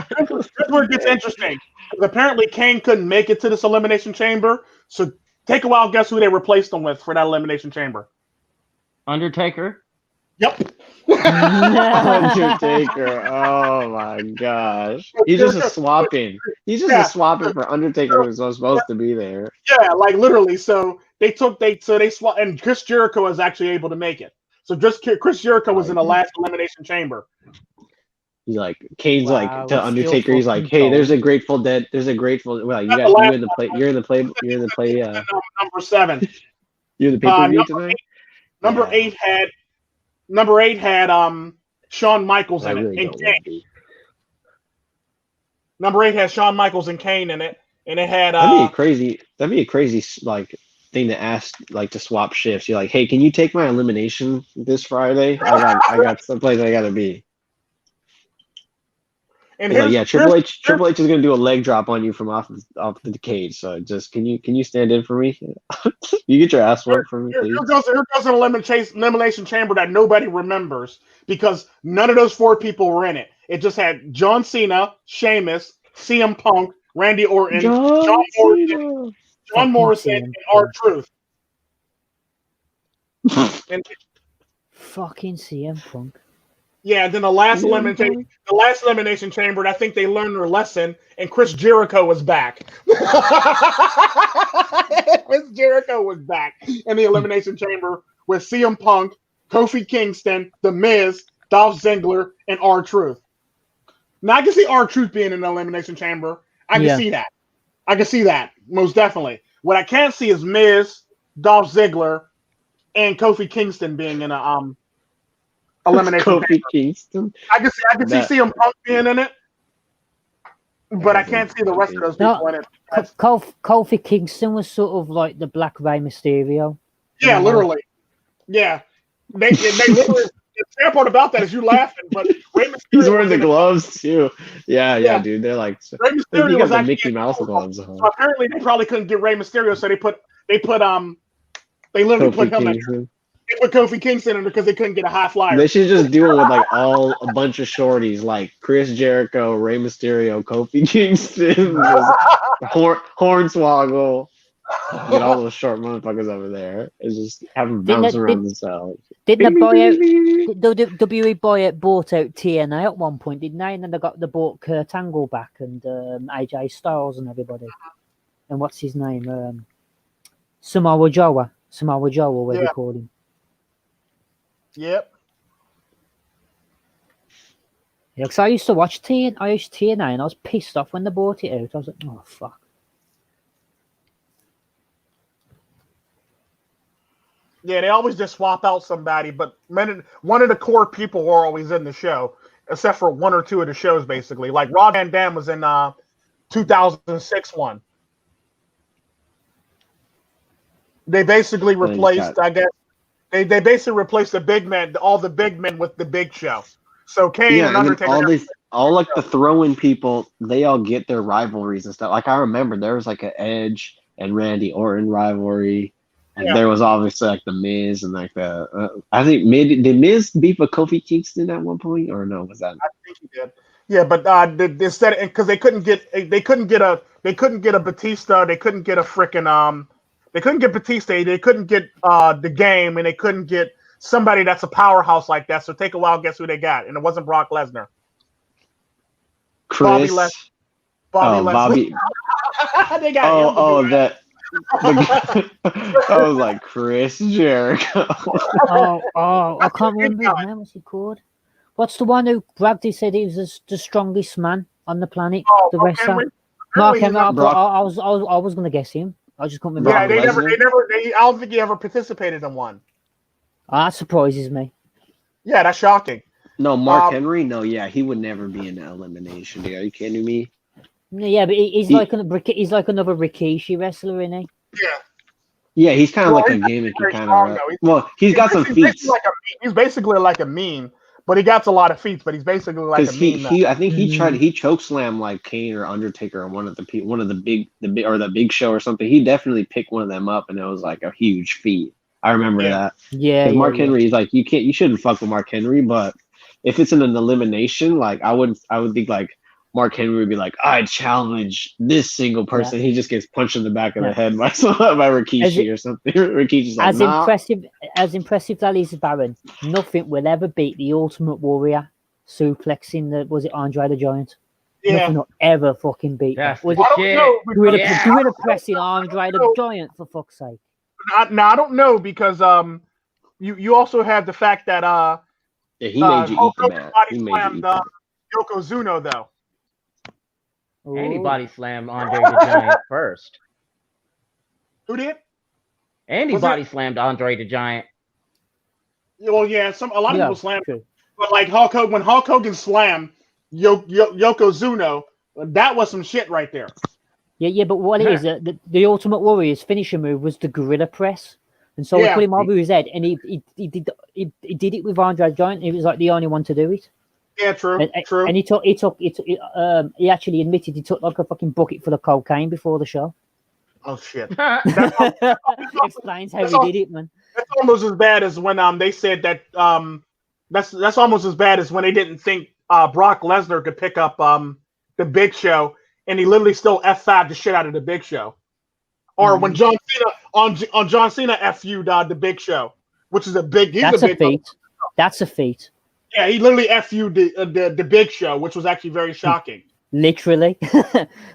where it gets interesting. Apparently, Kane couldn't make it to this elimination chamber, so take a wild guess who they replaced him with for that elimination chamber. Undertaker. Yep. Undertaker. Oh my gosh. He's just a swap-in. He's just a swap-in for Undertaker who's supposed to be there. Yeah, like literally. So they swap, and Chris Jericho was actually able to make it. So just Chris Jericho was in the last elimination chamber. He's like, Kane's like to Undertaker. He's like, hey, there's a Grateful Dead. Well, you're in the play. You're in the play. Number 7. You're the pay-per-view tonight. Number 8 had Shawn Michaels in it and Kane. Number 8 had Shawn Michaels and Kane in it, and it had. That'd be a crazy like thing to ask, like to swap shifts. You're like, hey, can you take my elimination this Friday? I got someplace I gotta be. And Triple H is gonna do a leg drop on you from off the cage. So just can you stand in for me? You get your ass worked for me, please. Here goes an elimination chamber that nobody remembers because none of those 4 people were in it. It just had John Cena, Sheamus, CM Punk, Randy Orton, John Morrison, and R-Truth. Fucking CM Punk. Yeah, then the last elimination chamber, I think they learned their lesson, and Chris Jericho was back. Chris Jericho was back in the elimination chamber with CM Punk, Kofi Kingston, The Miz, Dolph Ziggler, and R-Truth. Now I can see R-Truth being in the elimination chamber. I can see that. I can see that most definitely. What I can't see is Miz, Dolph Ziggler, and Kofi Kingston being in a elimination. Kofi Kingston. I can see CM Punk being in it, but I can't see the rest of those people in it. Kofi Kingston was sort of like the Black Rey Mysterio. Yeah, literally. Yeah, they literally. The sad part about that is you laughing, but Rey Mysterio he's wearing the gloves too. Yeah, dude. They're like Rey Mysterio got the Mickey Mouse gloves. So apparently they probably couldn't get Rey Mysterio, so they literally put him in. They put Kofi Kingston in because they couldn't get a high flyer. They should just do it with like a bunch of shorties, like Chris Jericho, Rey Mysterio, Kofi Kingston, Hornswoggle. Get all those short motherfuckers over there and just have them bounce around themselves. Didn't WWE bought out TNA at one point, didn't they? And then they bought Kurt Angle back and AJ Styles and everybody. And what's his name? Samoa Joe, whatever they call him. Yep. Yeah, because I used to watch TNA and I was pissed off when they bought it out. I was like, oh fuck. Yeah, they always just swap out somebody, but one of the core people are always in the show, except for one or two of the shows, basically. Like Rob Van Dam was in 2006 one. They basically replaced, I guess, they basically replaced the big men, all the big men with the Big Show. So Kane and Undertaker. All like the throw-in people, they all get their rivalries and stuff. Like I remember there was like an Edge and Randy Orton rivalry. And there was obviously like the Miz and like the I think did Miz beef with Kofi Kingston at one point or no? Was that? I think he did. Yeah, but instead because they couldn't get a Batista, they couldn't get a freaking they couldn't get Batista, they couldn't get the Game, and they couldn't get somebody that's a powerhouse like that. So take a while, guess who they got? And it wasn't Brock Lesnar. Chris. Bobby Lesnar. They got him. That. I was like Chris Jericho. I can't remember his name. What's he called? What's the one who Bragdy said he was the strongest man on the planet? The wrestler. Mark Henry. I was going to guess him. I just couldn't remember. Yeah, they never. I don't think he ever participated in one. That surprises me. Yeah, that's shocking. No, Mark Henry. No, yeah, he would never be in an elimination. Dude. Are you kidding me? Yeah, but he's like another Rikishi wrestler, isn't he? Yeah, he's kind of like a gimmicky kind of. Well, he's got some feats. He's basically like a meme, but he got a lot of feats. But he's basically like a meme. I think he chokeslammed like Kane or Undertaker or one of the Big Show or something. He definitely picked one of them up, and it was like a huge feat. I remember that. Yeah. Mark Henry is like you shouldn't fuck with Mark Henry, but if it's in an elimination, like I would think like. Mark Henry would be like, I challenge this single person. He just gets punched in the back of the head by Rikishi or something. Rikishi's like, as impressive that is, Baron, nothing will ever beat the Ultimate Warrior suplexing was it Andre the Giant? Yeah. Nothing will ever fucking beat that. Was it gorilla pressing Andre the Giant, for fuck's sake? Now I don't know because you also have the fact that he made you eat the mat. He made you eat the Yokozuna though. And he body slammed Andre the Giant first. Who did? And he body slammed Andre the Giant. Well, yeah, a lot of people slammed him. But like when Hulk Hogan slammed Yokozuna, that was some shit right there. Yeah, but what it is, the Ultimate Warrior's finisher move was the gorilla press. And so he put him over his head, and he did it with Andre the Giant. He was like the only one to do it. Yeah, true. And he actually admitted he took like a fucking bucket full of cocaine before the show. Oh shit! Explains how he did it, man. That's almost as bad as when they said that that's almost as bad as when they didn't think Brock Lesnar could pick up the Big Show, and he literally still F5'd the shit out of the Big Show. Or when John Cena on John Cena FU'd the Big Show, which is a big. That's a feat. That's a feat. Yeah, he literally FU'd the Big Show, which was actually very shocking. Literally.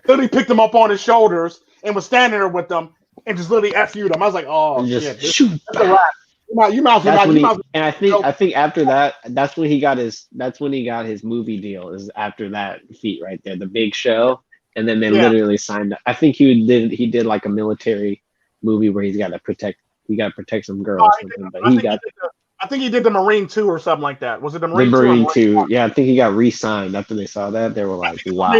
Literally picked him up on his shoulders and was standing there with them and just literally FU'd him. I was like, oh shit, that's a wrap. You might and I think after that, that's when he got his movie deal. Is after that feat right there, the Big Show. and then they literally signed. I think he did like a military movie where he got to protect some girls. I think he did the Marine 2 or something like that. Was it the Marine 2? The Marine 2, yeah. I think he got re-signed after they saw that. They were like, "Wow,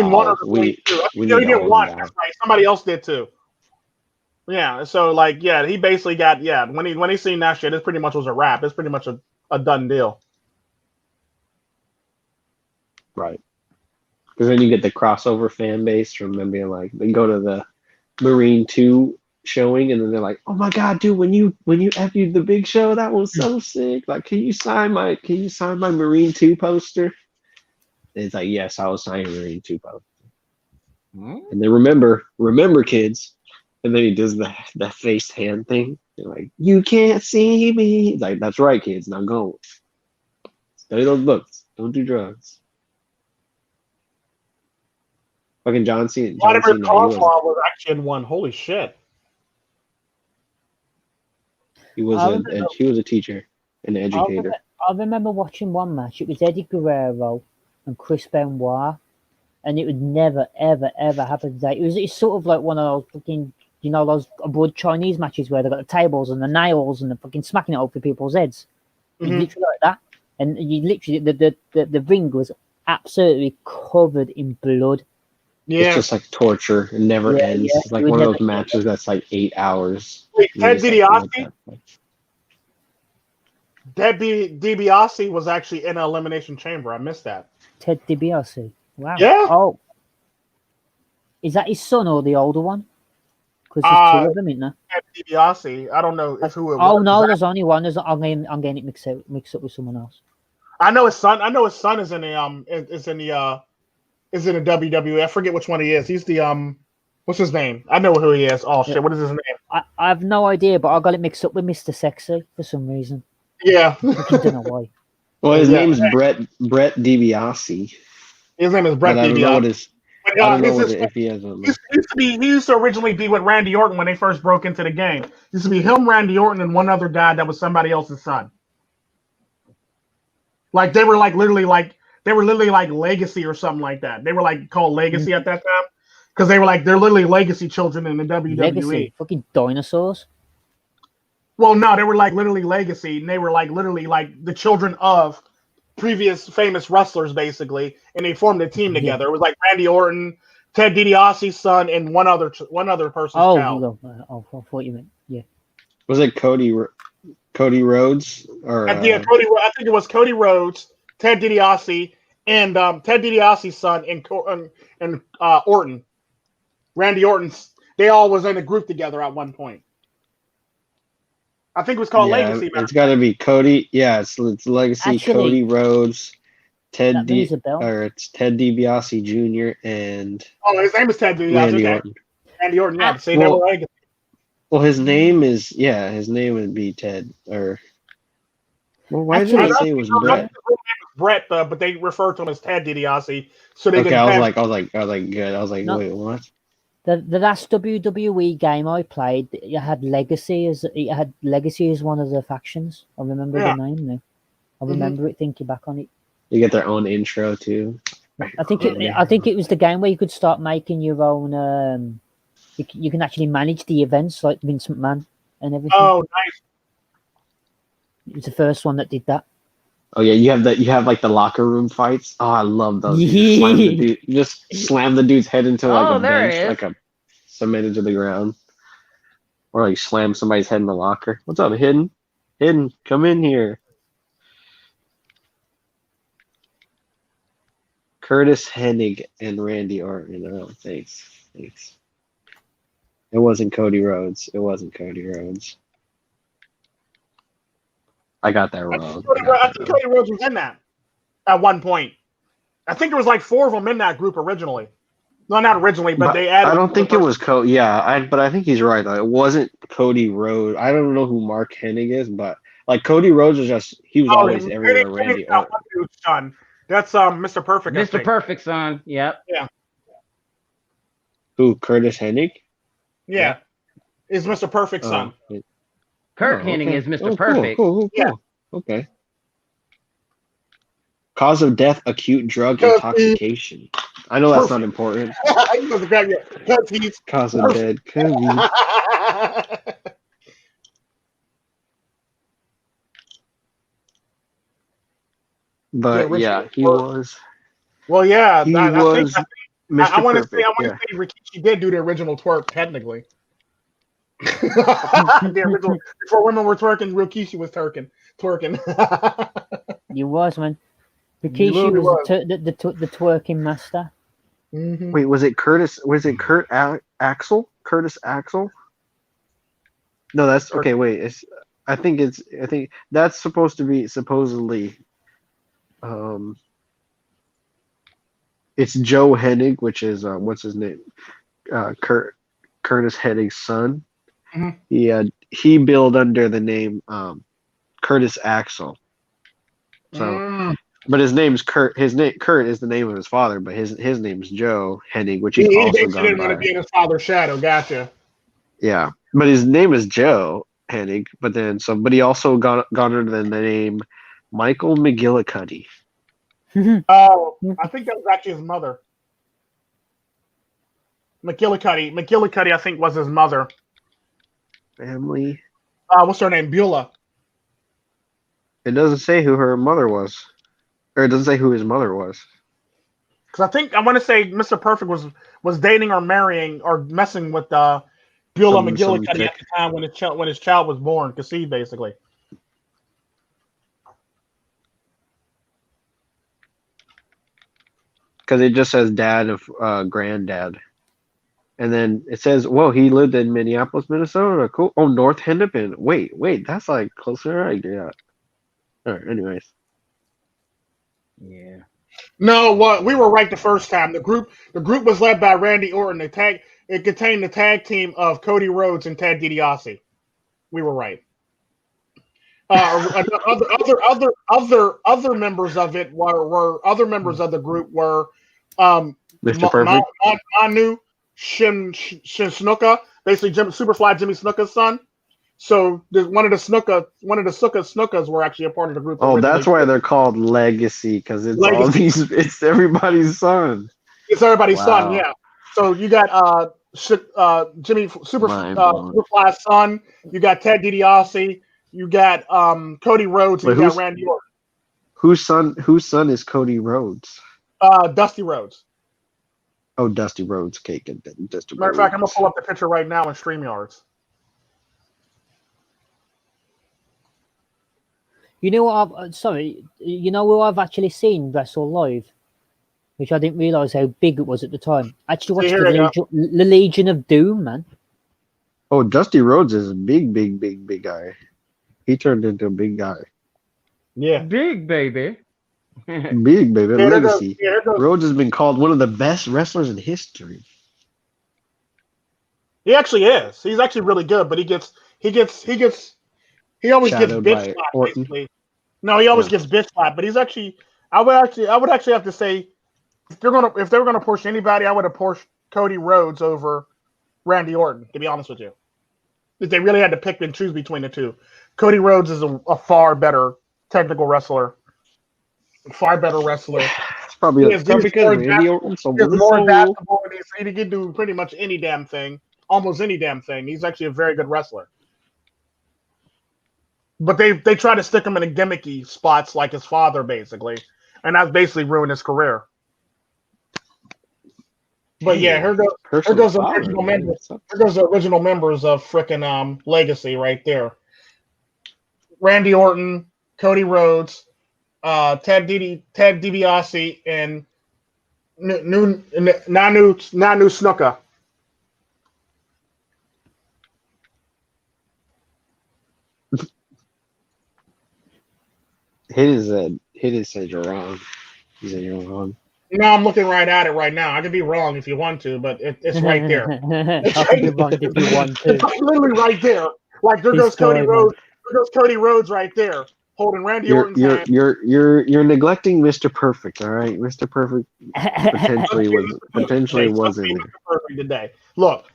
we need to hold him down." That's right. Somebody else did too. Yeah. So like, yeah, he basically got when he seen that shit, it pretty much was a wrap. It's pretty much a done deal. Right. Because then you get the crossover fan base from them being like, they go to the Marine 2 showing, and then they're like, "Oh my god, dude, when you FU'd the Big Show, that was so sick. Like, can you sign my Marine 2 poster?" And it's like, "Yes, I will sign your Marine 2 poster." And then remember, kids. And then he does that face hand thing. They're like, "You can't see me." He's like, "That's right, kids. Now go study those books. Don't do drugs." Fucking John Cena. Vladimir Kozlov was actually in one. Holy shit. He was a teacher, an educator. I remember watching one match. It was Eddie Guerrero and Chris Benoit, and it would never, ever, ever happen today. It's sort of like one of those fucking, those abroad Chinese matches where they've got the tables and the nails and the fucking smacking it over people's heads. Mm-hmm. Literally like that. And you literally, the ring was absolutely covered in blood. Yeah. It's just like torture. It never ends. Yeah. It's like one of those matches that's like 8 hours. Wait, Ted DiBiase? Ted DiBiase was actually in an elimination chamber. I missed that. Ted DiBiase. Wow. Yeah. Oh. Is that his son or the older one? Because there's two of them, isn't there? Ted DiBiase. I don't know who it was. Oh no, there's only one. I'm getting it mixed up with someone else. I know his son is in the is in the WWE. I forget which one he is. He's the what's his name? I know who he is. Oh shit, what is his name? I have no idea, but I got it mixed up with Mr. Sexy for some reason. Yeah. I don't know why. Well, his name's Brett DiBiase. His name is Brett DiBiase. I don't know if he has a... He used to originally be with Randy Orton when they first broke into the game. It used to be him, Randy Orton, and one other guy that was somebody else's son. Like they were literally like Legacy or something like that. They were like called Legacy at that time because they're literally Legacy children in the WWE. Legacy, fucking dinosaurs. Well, no, they were like literally Legacy, and they were like literally like the children of previous famous wrestlers, basically, and they formed a team together. It was like Randy Orton, Ted DiBiase's son, and one other person's child. Oh, I thought you meant Was it Cody Rhodes or? I think it was Cody Rhodes, Ted DiBiase, and Ted DiBiase's son, and Orton, Randy Orton's. They all was in a group together at one point. I think it was called Legacy. It's got to be Cody. Yeah, it's Legacy. Actually, Cody Rhodes, it's Ted DiBiase Jr. and. Oh, his name is Ted DiBiase. Randy Orton. Randy Orton. Yeah, say that Legacy. Well, his name would be Ted or. Well, why did I say it was Brett? Brett, but they refer to him as Ted DiBiase. So they I was like, good. I was like, wait, what? The last WWE game I played, it had Legacy as one of the factions. I remember the name now. I remember it. Thinking back on it, they get their own intro too. I think it was the game where you could start making your own. You can actually manage the events like Vince McMahon and everything. Oh, nice! It was the first one that did that. Oh yeah, you have like the locker room fights. Oh, I love those. You just slam the dude's head into like a bench, like a cemented to the ground, or like slam somebody's head in the locker. What's up, Hidden? Hidden, come in here. Curtis Hennig and Randy Orton. Oh, thanks. It wasn't Cody Rhodes. I got that wrong. I think Cody Rhodes was in that at one point. I think there was like 4 of them in that group originally. No, not originally, but they added. I don't think it was Cody. Yeah, but I think he's right though. It wasn't Cody Rhodes. I don't know who Mark Hennig is, but like Cody Rhodes was always everywhere. Randy Orton. Son. That's Mr. Perfect. Mr. Perfect, son. Yep. Yeah. Who? Curtis Hennig? Yeah. Is Mr. Perfect's son. Kurt Hennig is Mr. Perfect. Cool. Yeah. Okay. Cause of death: acute drug intoxication. I know that's not important. Cause of death: COVID. But yeah, he was. Well, yeah, he was. I want to say Rikishi did do the original twerk technically. The original, before women were twerking, Rikishi was twerking. You was, man. Rikishi was the twerking master. Mm-hmm. Wait, was it Curtis? Was it Axel? Curtis Axel? No, that's okay. Wait, I think that's supposed to be supposedly. It's Joe Hennig, which is what's his name? Curtis Hennig's son. Mm-hmm. He billed under the name Curtis Axel. So, but his name's Kurt. Kurt is the name of his father, but his name's Joe Hennig, which he also didn't want to be in his father's shadow. Gotcha. Yeah, but his name is Joe Hennig. But he also gone under the name Michael McGillicuddy. Oh, I think that was actually his mother. McGillicuddy, I think, was his mother. Family. What's her name? Beulah. It doesn't say who her mother was, or it doesn't say who his mother was. Because I want to say Mr. Perfect was dating or marrying or messing with Beulah McGillicuddy at the time when his child was born, conceived, basically. Because it just says dad of granddad. And then it says, whoa, he lived in Minneapolis, Minnesota. Cool. Oh, North Hennepin. Wait, that's like closer. Yeah. All right, anyways. Yeah. No, we were right the first time. The group was led by Randy Orton. It contained the tag team of Cody Rhodes and Ted DiBiase. We were right. Other members of it were other members of the group were Mr. Perfect, Manu Snuka, basically Superfly Jimmy Snuka's son. So one of the Snukas were actually a part of the group. Oh, that's why they're called Legacy, because it's everybody's son. It's everybody's son, yeah. So you got Jimmy Superfly's son. You got Ted DiBiase. You got Cody Rhodes, and you got Randy Orton. Whose son is Cody Rhodes? Dusty Rhodes. Oh, Dusty Rhodes cake and Dusty. Matter of fact, I'm gonna pull up the picture right now in StreamYards. You know what? You know who I've actually seen wrestle live, which I didn't realize how big it was at the time. I actually watched the Legion of Doom, man. Oh, Dusty Rhodes is a big guy. He turned into a big guy. Yeah, big baby. Big baby. Legacy. Rhodes has been called one of the best wrestlers in history. He actually is. He's actually really good, but he always gets bitch slapped, basically. No, he always gets bitch slapped, but he's actually. I would actually have to say, if they were gonna push anybody, I would have pushed Cody Rhodes over Randy Orton. To be honest with you, if they really had to pick and choose between the two, Cody Rhodes is a far better technical wrestler, far better wrestler. It's probably because Randy Orton's more adaptable, and he can do pretty much any damn thing, almost any damn thing. He's actually a very good wrestler. But they try to stick him in a gimmicky spots like his father, basically, and that's basically ruined his career. But yeah, here goes the original members. Here goes the original members of frickin' Legacy right there. Randy Orton, Cody Rhodes, Ted DiBiase, and Nanu Snuka. He didn't say you're wrong. He said you're wrong. No, I'm looking right at it right now. I could be wrong if you want to, but it's right there. I could be wrong if you want to. It's literally right there. Like there goes Cody Rhodes. There goes Cody Rhodes right there, holding Randy Orton's hand. You're neglecting Mr. Perfect. All right, Mr. Perfect potentially was in there. Perfect today. Look,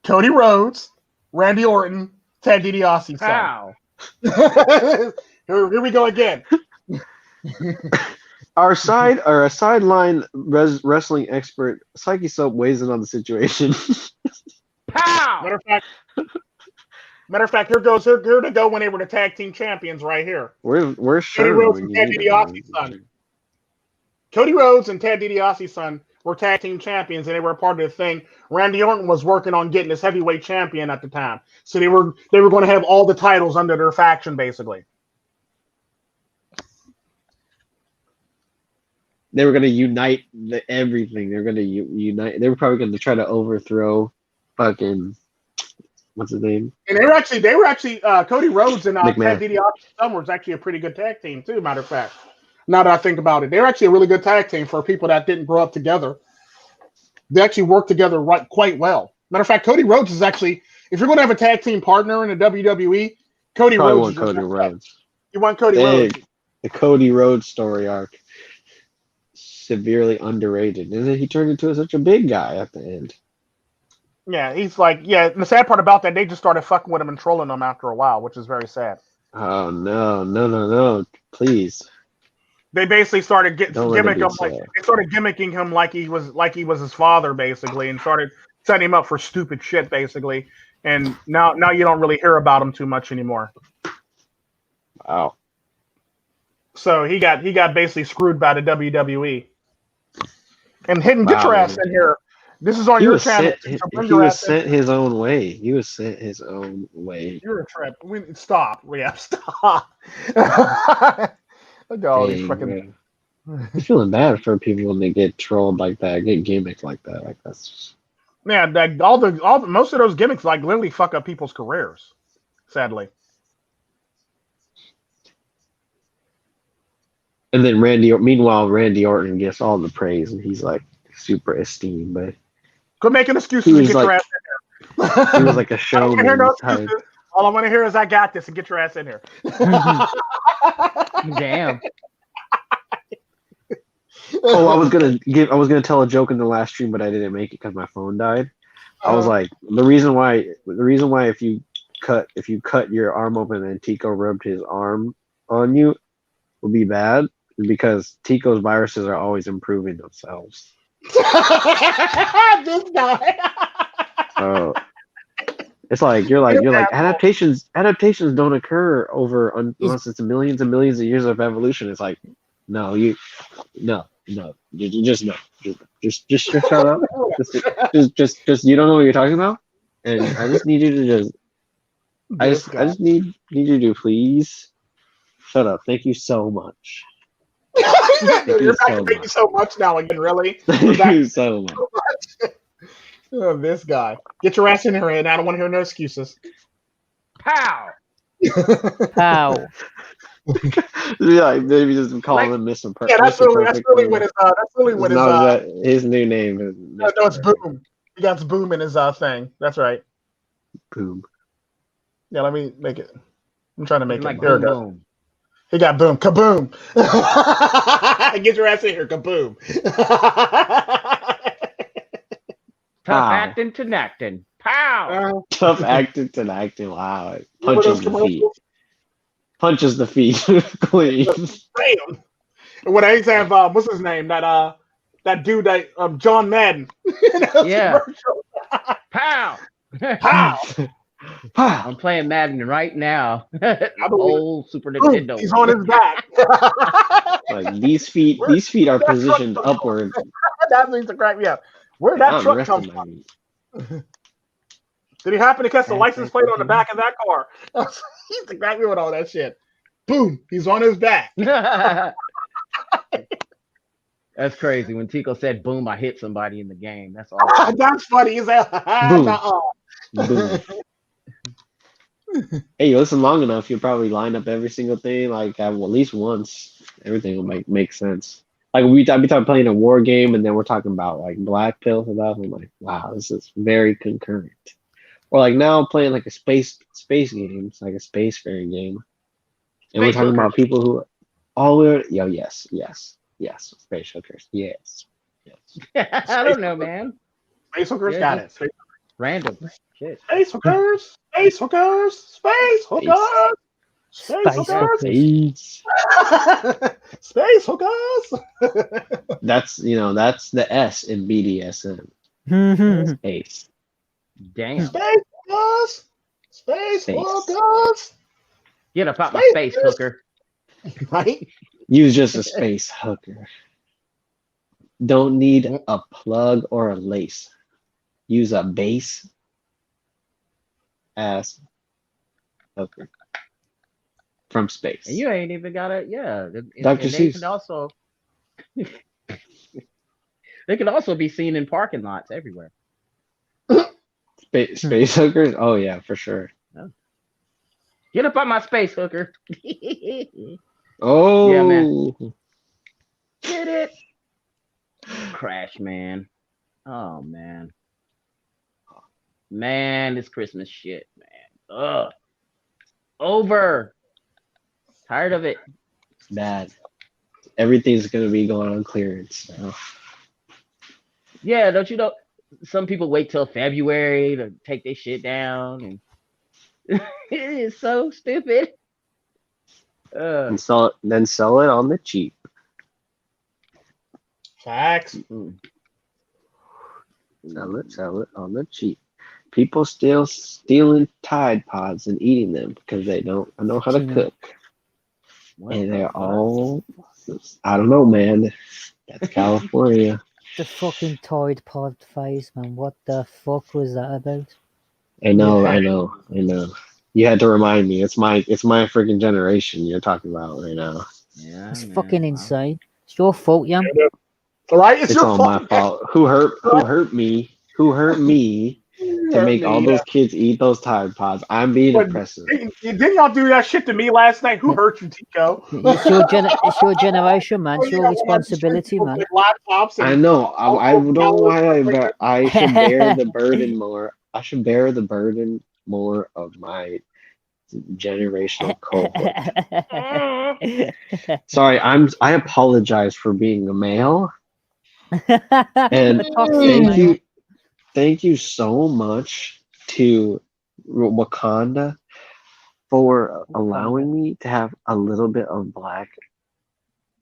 Cody Rhodes, Randy Orton, Ted DiBiase. Wow. Here we go again. Our sideline wrestling expert, PsycheSoap, weighs in on the situation. Pow! Matter of fact, here to go when they were the tag team champions right here. We're Cody Rhodes and Ted DiBiase's son. Cody Rhodes and Ted DiBiase's son were tag team champions, and they were a part of the thing. Randy Orton was working on getting this heavyweight champion at the time, so they were going to have all the titles under their faction, basically. They were going to unite everything. They're going to unite. They were probably going to try to overthrow fucking what's his name? And they were actually Cody Rhodes and Ted DiBiase's son was actually a pretty good tag team too. Matter of fact, now that I think about it, they're actually a really good tag team for people that didn't grow up together. They actually work together quite well. Matter of fact, Cody Rhodes is actually, if you're going to have a tag team partner in the WWE, Cody Rhodes. You want Cody Rhodes. The Cody Rhodes story arc. Severely underrated. And then he turned into such a big guy at the end. Yeah, he's like, and the sad part about that, they just started fucking with him and trolling him after a while, which is very sad. Oh, no. Please. They basically started gimmicking him like he was his father, basically, and started setting him up for stupid shit, basically. And now you don't really hear about him too much anymore. Wow. So he got basically screwed by the WWE. And Hidden, get your ass in here. This is on your channel. He was sent his own way. He was sent his own way. You're a trip. Stop. Yeah, stop. Look at all these fucking. I'm feeling bad for people when they get trolled like that, get gimmicked like that. Like that's just... Yeah, most of those gimmicks like literally fuck up people's careers. Sadly. And then Randy Orton gets all the praise, and he's like super esteemed. But quit making excuses and get your ass in here. He was like a showman. All I want to hear is I got this and get your ass in here. Damn. I was gonna tell a joke in the last stream, but I didn't make it because my phone died. I was like, the reason why if you cut your arm open and Tico rubbed his arm on you would be bad because Tico's viruses are always improving themselves. This guy. It's like you're like adaptations don't occur unless it's millions and millions of years of evolution. It's like just shut up. Just you don't know what you're talking about, and I just need you to I just need you to please shut up. Thank you so much. You're back to thank you so much now again, really? Thank you so much. Oh, this guy. Get your ass in here, and I don't want to hear no excuses. Pow! Pow. Yeah, maybe just call him Mr. Perfect. Yeah, that's really what his new name. No, it's Boom. He got Boom in his thing. That's right. Boom. Yeah, let me make it. I'm trying to make like it. There we go. Boom. He got Boom. Kaboom. Get your ass in here. Kaboom. Tough acting to acting. Pow! Tough acting to acting. Wow. Punches the feet. Punches the feet. Clean. Damn. When I used to have what's his name? That dude that John Madden. Yeah. Pow! Pow! I'm playing Madden right now. Old Super Nintendo. He's on his back. Like these feet are positioned upward. That means to crack me up. Where'd that truck come from? Did he happen to catch the license plate on the back of that car? He used to crack me with all that shit. Boom! He's on his back. That's crazy. When Tico said boom, I hit somebody in the game. That's awesome. That's funny. He's like, boom. Hey, you listen long enough, you'll probably line up every single thing like at least once. Everything will make sense. Like we talking playing a war game, and then we're talking about like black pill stuff. I'm like, wow, this is very concurrent. Or like now playing like a space game, it's like a spacefaring game, and we're talking about people who yes, space hookers, yes. I don't know, man. Space hookers got it. Random shit. Space hookers. Space hookers. Space hookers. That's the S in BDSM. Space. Damn. Space hookers. Space hookers. Get up out my space hooker. Right? Use just a space hooker. Don't need a plug or a lace. Use a base ass hooker from space. And you ain't even got it. Yeah. Dr. They Seuss. can also they can also be seen in parking lots everywhere. Space hookers? Oh yeah, for sure. Oh. Get up on my space hooker. Oh yeah, man. Get it. Crash, man. Oh man. Man, this Christmas shit, man. Ugh. Over. Tired of it. Bad. Everything's gonna be going on clearance now. Yeah, don't you know? Some people wait till February to take their shit down, and it is so stupid. And then sell it on the cheap. Facts. Sell it on the cheap. People still stealing Tide Pods and eating them because they don't know how to cook. And they're all, I don't know, man. That's California. The fucking Tide Pod phase, man. What the fuck was that about? I know. You had to remind me. It's my freaking generation you're talking about right now. Yeah, it's fucking insane. It's your fault, Yam. Right? It's all my fault. Who hurt me? Who hurt me to make all those kids eat those Tide Pods? I'm being oppressive. Didn't y'all do that shit to me last night? Who hurt you, Tico? It's your generation, man. It's your responsibility, man. I know. I don't know why I should bear the burden more. I should bear the burden more of my generational cohort. Sorry, I apologize for being a male. And thank you so much to Wakanda for allowing me to have a little bit of black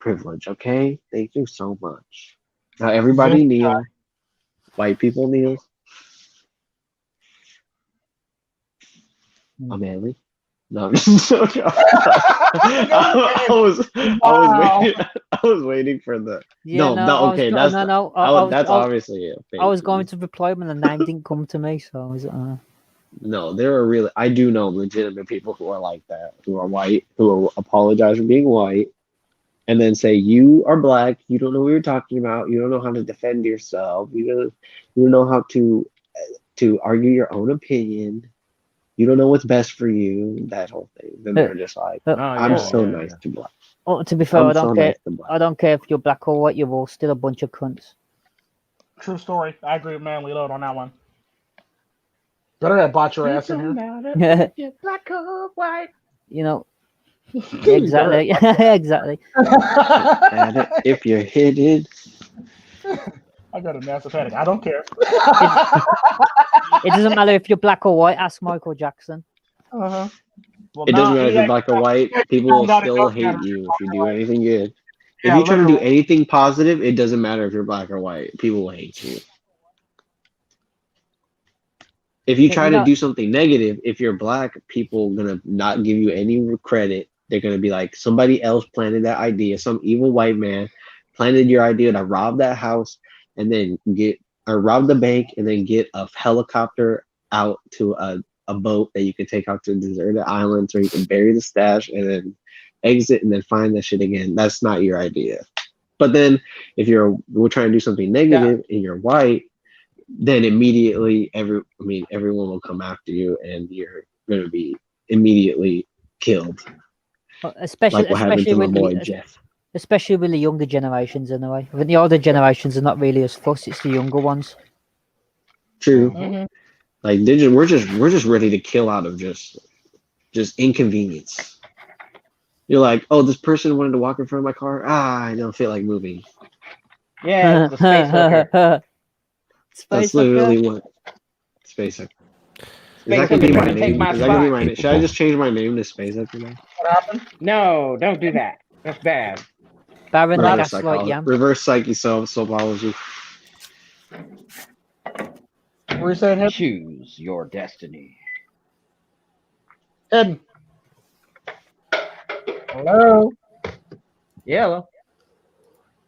privilege, okay? Thank you so much. Now everybody kneel. White people kneel. Amanley? No, I was waiting for the that's obviously it. I was going to reply when the name didn't come to me, so I was No, there are really, I do know legitimate people who are like that, who are white, who apologize for being white, and then say, you are black, you don't know what you're talking about, you don't know how to defend yourself, you don't know how to argue your own opinion, you don't know what's best for you, that whole thing. Then they're just like, I'm so nice to black. Oh, to be fair, I don't care if you're black or white, you're all still a bunch of cunts. True story. I agree with Manly Load on that one. Better have bought your ass in here. You're black or white. You know. Exactly. Exactly. If you're hidden. I got a massive headache. I don't care. It doesn't matter if you're black or white. Ask Michael Jackson. Well, it doesn't matter if you're black or white. People will still hate you if you do anything good. If you're trying to do anything positive, it doesn't matter if you're black or white. People will hate you. If you try to do something negative, if you're black, people are gonna not give you any credit. They're gonna be like, somebody else planted that idea. Some evil white man planted your idea to rob that house and then rob the bank and then get a helicopter out to a boat that you can take out to a deserted island so you can bury the stash and then exit and then find that shit again. That's not your idea. But then if we're trying to do something negative and you're white, then immediately everyone will come after you and you're going to be immediately killed. Especially like what happened to my boy Jeff. Especially with the younger generations, anyway. I think the older generations are not really as fussed. It's the younger ones. True. Like we're just ready to kill out of just inconvenience. You're like, oh, this person wanted to walk in front of my car. I don't feel like moving. Yeah, the space hooker. That's literally what space hooker. Space Up trying to take my spot. Should I just change my name to Space Up? What happened? No, don't do that. That's bad. Baron, that's right, yeah. Reverse psychology. What are you saying? Choose your destiny. Ed. Hello. Yellow.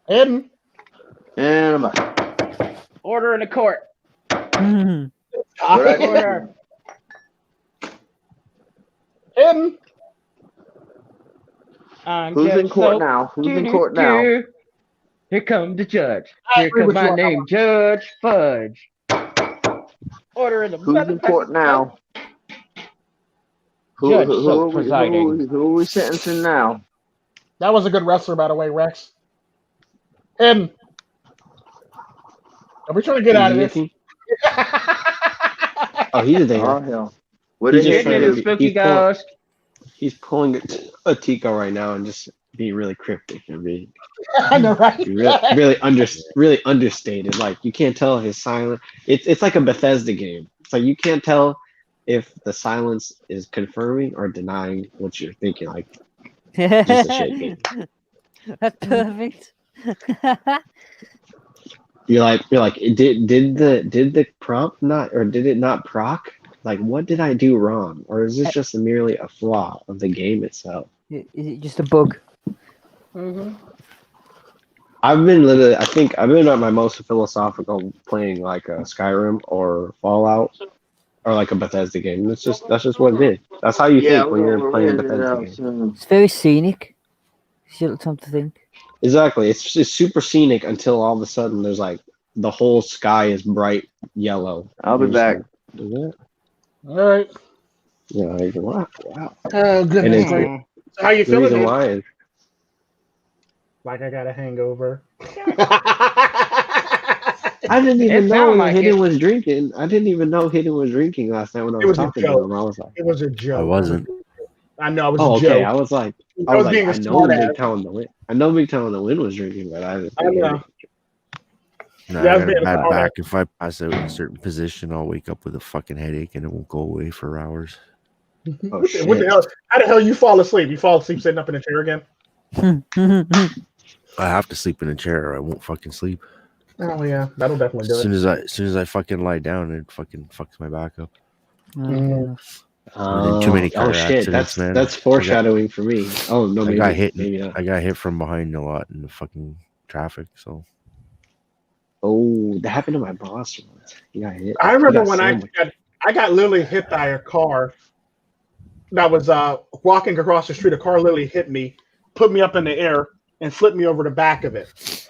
Ed. And I'm back. Order in the court. Order. Ed. Who's in court now? Who's in court now? Here comes the judge. Here comes my name, Judge Fudge. Order in the Who's in court now? Who are we sentencing now? That was a good wrestler, by the way, Rex. Ed. Are we trying to get out of this? Oh, he did that. Oh, hell. What is it? He's pulling a Tico right now and just being really cryptic and being I know, right? really understated. Like you can't tell his silence. It's like a Bethesda game. It's like you can't tell if the silence is confirming or denying what you're thinking. Like just a shit game. That's perfect. You're like, did the prompt not, or did it not proc? Like, what did I do wrong? Or is this just merely a flaw of the game itself? Is it just a bug? Mm-hmm. I've been at my most philosophical playing like a Skyrim or Fallout or like a Bethesda game. That's just what it is. That's how you think when you're playing a Bethesda game. It's very scenic. It's something to think. Exactly. It's just super scenic until all of a sudden there's like the whole sky is bright yellow. I'll be back. Like, all right. Yeah, like, wow. Oh, goodness. So how you feeling? Is like I got a hangover. I didn't even know Hidden was drinking. I didn't even know Hidden was drinking last night when I was talking to him. I was like, it was a joke. I wasn't. I know. It was a joke. Okay. I was like, I know MGTOW and the Wind was drinking, but I know. No, I got a bad back. If I pass out in a certain position, I'll wake up with a fucking headache and it won't go away for hours. Oh, shit. What the hell? How the hell you fall asleep? You fall asleep sitting up in a chair again? I have to sleep in a chair or I won't fucking sleep. Oh yeah, that'll definitely do it. As soon as I fucking lie down, it fucking fucks my back up. Too many car accidents, man. That's foreshadowing for me. Oh no, maybe I got hit from behind a lot in the fucking traffic. So. Oh, that happened to my boss once. He got hit. I remember when I got literally hit by a car that was walking across the street. A car literally hit me, put me up in the air, and flipped me over the back of it.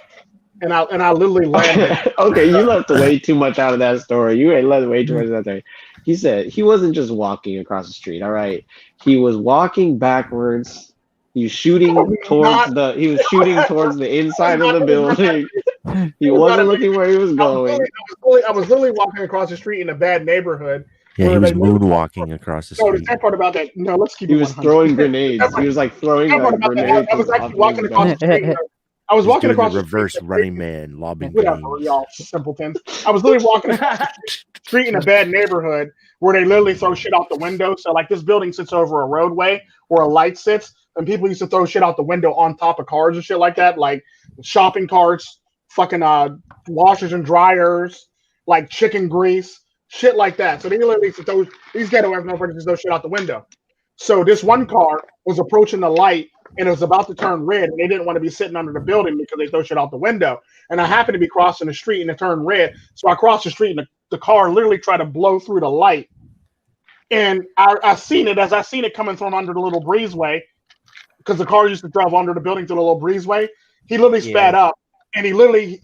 And I literally landed. Okay, you left way too much out of that story. You left way too much out of that. He said he wasn't just walking across the street. All right, he was walking backwards. He was shooting towards the inside of the building. He wasn't looking where he was going. I was literally walking across the street in a bad neighborhood. Yeah, he was moonwalking across the street. No, the sad part about that, let's keep it. He was throwing grenades. He was like throwing grenades. I was actually walking across the street. I was walking across the reverse running man, lobbing whatever, y'all simpletons. I was literally walking across the street in a bad neighborhood where they literally throw shit out the window. So like this building sits over a roadway where a light sits, and people used to throw shit out the window on top of cars and shit like that, like shopping carts, fucking washers and dryers, like chicken grease, shit like that. So they literally used to throw these ghetto motherfuckers just throw shit out the window. So this one car was approaching the light and it was about to turn red, and they didn't want to be sitting under the building because they throw shit out the window. And I happened to be crossing the street and it turned red. So I crossed the street and the car literally tried to blow through the light. And I seen it coming from under the little breezeway, because the car used to drive under the building through the little breezeway. He literally sped up, and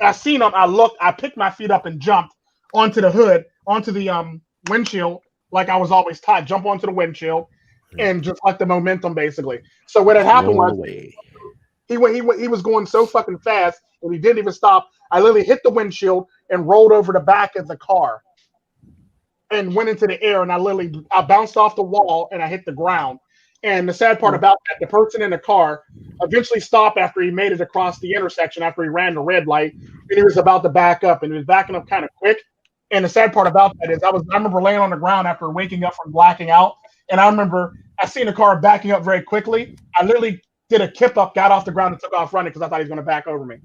I seen him. I looked, I picked my feet up and jumped onto the hood, onto the windshield, like I was always taught, jump onto the windshield. And just like the momentum, basically. So what had happened was he was going so fucking fast, and he didn't even stop. I literally hit the windshield and rolled over the back of the car, and went into the air. And I bounced off the wall and I hit the ground. And the sad part about that, the person in the car eventually stopped after he made it across the intersection after he ran the red light, and he was about to back up, and he was backing up kind of quick. And the sad part about that is I remember laying on the ground after waking up from blacking out, and I remember I seen the car backing up very quickly. I literally did a kip up, got off the ground, and took off running because I thought he was going to back over me.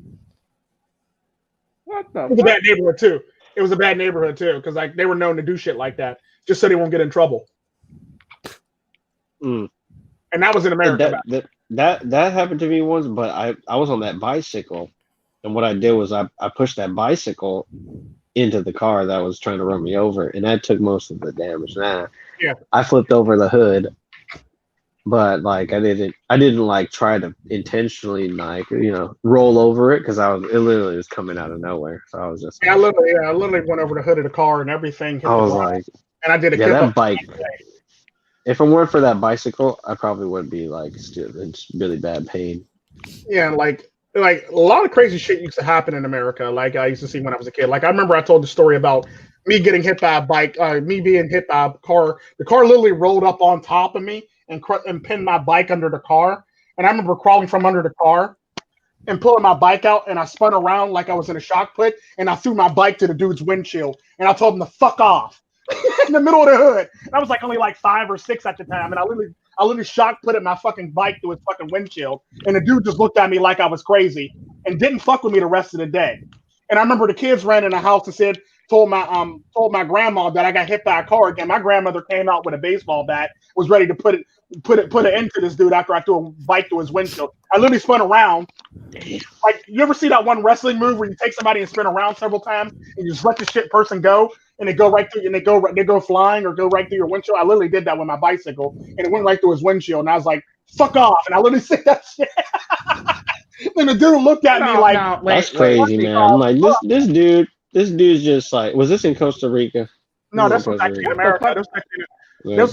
What the? It was a bad neighborhood too. It was a bad neighborhood too because like they were known to do shit like that just so they won't get in trouble. Mm. And that was in America. That happened to me once, but I was on that bicycle, and what I did was I pushed that bicycle into the car that was trying to run me over, and that took most of the damage. Yeah. I flipped over the hood, but like I didn't like try to intentionally like roll over it because it literally was coming out of nowhere. So I was just I literally went over the hood of the car and everything. I was like, and I did a kip that up bike. If it weren't for that bicycle, I probably would be like in really bad pain. Yeah, like a lot of crazy shit used to happen in America. Like I used to see when I was a kid. Like I remember I told the story about me getting hit by a bike, me being hit by a car. The car literally rolled up on top of me and pinned my bike under the car. And I remember crawling from under the car and pulling my bike out, and I spun around like I was in a shock put, and I threw my bike to the dude's windshield, and I told him to fuck off in the middle of the hood. And I was like only like 5 or 6 at the time, and I literally shock put at my fucking bike to his fucking windshield, and the dude just looked at me like I was crazy and didn't fuck with me the rest of the day. And I remember the kids ran in the house and told my grandma that I got hit by a car again. My grandmother came out with a baseball bat, was ready to put an end to this dude after I threw a bike to his windshield. I literally spun around. Like, you ever see that one wrestling move where you take somebody and spin around several times and you just let the shit person go and they go right through and they go flying or go right through your windshield? I literally did that with my bicycle and it went right through his windshield, and I was like, "Fuck off!" And I literally said that shit. And the dude looked at me like, "That's crazy, man." I'm like, this dude's just like, was this in Costa Rica? No, this was actually in America. This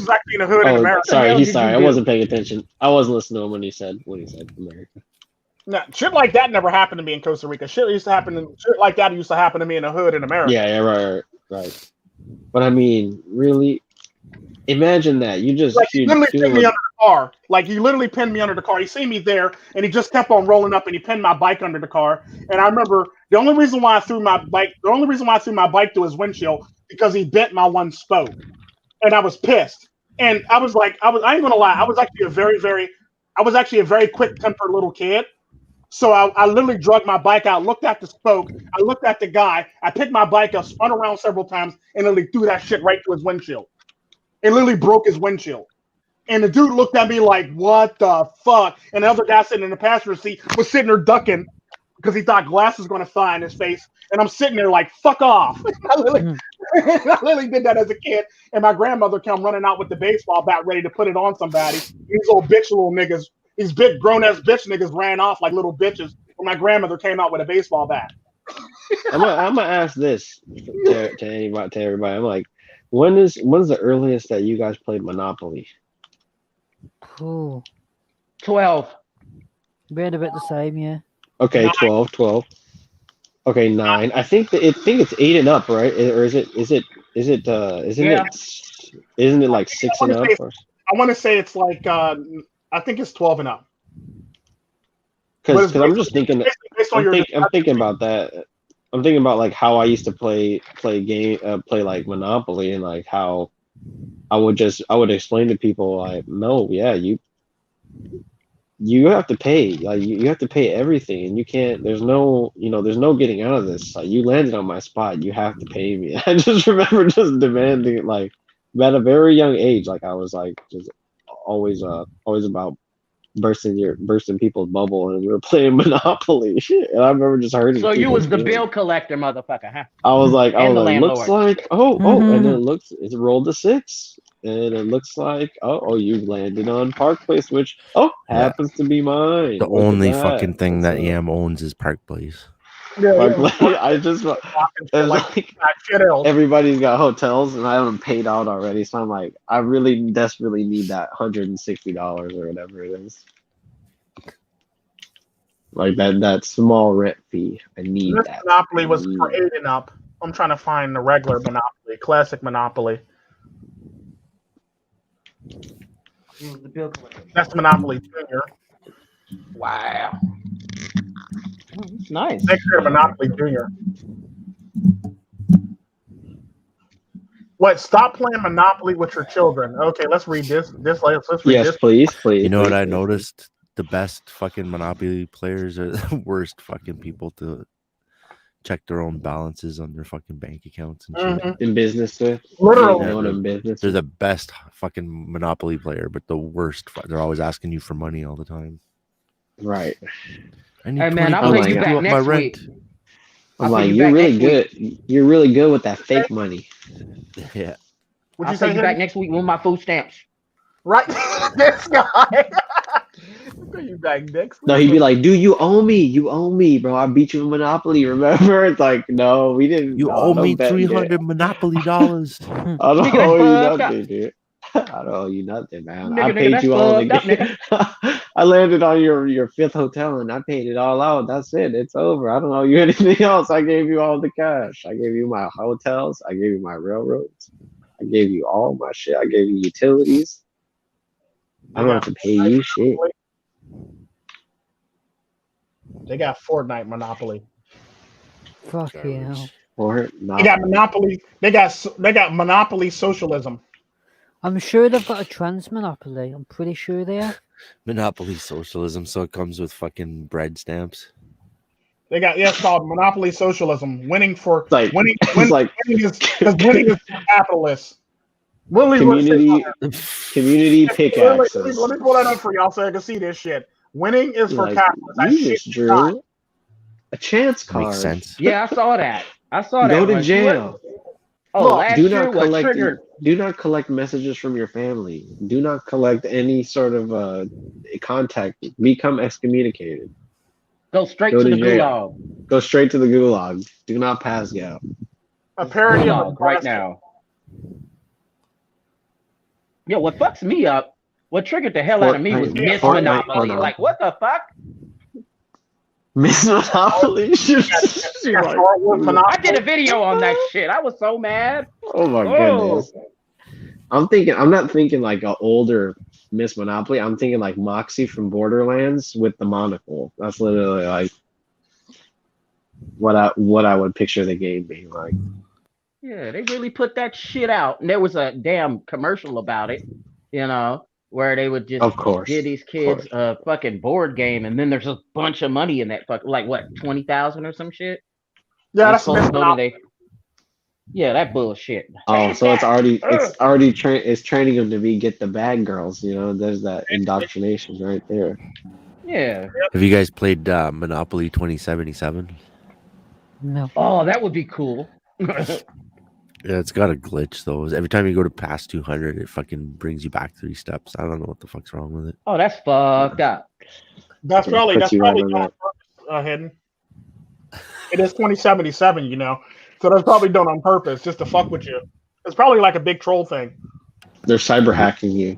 was actually in the hood in America. Sorry, I wasn't paying attention. I wasn't listening to him when he said America. No, shit like that never happened to me in Costa Rica. Shit like that used to happen to me in the hood in America. Yeah, right. But I mean, really, imagine that he literally pinned me under the car. Like he literally pinned me under the car. He seen me there, and he just kept on rolling up, and he pinned my bike under the car. And I remember the only reason why I threw my bike to his windshield because he bent my one spoke, and I was pissed. And I was like, I ain't gonna lie, I was actually a very quick-tempered little kid. So I literally drug my bike out, looked at the spoke, I looked at the guy, I picked my bike up, spun around several times, and literally threw that shit right to his windshield. It literally broke his windshield. And the dude looked at me like, "What the fuck?" And the other guy sitting in the passenger seat was sitting there ducking because he thought glass was going to fly in his face. And I'm sitting there like, "Fuck off." I literally did that as a kid. And my grandmother came running out with the baseball bat ready to put it on somebody. These little niggas, these big grown-ass bitch niggas ran off like little bitches when my grandmother came out with a baseball bat. I'm gonna ask this to everybody. I'm like, when's the earliest that you guys played Monopoly? 12. We had a bit the same, yeah. Okay, 9. 12. Okay, 9. I think it's 8 and up, right? Or isn't it like 6 and up? I want to say it's like I think it's 12 and up. Because I'm just thinking. I'm thinking about that. I'm thinking about like how I used to play like Monopoly, and like how I would explain to people like, no, yeah, you have to pay, like you have to pay everything, and you can't. There's no getting out of this. Like, you landed on my spot, you have to pay me. I just remember just demanding it, like at a very young age. Like I was like just always about bursting people's bubble, and we were playing Monopoly. And I remember just hurting. So you was the bill collector, motherfucker, huh? I was like, looks like, and then it rolled a 6, and it looks like, you landed on Park Place, which happens to be mine. The only fucking thing that EM owns is Park Place. I just like everybody's got hotels, and I haven't paid out already, so I'm like, I really desperately need that $160 or whatever it is, like that small rent fee. I need that. Monopoly was for 8 and up. I'm trying to find the regular Monopoly, classic Monopoly. That's Monopoly Junior. Wow. It's nice. Next year, Monopoly Junior. What? Stop playing Monopoly with your children. Okay, let's read this. Let's read yes, please. You know what I please. noticed? The best fucking Monopoly players are the worst fucking people to check their own balances on their fucking bank accounts and shit. In business with. Literally. In business. They're the best fucking Monopoly player, but the worst. They're always asking you for money all the time. Right. I need Hey man, I'll pay you back next week. I'm like, you're really good. You're really good with that fake money. Yeah. I'll pay you back next week with my food stamps. Right? This guy. You back next week. No, he'd be like, dude, you owe me. You owe me, bro. I beat you in Monopoly, remember? It's like, no, we didn't. You owe me $300 Monopoly dollars. I don't owe you nothing, dude. I don't owe you nothing, man. I paid you all again. I landed on your fifth hotel and I paid it all out. That's it. It's over. I don't owe you anything else. I gave you all the cash. I gave you my hotels. I gave you my railroads. I gave you all my shit. I gave you utilities. I don't have to pay you shit. They got Fortnite Monopoly. Fuck yeah. They got Monopoly. They got Monopoly Socialism. I'm sure they've got a trans Monopoly. I'm pretty sure they are. Monopoly Socialism, so it comes with fucking bread stamps. They got it's called Monopoly Socialism. Winning is for capitalists. Community pickaxes. Let me pull that up for y'all so I can see this shit. Winning is for capitalists. You just drew a chance card. Makes sense. Yeah, I saw that. Go to jail. Last year was triggered. Do not collect messages from your family. Do not collect any sort of contact. Become excommunicated. Go straight to the gulag. Go straight to the gulag. Do not pass go. A parody of right now. Yo, what fucks me up? What triggered the hell out of me was Miss Monopoly. Like, what the fuck? Miss Monopoly? I did a video on that shit. I was so mad. Oh my goodness. I'm not thinking like an older Miss Monopoly. I'm thinking like Moxie from Borderlands with the monocle. That's literally like what I would picture the game being like. Yeah, they really put that shit out. And there was a damn commercial about it, where they would just give these kids a fucking board game, and then there's a bunch of money in that fucking, like what, 20,000 or some shit? Yeah, that's that bullshit. Oh, so it's training them to get the bad girls. There's that indoctrination right there. Yeah. Have you guys played Monopoly 2077? No. Oh, that would be cool. Yeah, it's got a glitch though. Every time you go to past 200, it fucking brings you back 3 steps. I don't know what the fuck's wrong with it. Oh, that's fucked up. That's probably done on Hidden. It is 2077, so that's probably done on purpose just to fuck with you. It's probably like a big troll thing. They're cyber hacking you.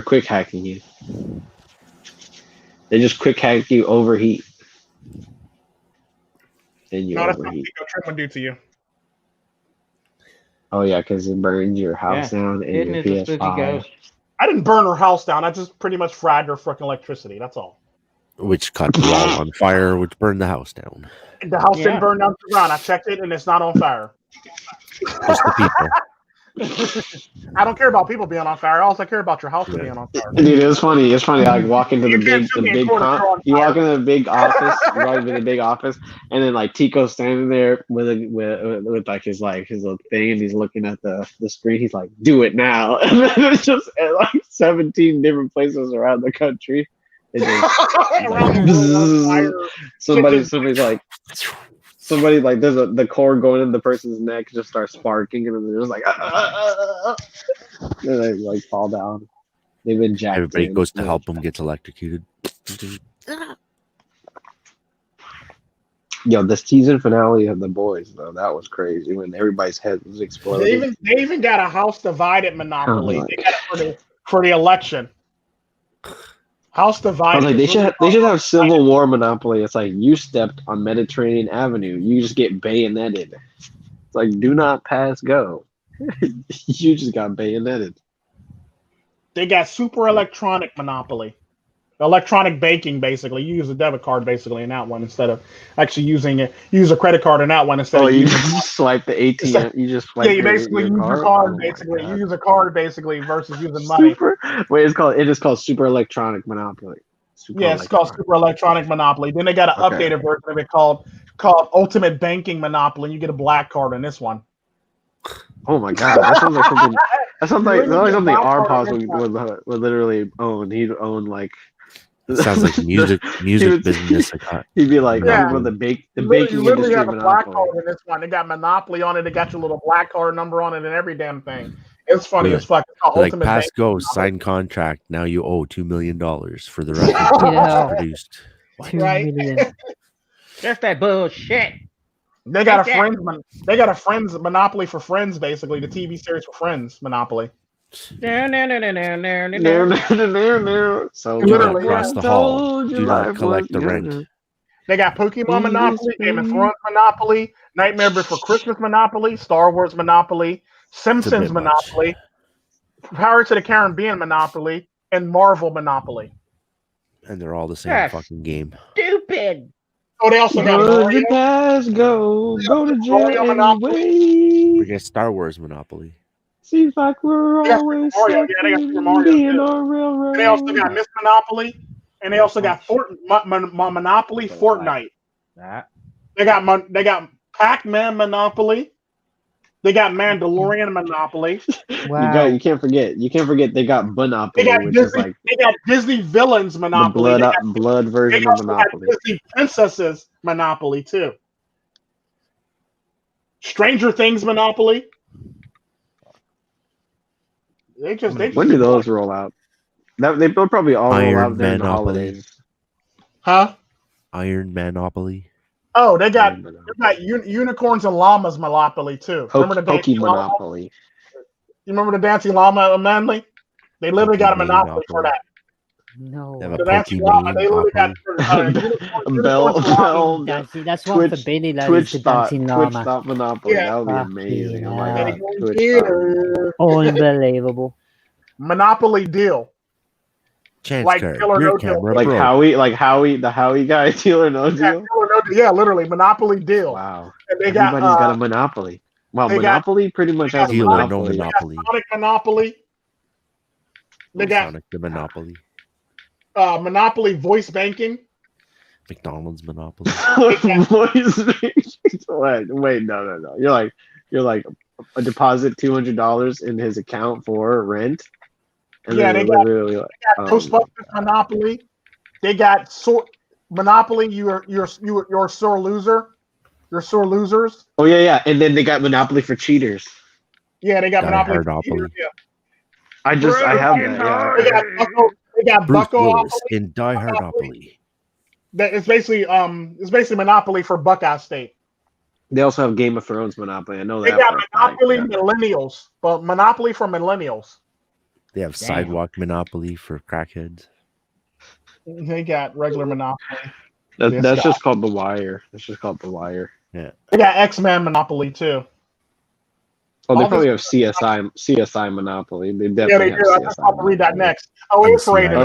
Quick hacking you. They just quick hack you, overheat. Then you overheat. That's what Tren would do to you. Oh yeah, because it burns your house down and your PS5. I didn't burn her house down. I just pretty much fried her freaking electricity. That's all. Which caught the wall on fire, which burned the house down. The house didn't burn down to the ground. I checked it, and it's not on fire. Just the people. I don't care about people being on fire. I care about your house being on fire. Dude, it's funny. It's funny. Like walk into you walk into the big office, right into the big office, and then like Tico's standing there with like his little thing, and he's looking at the screen. He's like, "Do it now!" And then it's just at like 17 different places around the country. Somebody's like. Somebody like there's the cord going in the person's neck just starts sparking and then they're just like and they like fall down. They've been jacked. Everybody goes to help them, gets electrocuted. Yo, the season finale of The Boys though, that was crazy when everybody's head was exploding. They even got a house divided Monopoly. They got it for the election. House divided. Like they should have Civil War Monopoly. It's like you stepped on Mediterranean Avenue, you just get bayoneted. It's like do not pass go. You just got bayoneted. They got super electronic Monopoly. electronic banking. Basically, you use a debit card basically in that one instead of actually using it. You use a credit card in that one instead. Oh, of you just swipe the ATM. You just swipe. Yeah, you basically use your card. Basically, you use a card basically versus using money. Wait, it is called Super Electronic Monopoly. It's called Super Electronic Monopoly. Then they got an updated version of it called Ultimate Banking Monopoly. And you get a black card in this one. Oh my god, that sounds like something. That sounds like something our pause would literally own. He'd own like. It sounds like music business. He'd be like, the baking industry. You literally have a black card in this one. They got Monopoly on it. They got your little black card number on it and every damn thing. It's funny as fuck. Like pass go, sign contract. Now you owe $2 million for the record produced. $2 million. That's that bullshit. They got a Friends Monopoly for Friends, basically the TV series for Friends Monopoly. So literally across the hall. Do not collect the rent. They got Pokemon Monopoly, Game of Thrones Monopoly, Nightmare Before Christmas Monopoly, Star Wars Monopoly, Simpsons Monopoly, Pirates of the Caribbean Monopoly, and Marvel Monopoly. And they're all the same fucking game. Stupid. Oh, they also got Go to jail anyway. We got Star Wars Monopoly. Seems like we're always they got Super Mario. They also got Miss Monopoly, and they also got Monopoly Fortnite. They got Pac-Man Monopoly. They got Mandalorian Monopoly. Wow. You can't forget. They got Monopoly, they got Disney Villains Monopoly. The blood version of Monopoly. Got Disney Princesses Monopoly too. Stranger Things Monopoly. When do those roll out? They'll probably all roll out during the holidays. Huh? Iron Monopoly. Oh, they got unicorns and llamas Monopoly too. Remember the dancing Monopoly? You remember the dancing llama Amanley? They literally got a monopoly for that. No. The dancing llama, they literally got Bell. That's one for Billy. Twitch thought Monopoly. That would be amazing. Oh my god. Unbelievable. Monopoly deal. Chance like card. Deal or No Deal. Like Howie, the Howie guy, Deal or No Deal. Yeah, literally Monopoly deal. Wow. And Everybody's got a Monopoly. Wow, Monopoly pretty much has a Monopoly. Sonic Monopoly. They got Sonic the Monopoly. Monopoly voice banking. McDonald's Monopoly. Wait, no. You're like a deposit $200 in his account for rent. And they got Ghostbusters Monopoly. They got Monopoly. You're a sore loser. You're sore losers. Oh yeah. And then they got Monopoly for cheaters. Yeah, they got Monopoly for cheaters. Yeah. I have that. Yeah. They got Bruce Bucko Willis in Die Hardopoly. It's basically Monopoly for Buckeye State. They also have Game of Thrones Monopoly. I know that. They got Monopoly Millennials, but Monopoly for Millennials. They have Sidewalk Monopoly for crackheads. They got regular Monopoly. That's just called The Wire. Yeah. They got X-Men Monopoly too. Oh, they probably have CSI Monopoly. They definitely have CSI. I'm about to read that next. Oh, it's rated.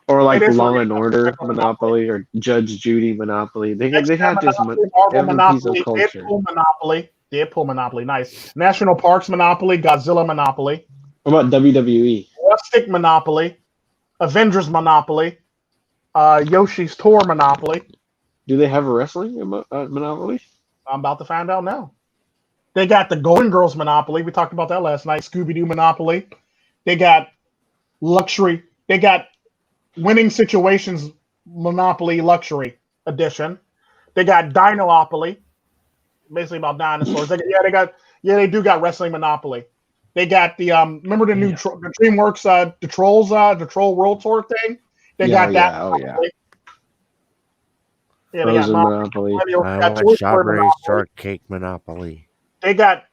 Or like Law and Order Monopoly or Judge Judy Monopoly. They have just every piece of culture. Deadpool Monopoly. Nice. National Parks Monopoly. Godzilla Monopoly. What about WWE? Stick Monopoly. Avengers Monopoly. Yoshi's Tour Monopoly. Do they have a wrestling Monopoly? I'm about to find out now. They got the Golden Girls Monopoly. We talked about that last night. Scooby-Doo Monopoly. They got luxury. They got Winning Situations Monopoly Luxury Edition. They got Dinopoly. Basically about dinosaurs. They do got Wrestling Monopoly. They got the remember the new the DreamWorks the Troll World Tour thing? They got that. Oh yeah. Yeah, they got Monopoly. Strawberry Shortcake Monopoly. They got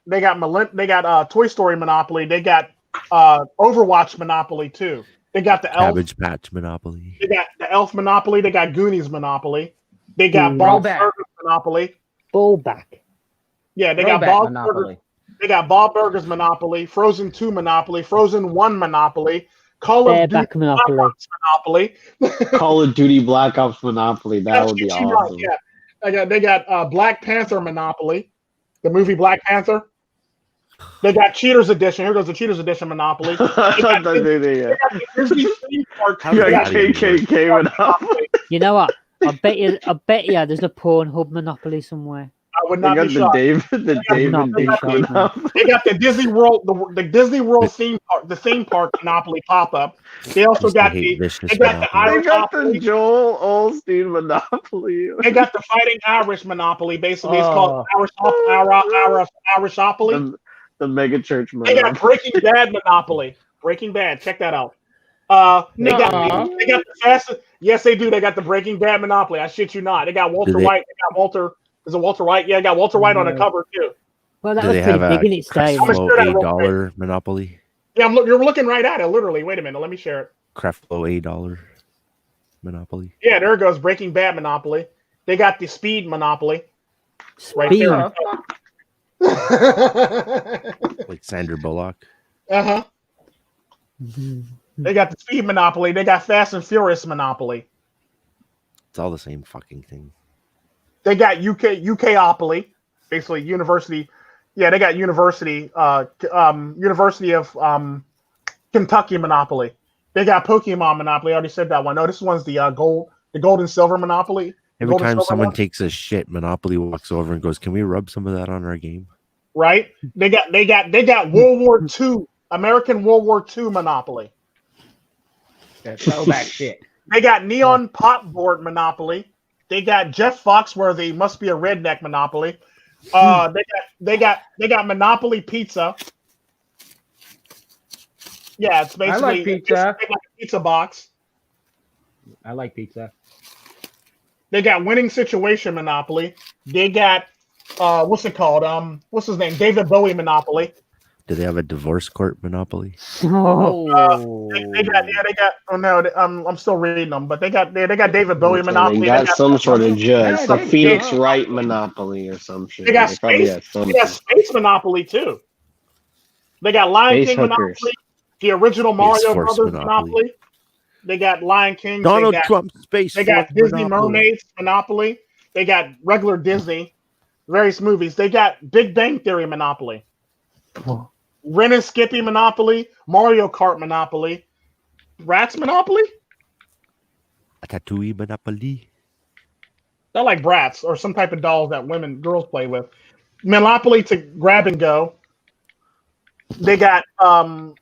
Toy Story Monopoly. They got Overwatch Monopoly too. They got the Cabbage Patch Monopoly. They got the Elf Monopoly. They got Goonies Monopoly. They got Bob's Burgers Monopoly. Ballback. Yeah, they got Bob's Burgers. They got Bob Burgers Monopoly, Frozen 2 Monopoly, Frozen 1 Monopoly, Call of Duty Monopoly. Black Ops Monopoly. Call of Duty Black Ops Monopoly. That would be awesome. Yeah. They got Black Panther Monopoly, the movie Black Panther. They got Cheaters Edition. Here goes the Cheaters Edition Monopoly. They got the Disney theme park. You got KKK Monopoly. You know what? I bet you there's a Pornhub Monopoly somewhere. I would not be shocked. They got the Disney World, the Disney World theme park, the theme park Monopoly pop up. They also got the Joel Osteen Monopoly. They got the Fighting Irish Monopoly. Basically, it's called Irishopoly. The mega church Monopoly. They got Breaking Bad Monopoly. Breaking Bad, check that out. They got the fastest. Yes, they do. They got the Breaking Bad Monopoly. I shit you not. They got Walter White. They got Walter. Is it Walter White? Yeah, I got Walter White on the cover too. Well, that was pretty big in its day. $8 Monopoly. Yeah, you're looking right at it. Literally. Wait a minute. Let me share it. Creflo $8 Monopoly. Yeah, there it goes. Breaking Bad Monopoly. They got the Speed Monopoly. Right there. Like Sandra Bullock. Uh-huh. They got the Speed Monopoly. They got Fast and Furious Monopoly. It's all the same fucking thing. They got UKopoly, basically university. Yeah, they got University of Kentucky Monopoly. They got Pokemon Monopoly. I already said that one. No, this one's the gold and silver Monopoly. Every time someone takes a shit, Monopoly walks over and goes, "Can we rub some of that on our game?" Right? They got World War II, American World War II Monopoly. That's throwback shit. They got Neon Pop Board Monopoly. They got Jeff Foxworthy Must Be a Redneck Monopoly. They got Monopoly Pizza. Yeah, it's basically I like pizza. Like a pizza box. I like pizza. They got Winning Situation Monopoly. They got what's it called? What's his name? David Bowie Monopoly. Do they have a divorce court Monopoly? They got. Oh no, I'm still reading them, but they got David Bowie Monopoly. They got some sort of judge, the Phoenix Wright Monopoly or some shit. They got Space Monopoly too. They got Lion King Monopoly, the original Mario Brothers Monopoly. They got Lion King. Donald Trump Space. They got Disney Mermaids Monopoly. They got regular Disney, various movies. They got Big Bang Theory Monopoly. Ren and Skippy Monopoly, Mario Kart Monopoly, Rats Monopoly, Ratatouille Monopoly. They're like brats or some type of dolls that girls play with. Monopoly to grab and go. They got Pokemon,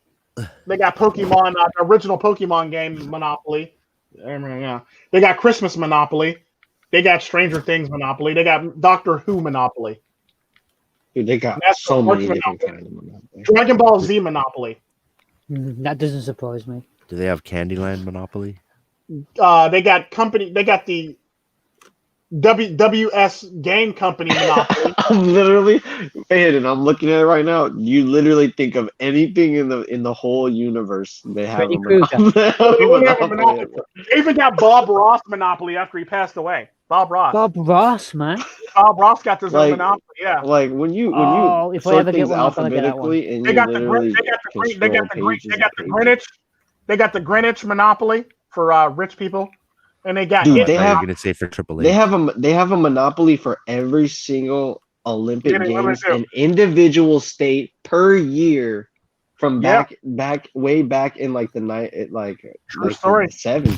the original Pokemon game Monopoly. Yeah. They got Christmas Monopoly. They got Stranger Things Monopoly. They got Doctor Who Monopoly. Dude, they got so many different kinds of Monopoly. Dragon Ball Z Monopoly. That doesn't surprise me. Do they have Candyland Monopoly? They got the WWS Game Company Monopoly. I'm literally, man, I'm looking at it right now. You literally think of anything in the whole universe. They have a Monopoly. They even got Bob Ross Monopoly after he passed away. Bob Ross, man. Bob Ross got this own Monopoly. Yeah. Like when you if I sort ever things get one, alphabetically, and they got the Greenwich Monopoly for rich people. And they got Dude, they for AAA. They have a monopoly for every single Olympic Games and individual state per year from way back in like the night true story. The 70s.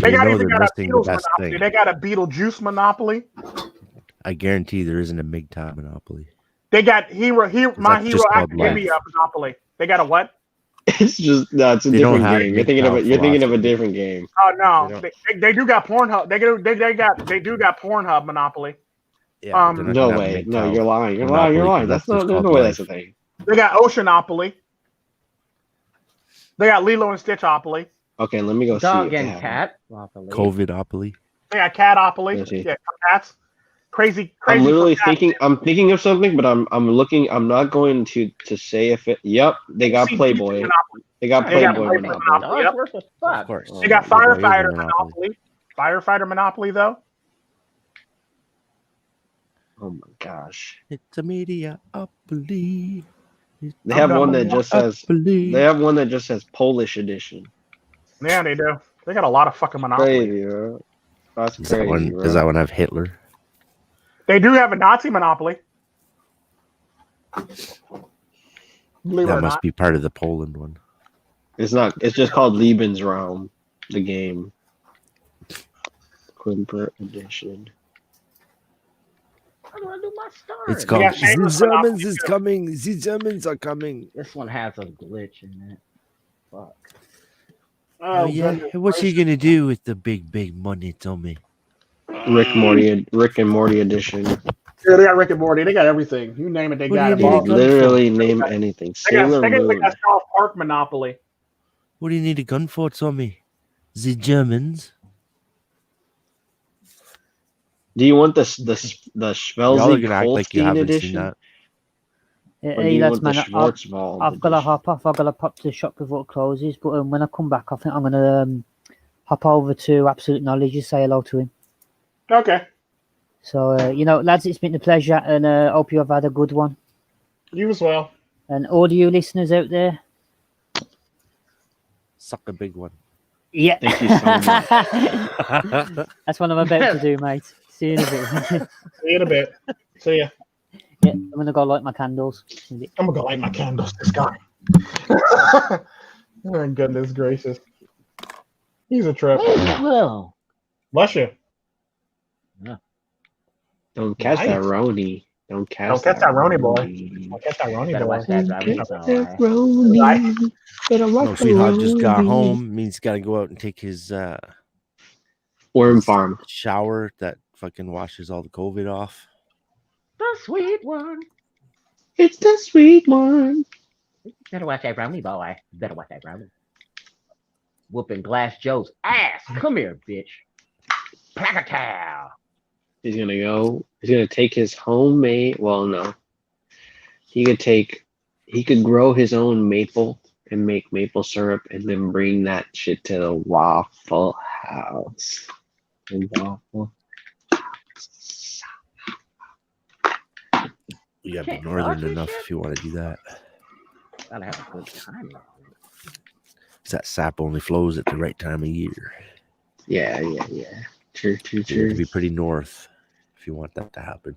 They got a Beetlejuice Monopoly. I guarantee there isn't a MIGTOW Monopoly. They got My Hero Academia Monopoly. They got a what? It's just it's a different game. You're thinking of a different game. Oh no, they do got Pornhub. They do got Pornhub Monopoly. Yeah, no way. No, you're lying. You're lying. That's no way. That's the thing. They got Oceanopoly. They got Lilo and Stitchopoly. Okay, let me go Dog see. And cat. COVIDopoly. They got Catopoly. Yeah, cats. Crazy. I'm literally thinking. I'm thinking of something, but I'm looking. I'm not going to say if it. Yep, they got Playboy. They got Playboy Monopoly. Of course. They got Firefighter Monopoly. Firefighter Monopoly, though. Oh my gosh! It's a media-opoly. They have one that just says. They have one that just says Polish edition. Yeah, they do. They got a lot of fucking monopoly. Crazy, bro. That's Does crazy, does that one have Hitler? They do have a Nazi monopoly. Believe it That or must not. be part of the Poland one. It's not. It's just called Lebensraum, the game. Quimper edition. How do I do my start? It's called Yeah, The Shameless Germans Monopoly is too. coming. The Germans are coming. This one has a glitch in it. Fuck. Oh, yeah. goodness What's he gracious. gonna do with the big money, Tommy? Rick and Morty edition. Yeah, they got Rick and Morty. They got everything. You name it, they What got do it. you need a Dude, gun literally for? name anything. They got Sailor Moon. South Park monopoly. What do you need a gun for, Tommy? The Germans. Do you want the Y'all are Schmelzig gonna act like you Holstein haven't edition? seen that. Or do Hey, you lads, want the man, Schwarzwald I've got to edition? hop off. I've got to pop to the shop before it closes. But when I come back, I think I'm going to hop over to Absolute Knowledge and say hello to him. Okay. So, lads, it's been a pleasure, and hope you have had a good one. You as well. And all you listeners out there, Suck a big one. yeah. Thank you so much. That's what I'm about to do, mate. See you in a bit. See you in a bit. See ya. Yeah, I'm going to go light my candles. I'm gonna go light my candles. This guy. Oh, goodness gracious. He's a trip. Well, Bless you. Don't catch Nice. that Roni. Don't catch that Roni, boy. Roni. I'll get that Roni better boy. watch that driving. Catch So, that Roni. Better watch No, the sweetheart just got Roni. home. Means got to go out and take his Worm farm. shower that fucking washes all the COVID off. the sweet one. It's the sweet one. Better watch that brownie, boy. Better watch that brownie. Whooping Glass Joe's ass. Come here, bitch. Placow. He's gonna go. He's gonna take his homemade. Well, no. He could grow his own maple and make maple syrup, and then bring that shit to the Waffle House. And Waffle. You gotta be northern enough if you want to do that. Gotta have a good time. 'Cause that sap only flows at the right time of year. Yeah. True. You have to be pretty north if you want that to happen.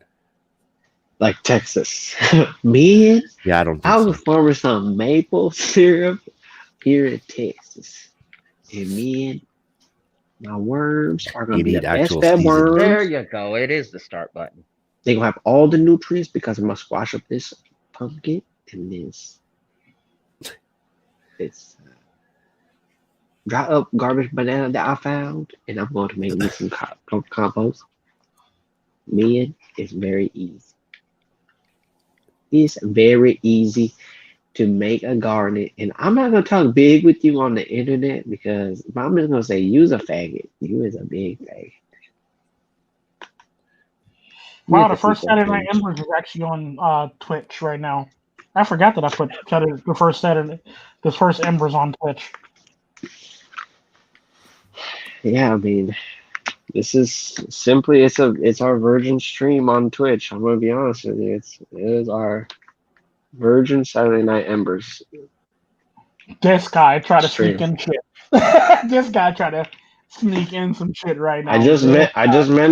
Like Texas. Man, Yeah, I don't think I so. was farming some maple syrup here in Texas. And man, my worms are gonna You be the need best actual fed seasoning. worms. There you go. It is the start button. They're gonna have all the nutrients because I'm gonna squash up this pumpkin and this dry up garbage banana that I found, and I'm going to make me some compost. Man, it's very easy. It's very easy to make a garden, and I'm not gonna talk big with you on the internet because I'm just gonna say you's a faggot. You is a big faggot. Wow, the first Saturday Night Embers is actually on Twitch right now. I forgot that I put the first Embers on Twitch. Yeah, I mean, this is simply it's our virgin stream on Twitch. I'm gonna be honest with you. It is our virgin Saturday Night Embers. This guy tried to Stream. sneak in shit. This guy tried to sneak in some shit right now. I just meant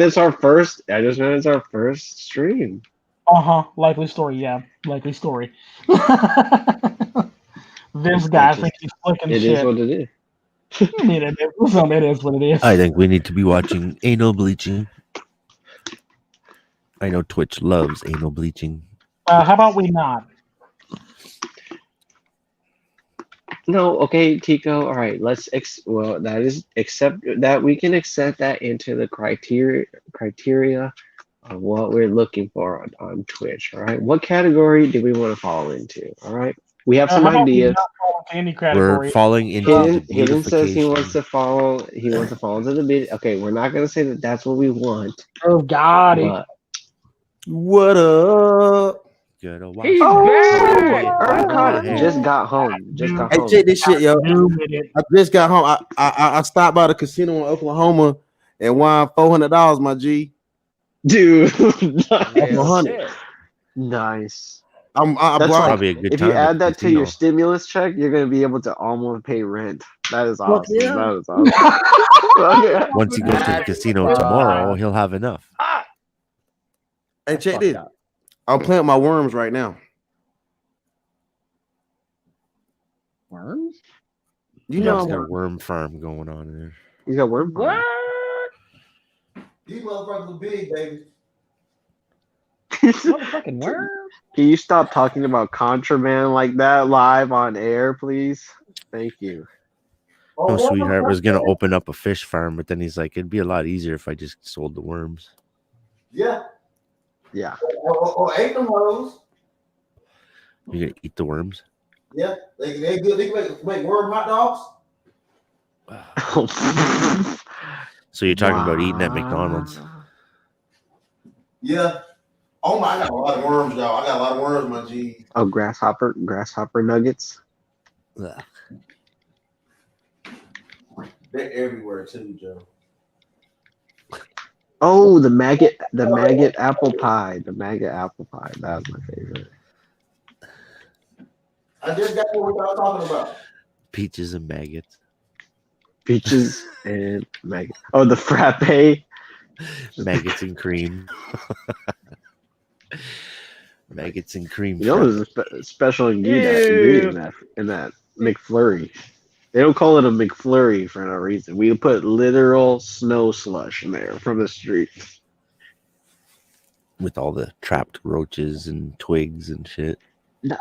it's our first stream. Likely story, yeah. Likely story. This guy thinks he's flicking shit. It is what it is. I mean, it is what it is. I think we need to be watching anal bleaching. I know Twitch loves anal bleaching. How about we not? No, okay, Tico. All right, let's that is accept that we can accept that into the criteria of what we're looking for on Twitch. All right, what category do we want to fall into? All right, we have some ideas. Any category. We're falling into the Hidden says he beautification. wants to fall. He wants to fall into the bid. Okay, we're not gonna say that that's what we want. Oh, got it. But What up? Gotta watch. Urquhart just got home. Hey, check this shit, yo. I just got home. I stopped by the casino in Oklahoma and won $400, my G. Dude, $100. nice. That's probably a good if time you at add the that to your casino. stimulus check, you're gonna be able to almost pay rent. That is Fuck awesome. yeah. That is awesome. Once he goes to the casino tomorrow, he'll have enough. Hey, check this. I'll plant my worms right now. Worms? You know, he's got a worm farm going on in there. You got worm farm? What? These motherfuckers are big, baby. Motherfucking worms? Can you stop talking about contraband like that live on air, please? Thank you. No, sweetheart was gonna open up a fish farm, but then he's like, it'd be a lot easier if I just sold the worms. Yeah. Yeah. Or ate them hoes. You gonna eat the worms? Yeah, they good. They can make worm hot dogs. So you're talking about eating at McDonald's? Yeah. Oh my! I got a lot of worms, y'all. I got a lot of worms, my G. Oh, grasshopper nuggets. Ugh. They're everywhere too, Joe. Oh, the maggot apple pie. The maggot apple pie. That was my favorite. I just got what we were talking about. Peaches and maggots. Peaches and maggot. Oh, the frappe. Maggots and cream. Maggots and cream. You know, there's a special ingredient in that McFlurry. They don't call it a McFlurry for no reason. We put literal snow slush in there from the street. With all the trapped roaches and twigs and shit.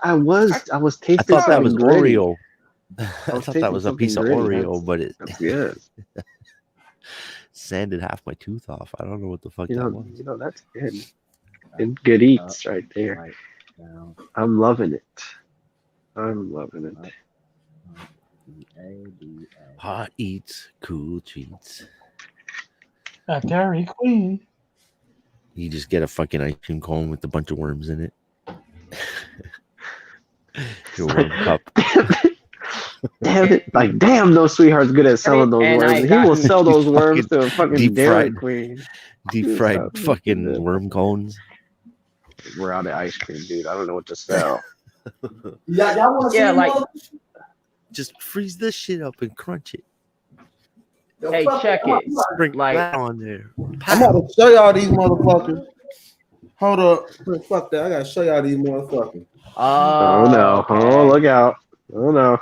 I was tasting. I thought that was gritty. Oreo. I thought that was a piece of Oreo, but that's good. Sanded half my tooth off. I don't know what the fuck that was. You know, that's good. Good eats right there. I'm loving it. I'm loving it. Hot eats, cool treats. A Dairy Queen. You just get a fucking ice cream cone with a bunch of worms in it. Your worm cup. Damn it! Like, damn, no sweetheart's good at selling those worms. He will sell those worms to a fucking Dairy Queen. Deep fried fucking worm cones. We're out of ice cream, dude. I don't know what to sell. Y'all want to see like, just freeze this shit up and crunch it. Hey, check it. Bring like that on there. I'm about to show y'all these motherfuckers. Hold up. Fuck that. I gotta show y'all these motherfuckers. Oh no. Okay. Oh, look out. Oh no.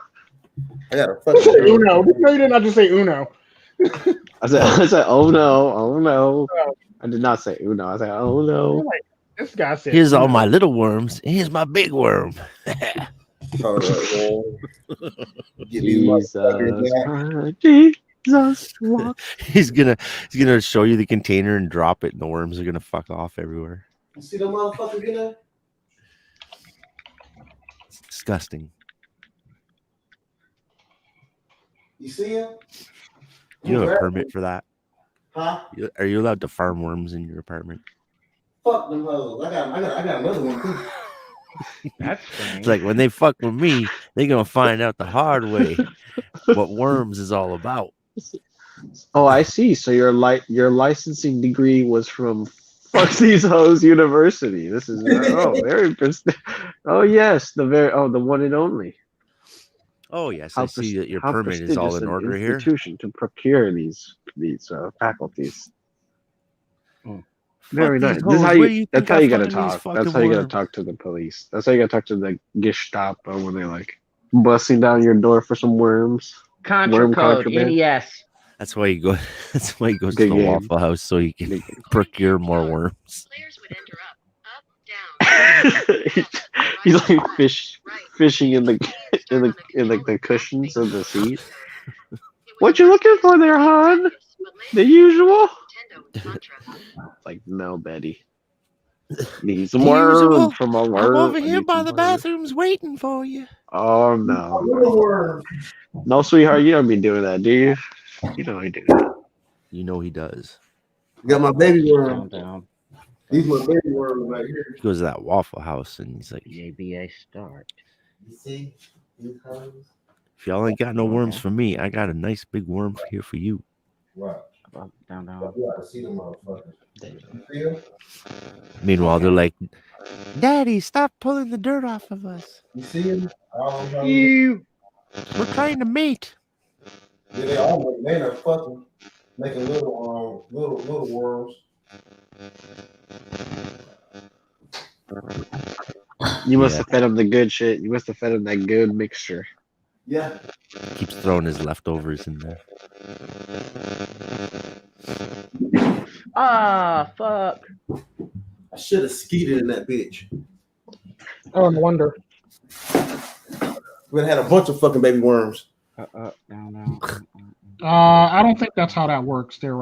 I gotta fucking Uno. No, you did not just say Uno. I said, oh no, oh no. I did not say Uno. I said, oh no. This guy said, here's all my little worms. Here's my big worm. Hold up, man. Jesus. He's gonna show you the container and drop it, and the worms are gonna fuck off everywhere. You see the motherfuckers in there? It's disgusting. You see him? You have a permit for that? Huh? Are you allowed to farm worms in your apartment? Fuck them hoes. I got another one too. That's strange. It's like when they fuck with me, they're gonna find out the hard way what worms is all about. Oh, I see. So your licensing degree was from Fuck These Hoes University. This is very oh yes, the one and only. Oh yes, I see that your permit is all in order here. Institution to procure these faculties. Very nice. This is how that's how you gotta talk. That's how you gotta talk to the police. That's how you gotta talk to the Gestapo when they're like busting down your door for some worms. Contra code, NES. That's why you go. That's why he goes to the Waffle House so he can procure more worms. He's like fishing in the cushions of the seat. What you looking for there, hon? The usual. Like, no, Betty. Need some worms from a worm. I'm over here by the bathrooms waiting for you. Oh no. No, sweetheart, you don't be doing that, do you? You know he do that. You know he does. You got my baby worm. These my baby worms right here. He goes to that Waffle House and he's like, JBA start. You see? If y'all ain't got no worms for me, I got a nice big worm here for you. Right. Down. You gotta see them motherfuckers. See them? Meanwhile, they're like, "Daddy, stop pulling the dirt off of us. You see them? We're trying to mate." Yeah, they all they are fucking making little worms. You must have fed him the good shit. You must have fed him that good mixture. Yeah. Keeps throwing his leftovers in there. Ah, fuck. I should have skeeted in that bitch. Oh, no wonder. We had a bunch of fucking baby worms. Down. I don't think that's how that works, there.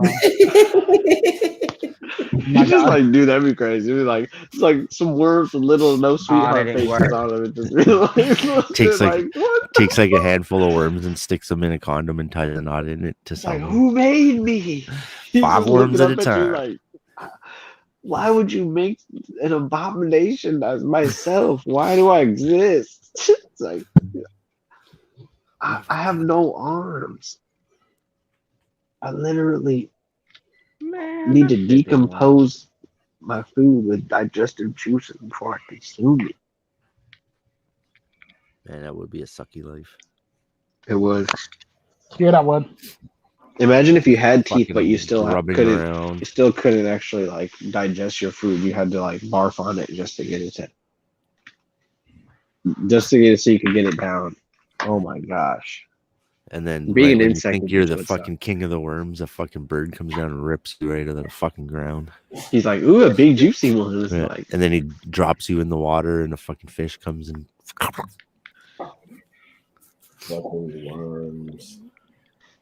You just like, dude, that'd be crazy. It'd be like, it's like some worms with little no sweetheart faces on them. It just be like, takes like a handful of worms and sticks them in a condom and ties a knot in it to sell like, them. who made me? 5 worms at a time. Like, why would you make an abomination as myself? Why do I exist? It's like, I have no arms. I literally need to decompose my food with digestive juices before I consume it. Man, that would be a sucky life. It would. Yeah, that would. Imagine if you had teeth, Fucking but you still couldn't. around. You still couldn't actually like digest your food. You had to like barf on it just to get it so you could get it down. Oh my gosh. And then being an when insect, you think you're the fucking king of the worms, a fucking bird comes down and rips you right out of the fucking ground. He's like, ooh, a big juicy one. It's Yeah. like, And then he drops you in the water and a fucking fish comes and Fucking worms.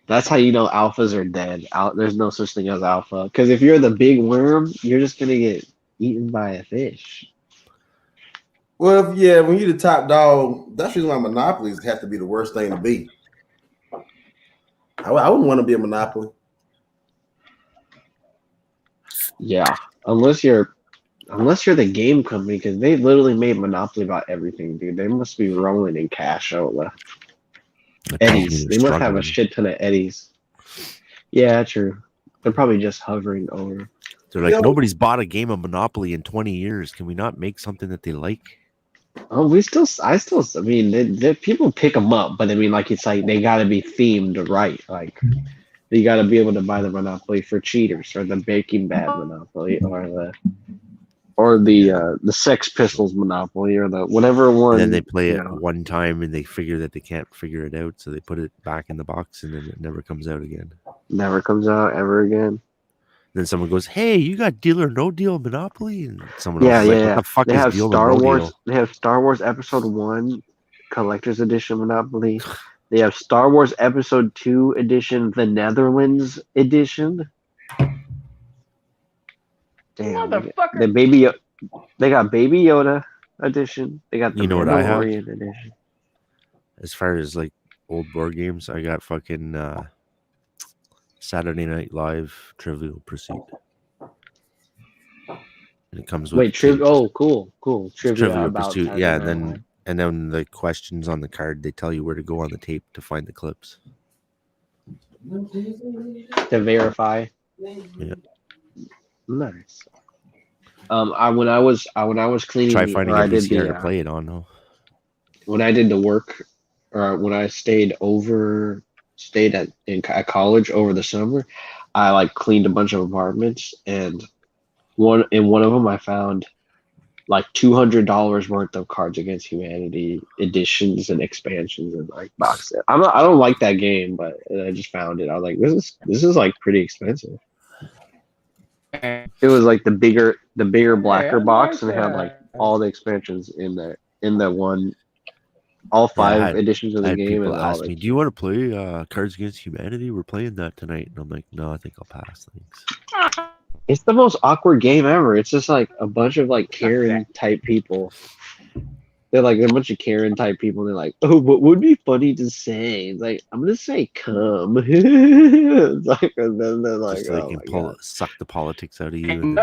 that's how you know alphas are dead. There's no such thing as alpha. Because if you're the big worm, you're just gonna get eaten by a fish. Well, when you're the top dog, that's the reason why monopolies have to be the worst thing to be. I wouldn't want to be a monopoly. Yeah, unless you're the game company, because they literally made monopoly about everything, dude. They must be rolling in cash out left. Eddies. They must have a shit ton of eddies. Yeah, true. They're probably just hovering over. They're like, nobody's bought a game of Monopoly in 20 years. Can we not make something that they like? Oh, I mean, people pick them up, but I mean, like, it's like they got to be themed right. Like, you got to be able to buy the Monopoly for cheaters, or the Breaking Bad Monopoly, or the Sex Pistols Monopoly, or the whatever one. And then they play it one time and they figure that they can't figure it out, so they put it back in the box and then it never comes out again. Never comes out ever again. Then someone goes, "Hey, you got Deal or No Deal Monopoly?" And someone else is like, "What the fuck they is have Deal Star or No Wars. Deal?" They have Star Wars Episode 1 Collector's Edition Monopoly. They have Star Wars Episode 2 Edition, the Netherlands Edition. Damn, Motherfucker. They got Baby Yoda Edition. They got the Mandalorian Edition. As far as like old board games, I got fucking Saturday Night Live Trivial Pursuit. And it comes with cool. Trivial Pursuit. Yeah, and then the questions on the card, they tell you where to go on the tape to find the clips. To verify. Yeah. Nice. When I was cleaning, try finding a VCR to play it on. No. When I did the work, or when I stayed at college over the summer, I like cleaned a bunch of apartments, and one of them I found like $200 worth of Cards Against Humanity editions and expansions and like box set. I don't like that game, but I just found it. I was like, this is like pretty expensive. It was like the bigger blacker box, and it had like all the expansions in the one, all 5 editions of the game. People ask me, "Do you want to play Cards Against Humanity? We're playing that tonight." And I'm like, "No, I think I'll pass. Thanks." It's the most awkward game ever. It's just like a bunch of like Karen type people. They're like a bunch of Karen type people. They're like, "Oh, what would be funny to say?" It's like, I'm gonna say "come." It's like, and then they're like, just so they can suck the politics out of you. And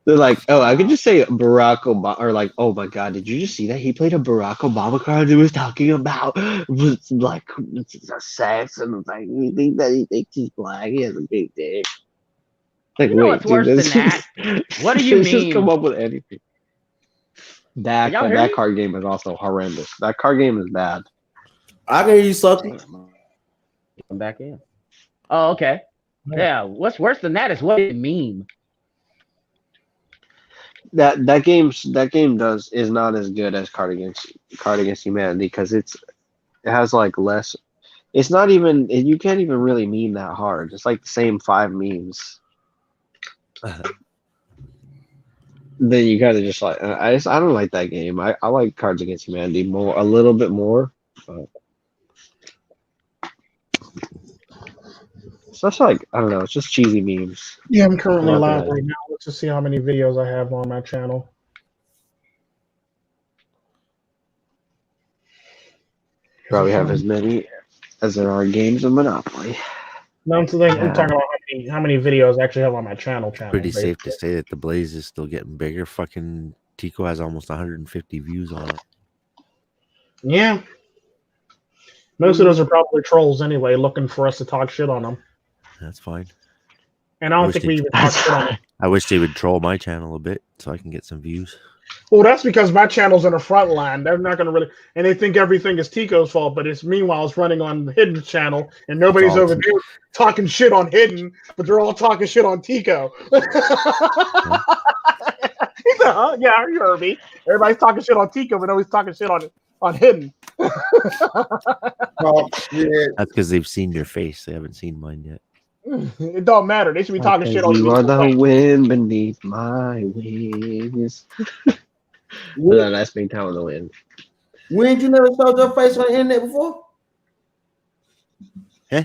They're like, oh, I could just say Barack Obama, or like, oh my God, did you just see that he played a Barack Obama card? He was talking about like sex, and like, you think that he thinks he's black? He has a big dick. Like, you know what's worse than that? What do you mean? Just come up with anything. That card game is also horrendous. That card game is bad. I can hear you, Sucky. I'm back in. Oh, okay. Yeah. What's worse than that is what it meme. That game is not as good as Card Against Humanity because it has like less. It's not even, you can't even really meme that hard. It's like the same 5 memes. Then you gotta just like I don't like that game. I like Cards Against Humanity a little bit more. But it's just like, I don't know, it's just cheesy memes. Yeah, I'm currently live right now. Let's just see how many videos I have on my channel. Probably have as many as there are games of Monopoly. No, I'm talking about how many videos I actually have on my channel. Pretty safe to say that the Blaze is still getting bigger. Fucking Tico has almost 150 views on it. Yeah. Most of those are probably trolls anyway, looking for us to talk shit on them. That's fine. And I don't think we even talk shit on them. I wish they would troll my channel a bit so I can get some views. Well, that's because my channel's in the front line. They're not going to really, and they think everything is Tico's fault, but meanwhile it's running on the Hidden channel, and nobody's over there talking shit on Hidden, but they're all talking shit on Tico. He said, huh? Yeah, you heard me. Everybody's talking shit on Tico, but nobody's talking shit on Hidden. That's because they've seen your face. They haven't seen mine yet. It don't matter. They should be talking shit on you. You are the wind beneath my wings. No, that's MGTOW in the wind. When you never showed your face on the internet before? Huh?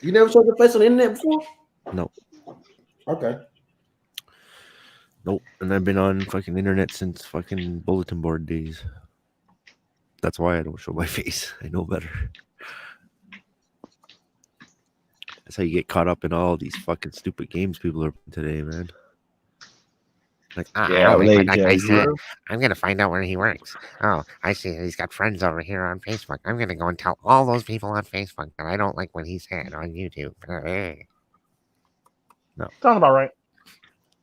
You never showed your face on the internet before? No. Okay. Nope. And I've been on fucking internet since fucking bulletin board days. That's why I don't show my face. I know better. That's how you get caught up in all these fucking stupid games people are playing today, man. Like, I'm gonna find out where he works. Oh, I see he's got friends over here on Facebook. I'm gonna go and tell all those people on Facebook that I don't like what he said on YouTube. No. Sounds about right.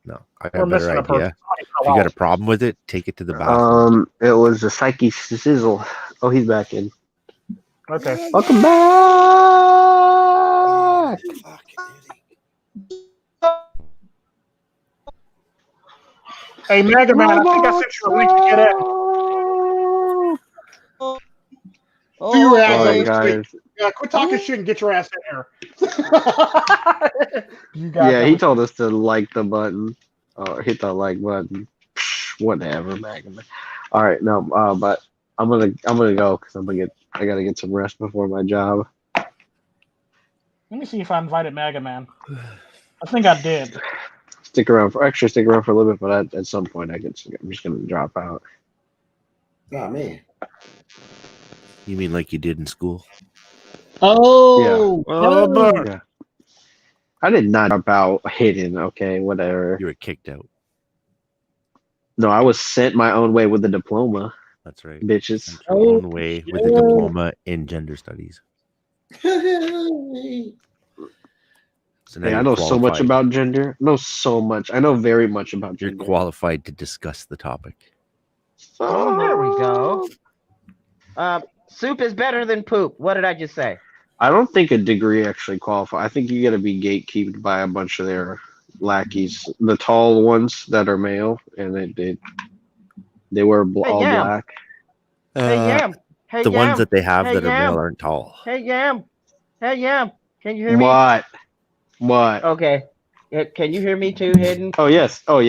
No, I have a better idea. If you got a problem with it, take it to the bathroom. It was a Psyche Sizzle. Oh, he's back in. Okay. Welcome back. Hey, Mega Man, I think I sent you a link to get in. Do your ass on guys. Yeah, quit talking shit and get your ass in here. Yeah, he told us to like the button or hit the like button. Whatever, Mega Man. All right, no, but I'm gonna go because I gotta get some rest before my job. Let me see if I invited Mega Man. I think I did. Stick around for a little bit, but at some point I'm just gonna drop out. Oh man. You mean like you did in school? Oh, yeah. Yeah. I did not drop out hidden. Okay, whatever. You were kicked out. No, I was sent my own way with a diploma. That's right, bitches. Your own way with a diploma in gender studies. So I know so much about gender. I know so much. I know very much about gender. You're qualified to discuss the topic. Oh, there we go. Soup is better than poop. What did I just say? I don't think a degree actually qualifies. I think you got to be gatekeeped by a bunch of their lackeys, the tall ones that are male, and they wear all black. Hey Yam. Hey the Yam. ones that they have hey, that are Yam. male aren't tall. Hey Yam. Hey Yam. Can you hear me? What? Okay. Can you hear me too, Hidden? Oh yes. I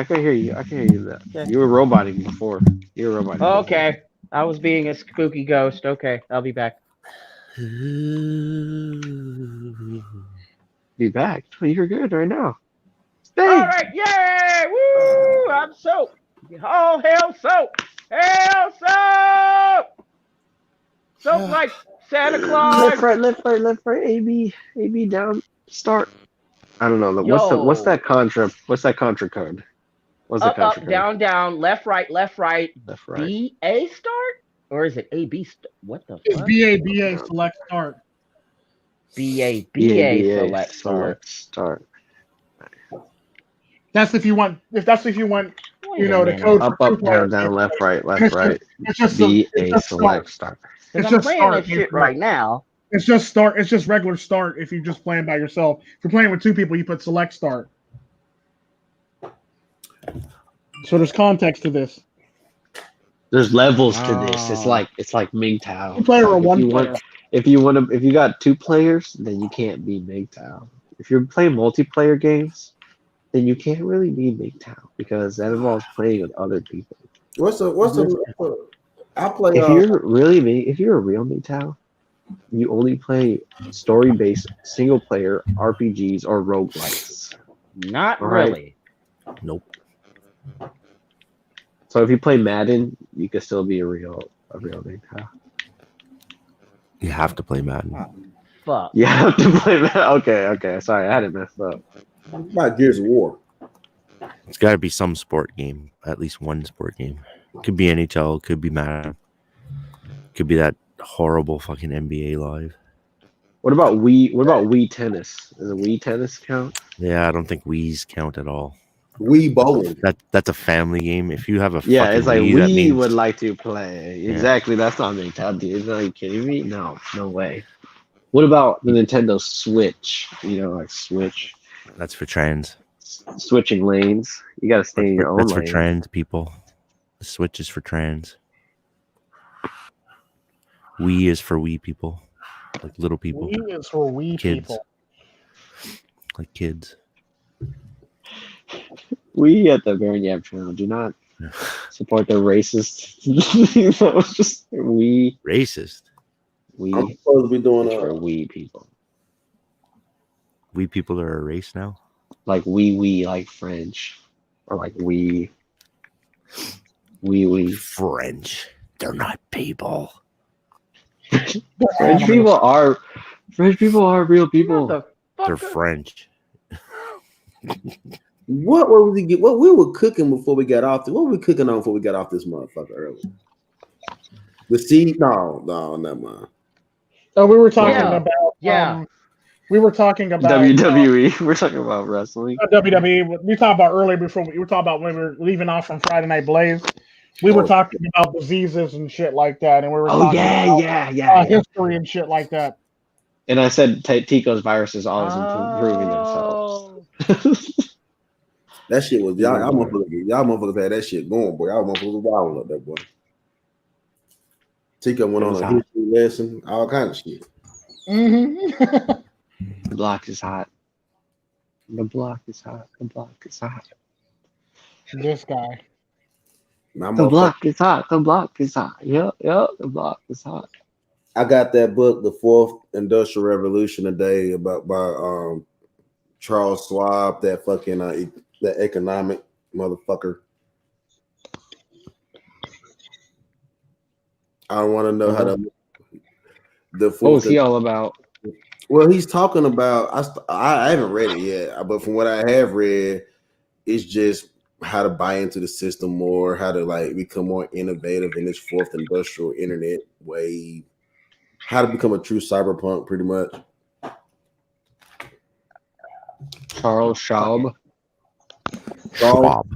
can hear you. That. Okay. You were roboting before. Okay. I was being a spooky ghost. Okay, I'll be back. Be back. Oh, you're good right now. All right, yay! Woo! I'm soap. Oh, hell soap! Hell soap! Soap like Santa Claus. Left right. AB down. Start. I don't know. What's that contra? What's that contra code? What's up, the country up, down, down, left, right, left, right. B, A start? Or is it A, B start? What the It's fuck? BA select start. BA select start. That's if you want. If you want, you know, the code up, for up, down, down, left, right. It's just BA select start. It's I'm just playing start that shit right now. It's just start. It's just regular start. If you're just playing by yourself, if you're playing with two people, you put select start. So there's context to this. There's levels to this. It's like MGTOW. Two player or one player. If you got 2 players, then you can't be MGTOW. If you're playing multiplayer games, then you can't really be MGTOW because that involves playing with other people. I play. If you're a real MGTOW, you only play story-based single-player RPGs or roguelikes. Not really. Nope. So if you play Madden, you can still be a real MGTOW. You have to play Madden. Fuck. You have to play Madden. Okay. Sorry, I had it messed up. About Gears of War. It's got to be some sport game, at least one sport game. Could be NHL, could be Madden, could be that horrible fucking NBA Live. What about Wii? What about Wii Tennis? Does a Wii Tennis count? Yeah, I don't think Wii's count at all. Wii bowling. That's a family game. If you have a it's like Wii, we would like to play. Exactly. That's not MGTOW, dude. Are you kidding me? No way. What about the Nintendo Switch? You know, like Switch. That's for trans. Switching lanes. You gotta stay in your own lane. That's for trans people. The Switch is for trans. Wii is for wee people, like little people. Wii is for wee people. Like kids. We at the Baronyap channel do not support the racist. Just we racist. We I'm supposed to be doing for we people. We people are a race now. Like we like French, or like we French. They're not people. French people are real people. They're French. What were we What we were cooking before we got off? What were we cooking on before we got off this motherfucker earlier? The seed? No, never mind. Oh, we were talking about. We were talking about WWE. We're talking about wrestling. WWE. We talked about earlier before. We were talking about when we were leaving off from Friday Night Blaze. We were talking about diseases and shit like that, and we were talking about history and shit like that. And I said Tico's viruses always improving themselves. That shit was y'all motherfuckers had that shit going, boy. Y'all motherfuckers was wild up that boy. Tico went on a history lesson, all kind of shit. Mm-hmm. The block is hot. The block is hot. The block is hot. This guy. The block is hot. The block is hot. Yep. The block is hot. I got that book, The Fourth Industrial Revolution, today by Charles Schwab, that fucking that economic motherfucker. I don't want to know how what was he all about? Well, he's talking about. I haven't read it yet, but from what I have read, it's just how to buy into the system more, how to like become more innovative in this fourth industrial internet wave, how to become a true cyberpunk, pretty much. Charles Schwab. Schwab.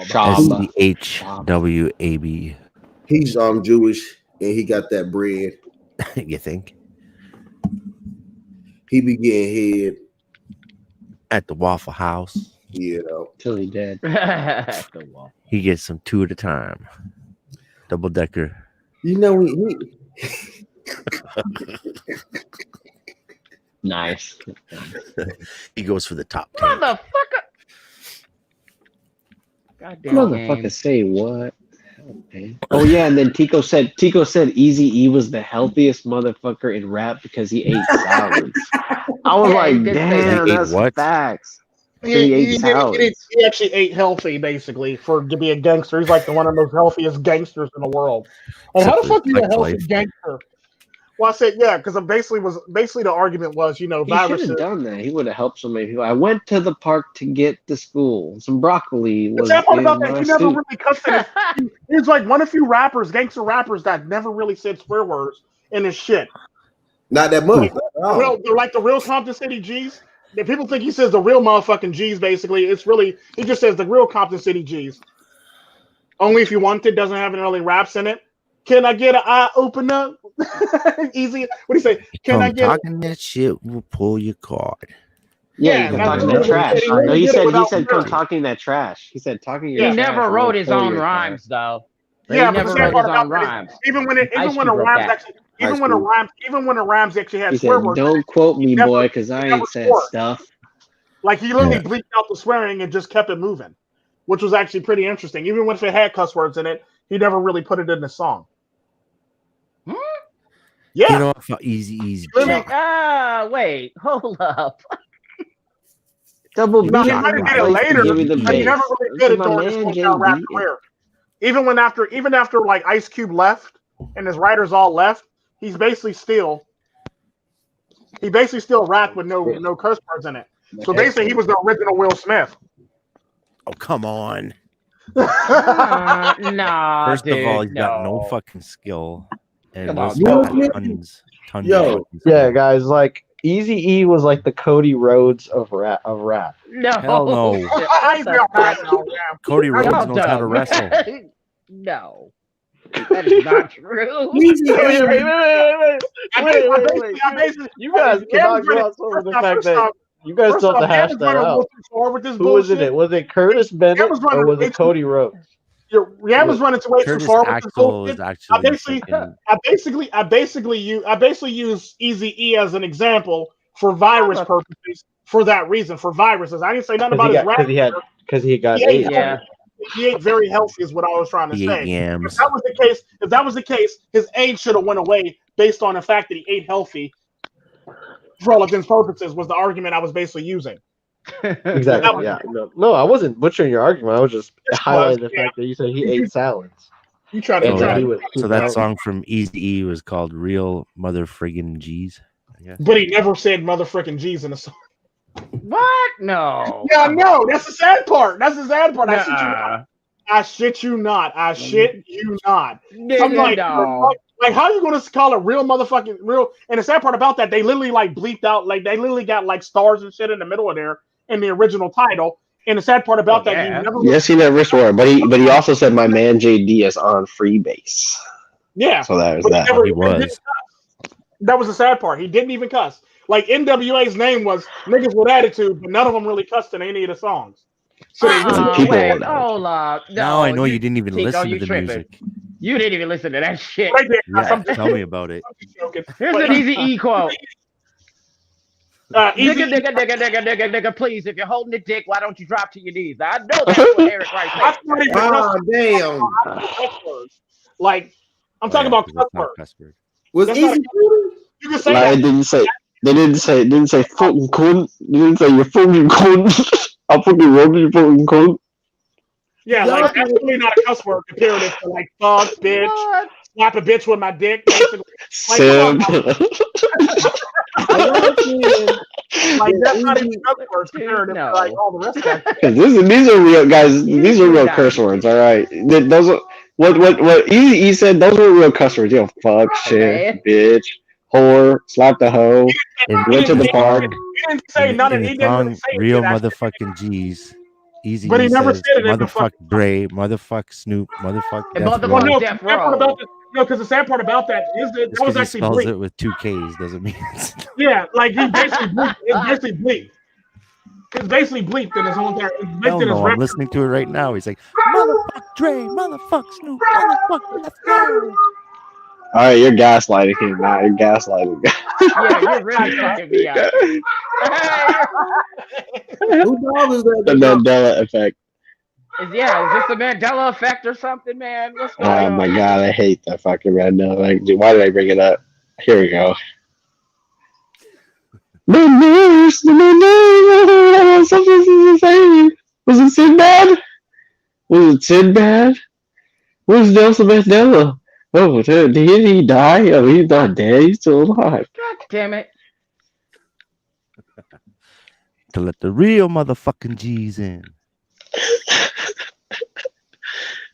SCHWAB. He's Jewish and he got that bread. You think? He be getting head at the Waffle House. You know, till he dead. He gets some 2 at a time. Double decker. You know, Nice. He goes for the top 10. Motherfucker. Goddamn. Motherfucker, say what? Okay. Oh yeah, and then Tico said Eazy-E was the healthiest motherfucker in rap because he ate salads. I was like, damn, that's facts. He actually ate healthy, basically, to be a gangster. He's like one of the most healthiest gangsters in the world. And how the fuck are you a healthy gangster? Well, I said because basically the argument was, He viruses. should have done that. He would have helped so many people. I went to the park to get to school. Some broccoli was The part in about that, my he never soup. really cussed in his. He's like one of few rappers, gangster rappers, that never really said swear words in his shit. Not that much. They're like the real Compton City G's. If people think he says the real motherfucking G's, basically, it's really he just says the real Compton City G's. Only if you want it, doesn't have any really raps in it. Can I get an eye opener? Easy. What do you say? Can I get talking that shit? We'll pull your card. Yeah, talking that trash. No, he said come talking that trash. He said talking your He trash. never wrote his own rhymes though. Yeah, he never wrote his own rhymes. Even when the rhymes actually had he swear said, words. don't quote me, boy, because I ain't said stuff. Like he literally bleeped out the swearing and just kept it moving, which was actually pretty interesting. Even if it had cuss words in it, he never really put it in the song. Yeah. You know what? Easy. Wait, hold up. Double B. No, he might have did it later, but he never really did it during his rap career. Even after like Ice Cube left and his writers all left, he basically still rapped with no curse words in it. So basically, he was the original Will Smith. Oh, come on. Nah. First of all, he's got no fucking skill. And tons yeah, guys, like Eazy-E was like the Cody Rhodes of rap. No. Hell no. Cody Rhodes knows how to wrestle. No. That is not true. Wait. You guys cannot gloss over the fact that you guys still have to hash that out. Who was it? Was it Curtis Bennett or was it Cody Rhodes? Yeah, I was running too way too far with this bullshit. I basically use Eazy-E as an example for virus purposes. For that reason, for viruses, I didn't say nothing about his rap because he got AIDS. Yeah, he ate very healthy, is what I was trying to say. Yams. If that was the case, his AIDS should have went away based on the fact that he ate healthy. For all intents and purposes, was the argument I was basically using. Exactly. Yeah. No, I wasn't butchering your argument. I was just highlighting the fact that you said he ate salads. You tried to. So that song from Eazy-E was called "Real Mother Friggin' G's." But he never said "mother frickin' G's" in the song. What? No. Yeah, no. That's the sad part. I shit you not. I'm like, like, how are you going to call it real motherfucking real? And the sad part about that, they literally like bleeped out, like they literally got like stars and shit in the middle of there in the original title. And the sad part about that, he never swore, but he also said my man JD is on Freebase. Yeah. So that was that. He was. That was the sad part. He didn't even cuss. Like NWA's name was Niggas with Attitude, but none of them really cussed in any of the songs. So hold up. No, now I know you didn't even Tico, listen to the music. You didn't even listen to that shit. Right there. Yeah, tell me about it. Here's an Eazy-E quote. Nigga, please, if you're holding the dick, why don't you drop to your knees? Now, I know that's what Eric Rice said. Damn. Like, I'm talking about cuss words. Was Easy? You can say that. They didn't say fucking cunt. They didn't say you fucking cunt. I'll fucking rub you fucking cunt. Yeah, like that's really not a cuss word comparative to like fuck, bitch, slap a bitch with my dick. Basically. Like that's not even cuss words comparative to like all the rest of that. These are real guys. These are real curse words. All right, those are what Eazy-E said. Those are real cuss words. Yo, fuck, shit, bitch, whore, slap the hoe, went to the park. He didn't say none of it. Real motherfucking G's. Easy. But he never said it. Motherfuck Dre, motherfuck Snoop, motherfuck Death Row. No, because the sad part about that is that was actually spells bleak. it with 2 K's doesn't mean yeah, like he basically bleeped. It's basically bleeped. It's basically bleeped in his whole entire. I'm listening to it right now. He's like, motherfuck Dre, motherfuck Snoop, motherfuck Death Row. All right, you're gaslighting him now. You're gaslighting. Yeah, you're really fucking me out. The Mandela effect. Is this the Mandela effect or something, man? What's going on? Oh my god, I hate that fucking Mandela effect. Dude, why did I bring it up? Here we go. Was it Sinbad? Was it Sinbad? Where's Nelson Mandela? Oh, did he die? Oh, he's not dead. He's still alive. God damn it. To let the real motherfucking G's in.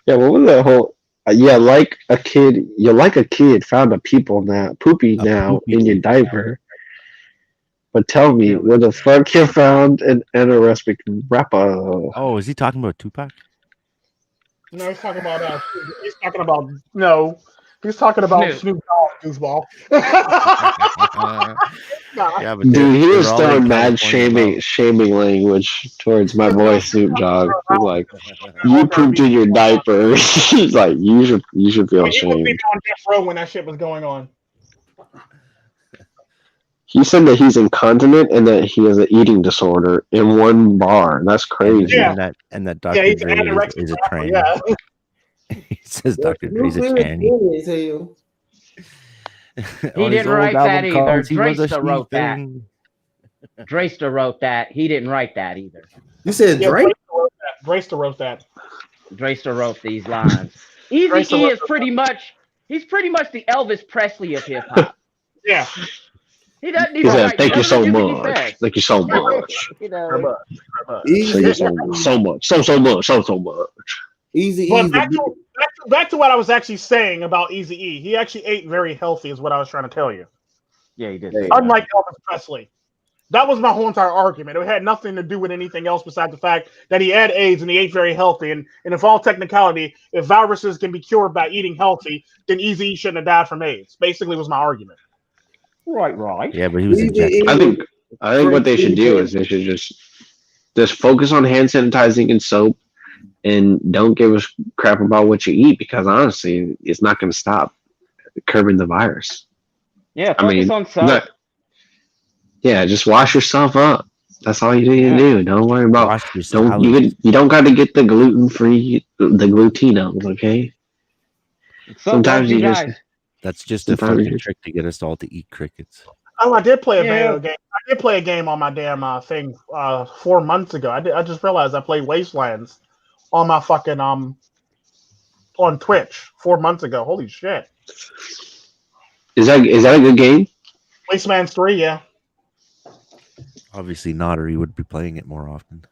Yeah, what was that whole? Yeah, like a kid. You're like a kid found a poopy now in your diaper. But tell me, where the fuck you found an anorexic rapper? Oh, is he talking about Tupac? No, he's talking about. No. He's talking about Snoop Dogg, goofball. Yeah, but Dude, he was throwing mad shaming language towards my boy Snoop Dogg. He's like, "You pooped in your diaper." He's like, "You should feel ashamed." He wasn't on death row when that shit was going on. He said that he's incontinent and that he has an eating disorder in one bar. That's crazy. Yeah. And that Dr. Dre is a tranny. Yeah. He says Dr. Dre's a tranny. He didn't write that either. Dresta wrote that. Dresta wrote that. He didn't write that either. You said Drake? Dresta wrote that. Dresta wrote these lines. Eazy-E is pretty much the Elvis Presley of hip hop. Yeah. He doesn't even write. Thank you so much. Thank you so much. You know. So much. Easy. But back to what I was actually saying about Eazy-E. He actually ate very healthy, is what I was trying to tell you. Yeah, he did. Unlike Elvis Presley. That was my whole entire argument. It had nothing to do with anything else besides the fact that he had AIDS and he ate very healthy. And if all technicality, if viruses can be cured by eating healthy, then Eazy-E shouldn't have died from AIDS. Basically was my argument. Right. Yeah, but he was injected. I think what they should do is they should just focus on hand sanitizing and soap, and don't give a crap about what you eat, because honestly, it's not going to stop curbing the virus. Yeah, focus on soap. Yeah, just wash yourself up. That's all you need to do. Don't worry about. You don't got to get the gluten-free, the glutinos. Okay. Sometimes you just. That's just a fucking trick to get us all to eat crickets. Oh, I did play a video game. I did play a game on my damn thing 4 months ago. I just realized I played Wastelands on my fucking on Twitch 4 months ago. Holy shit! Is that a good game? Wastelands 3, yeah. Obviously not, or you would be playing it more often.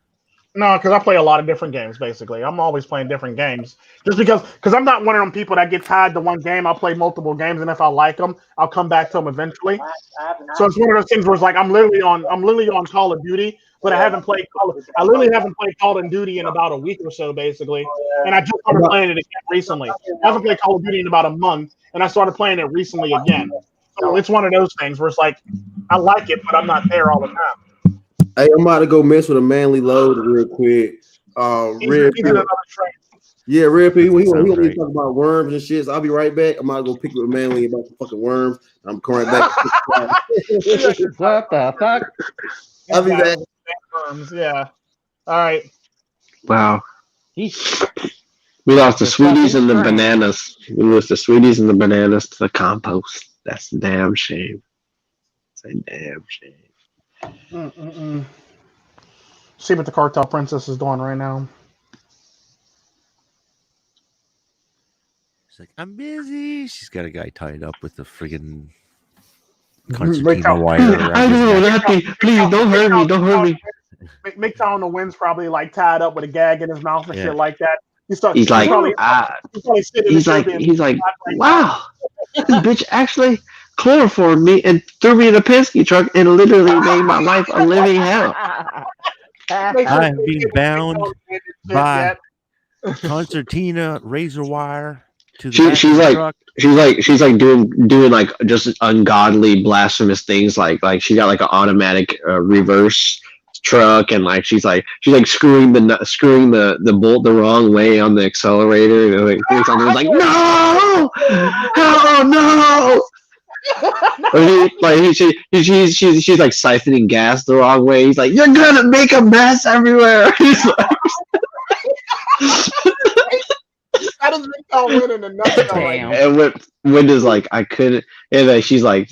No, because I play a lot of different games, basically. I'm always playing different games. Just because I'm not one of them people that get tied to one game. I'll play multiple games, and if I like them, I'll come back to them eventually. So it's one of those things where it's like I'm literally on Call of Duty, but I literally haven't played Call of Duty in about a week or so, basically. And I just started playing it again recently. I haven't played Call of Duty in about a month, and I started playing it recently again. So it's one of those things where it's like I like it, but I'm not there all the time. Hey, I'm about to go mess with a manly load real quick. Red Pill. Yeah, Red Pill. He want to talk about worms and shit. So I'll be right back. I'm about to go pick up a manly about the fucking worms. I'm coming right back. What the fuck? I'll be back. Worms, yeah. All right. Wow. We lost the sweeties and the bananas. We lost the sweeties and the bananas to the compost. That's a damn shame. It's a damn shame. See what the Cartel Princess is doing right now. She's like, I'm busy. She's got a guy tied up with the friggin' concertina wire. I know, nothing. Please, don't hurt me. Don't hurt me. MIGTOW in the Wind's probably like tied up with a gag in his mouth and shit like that. He's like, wow, this bitch actually chloroformed me and threw me in a Penske truck and literally made my life a living hell. I'm being bound by concertina razor wire to the truck. She's like doing like just ungodly blasphemous things, like she got like an automatic reverse truck, and like she's like screwing the bolt the wrong way on the accelerator, and like something like no, oh no. She's like siphoning gas the wrong way. He's like, you're gonna make a mess everywhere. He's like, how does MIGTOW win in a nutshell? And Wind is like, I couldn't. And then she's like,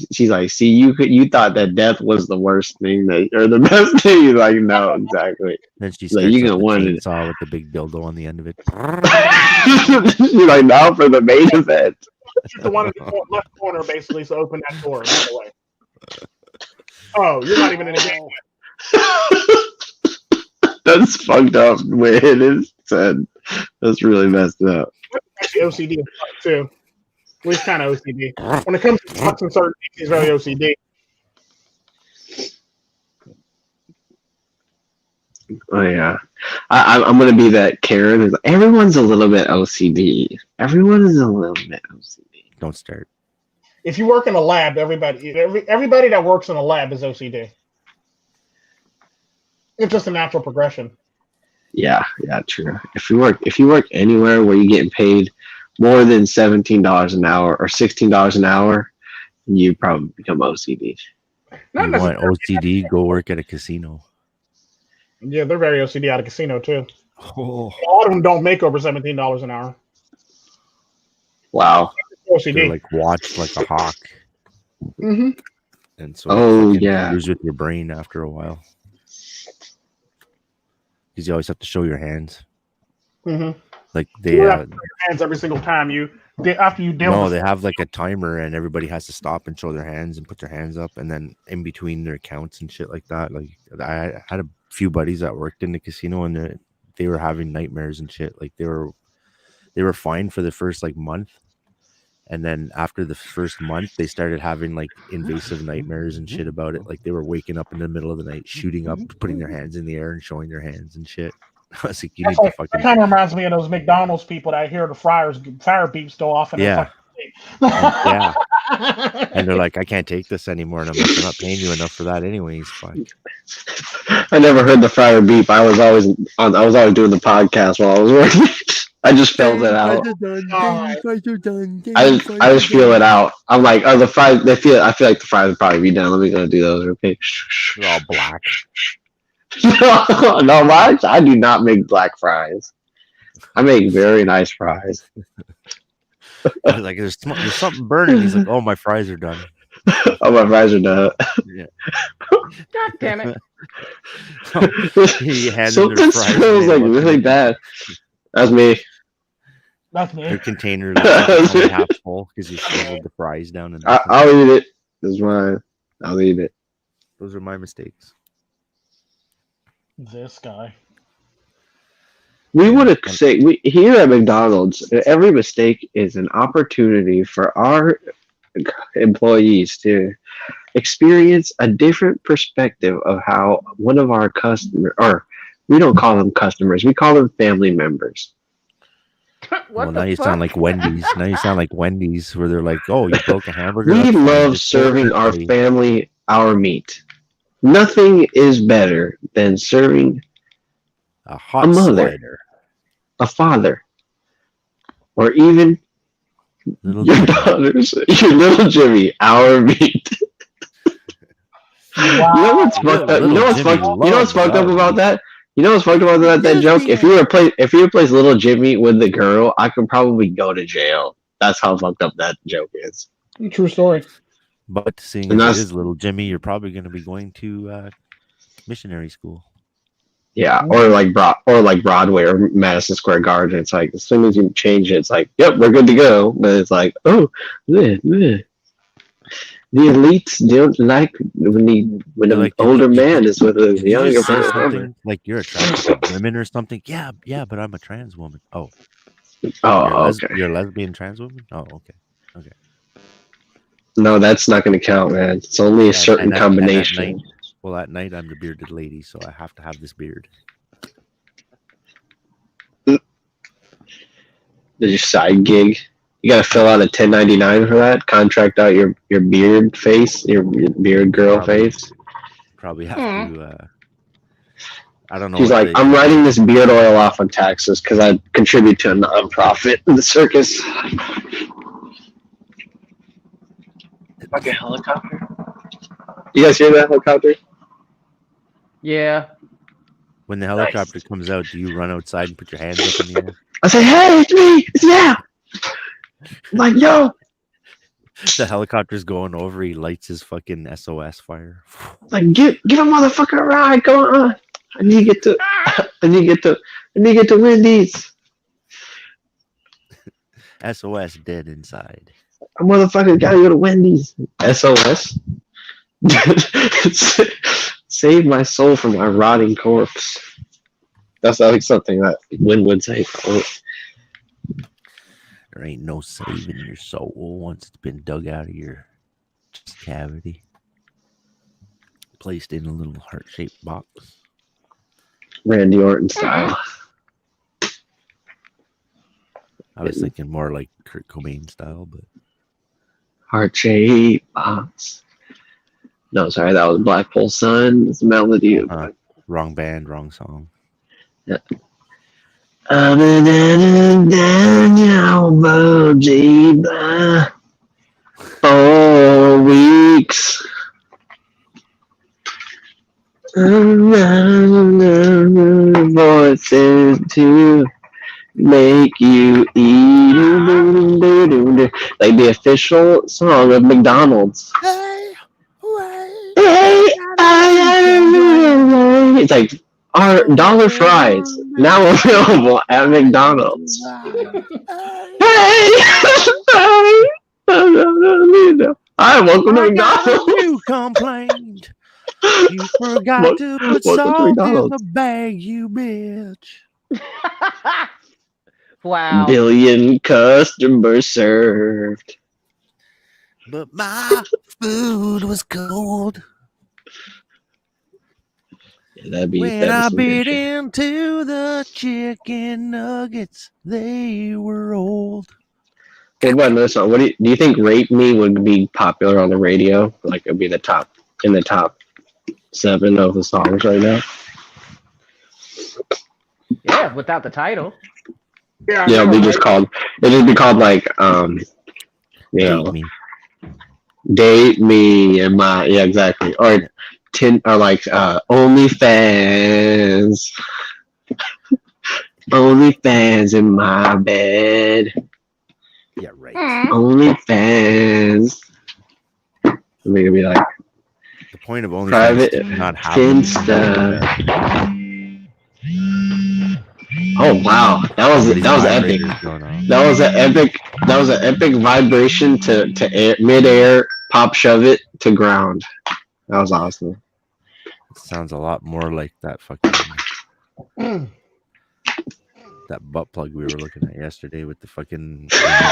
see, you thought that death was the worst thing or the best thing. He's like, no, exactly. Then she's like, you can win it. Saw with the big dildo on the end of it. She's like, now for the main event. Shoot the one in the left corner, basically, so open that door. By the way. Oh, you're not even in the game yet. That's fucked up the way it is said. That's really messed up. Actually, OCD too. At least kind of OCD. When it comes to cuts and certain things, he's very OCD. Oh yeah, I'm gonna be that Karen. Who's like, everyone's a little bit OCD. Everyone is a little bit OCD. Don't start. If you work in a lab, everybody that works in a lab is OCD. It's just a natural progression. Yeah, true. If you work anywhere where you're getting paid more than $17 an hour or $16 an hour, you probably become OCD. You want OCD? Go work at a casino. Yeah, they're very OCD at a casino too. Oh. A lot of them don't make over $17 an hour. Wow. OCD. They're like watched like a hawk. Mm-hmm. And so lose with your brain after a while. Because you always have to show your hands. Mm-hmm. Like they you have to show your hands every single time after you deal. No, they have like a timer, and everybody has to stop and show their hands and put their hands up, and then in between their counts and shit like that. Like I had a few buddies that worked in the casino, and they were having nightmares and shit. Like they were fine for the first like month, and then after the first month, they started having like invasive nightmares and shit about it. Like they were waking up in the middle of the night, shooting up, putting their hands in the air, and showing their hands and shit. I was like, that kind of reminds me of those McDonald's people that hear the fire beeps so often. Yeah. Yeah. And they're like, I can't take this anymore. And I'm like, I'm not paying you enough for that anyways. Fuck. I never heard the fire beep. I was always doing the podcast while I was working. I just felt it out. I just feel it out. I'm like, oh, the fries. I feel like the fries will probably be done. Let me go do those. Okay. They're all black. No, I do not make black fries. I make very nice fries. I was like, there's something burning. He's like, oh, my fries are done. Oh, my fries are done. Yeah. God damn it. Something smells like really bad. That's me. That's me. The container is only half full because you shoveled the fries down. And I'll eat it. That's mine. I'll eat it. Those are my mistakes. This guy. We want to say here at McDonald's, every mistake is an opportunity for our employees to experience a different perspective of how one of our customers, or we don't call them customers, we call them family members. Well, now you sound like Wendy's. Now you sound like Wendy's, where they're like, "Oh, you broke a hamburger." We love serving our family our meat. Nothing is better than serving a mother, slider. A father, or even your daughters, your little Jimmy, our meat. Wow. You know what's fucked up? You know what's fucked up about that? You know what's fucked up about that joke? If you replace little Jimmy with the girl, I could probably go to jail. That's how fucked up that joke is. True story. But seeing as it is little Jimmy, you're probably going to be going to missionary school. Yeah, or like Broadway or Madison Square Garden. It's like as soon as you change it, it's like, yep, we're good to go. But it's like, oh, the elites don't like when an older man is with a younger person. Like you're attracted to women or something. Yeah, but I'm a trans woman. Oh, okay. You're a lesbian trans woman. Oh, okay. No, that's not going to count, man. It's only a certain combination. At night I'm the bearded lady, so I have to have this beard. There's your side gig. You got to fill out a 1099 for that. Contract out your beard face, your beard girl face. Probably have to. I don't know. She's like, I'm writing this beard oil off on taxes because I contribute to a nonprofit in the circus. Like a helicopter? You guys hear that helicopter? Yeah. When the helicopter comes out, do you run outside and put your hands up in the air? I say, hey, it's me! Yeah! I'm like, yo! The helicopter's going over, he lights his fucking SOS fire. Like, give a motherfucker a ride, go on! I need to get to Wendy's. SOS dead inside. A motherfucker gotta go to Wendy's. SOS. Save my soul from my rotting corpse. That's like something that Win would say. There ain't no saving your soul once it's been dug out of your chest cavity, placed in a little heart-shaped box. Randy Orton style. I was thinking more like Kurt Cobain style, but heart-shaped box. No, sorry, that was Blackpool Sun. It's the melody. Wrong band, wrong song. Yeah. I've been down your 4 weeks. Voices to make you eat. Like the official song of McDonald's. It's like our dollar fries now available at McDonald's. Hi, welcome to McDonald's. You complained. You forgot to put salt in the bag, you bitch. Wow. Billion customers served. But my food was cold. Yeah, when I bit into the chicken nuggets, they were old. What about this one? Do you think "Rape Me" would be popular on the radio? Like it'd be in the top 7 of the songs right now. Yeah, without the title. Yeah, it'd be just called. It'd just be called like Date Me and my exactly or like OnlyFans. OnlyFans in my bed. Yeah, right. OnlyFans. Maybe it'd be like the point of OnlyFans private is not having Finsta. Oh wow, that was epic. That was an epic vibration to air, mid-air pop shove it to ground. That was awesome. It sounds a lot more like that fucking that butt plug we were looking at yesterday with the fucking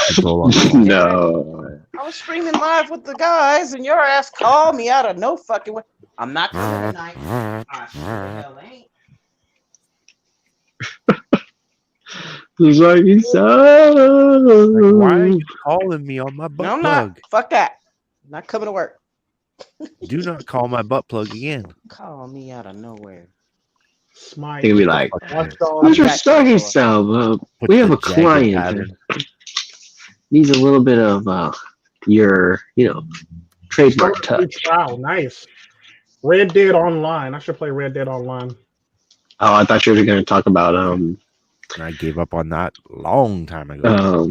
control on the No. I was streaming live with the guys, and your ass called me out of no fucking way. I'm not coming tonight. I sure the hell ain't. It's like why are you calling me on my butt No, I'm plug? not. Fuck that. I'm not coming to work. Do not call my butt plug again. Call me out of nowhere. Smite. They'll be like, "Where's your stocking style? We have a client. Needs a little bit of your, trademark touch." Wow, nice. Red Dead Online. I should play Red Dead Online. Oh, I thought you were going to talk about I gave up on that long time ago.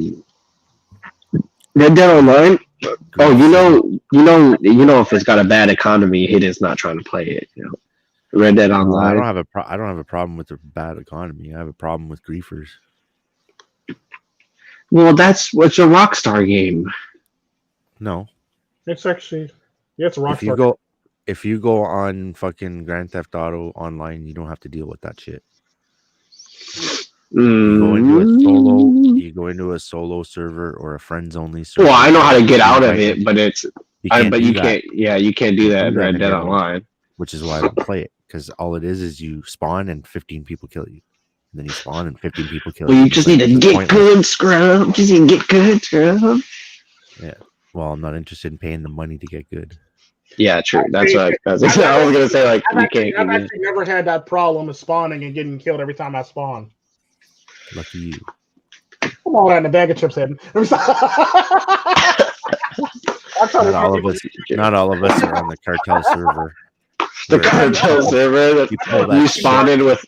Red Dead Online. Oh, you know, if it's got a bad economy, it is not trying to play it. Red Dead Online. I don't have a problem with the bad economy. I have a problem with griefers. Well, that's what's a Rockstar game. No, it's actually it's a Rockstar. If you go on fucking Grand Theft Auto Online, you don't have to deal with that shit. You go into a solo server or a friends only server. Well, I know how to get out of it, but you can't do that in Red Dead Online. Which is why I don't play it, because all it is you spawn and 15 people kill you. And then you spawn and 15 people kill you. Well, you just need to get good, scrub. Just need to get good, scrub. Yeah. Well, I'm not interested in paying the money to get good. Yeah, true. That's what I was gonna say. Like, I've actually never had that problem of spawning and getting killed every time I spawn. Lucky you. Come on, that in a bag of chips, head. Not all of us are on the cartel server. The cartel server. You spawned in with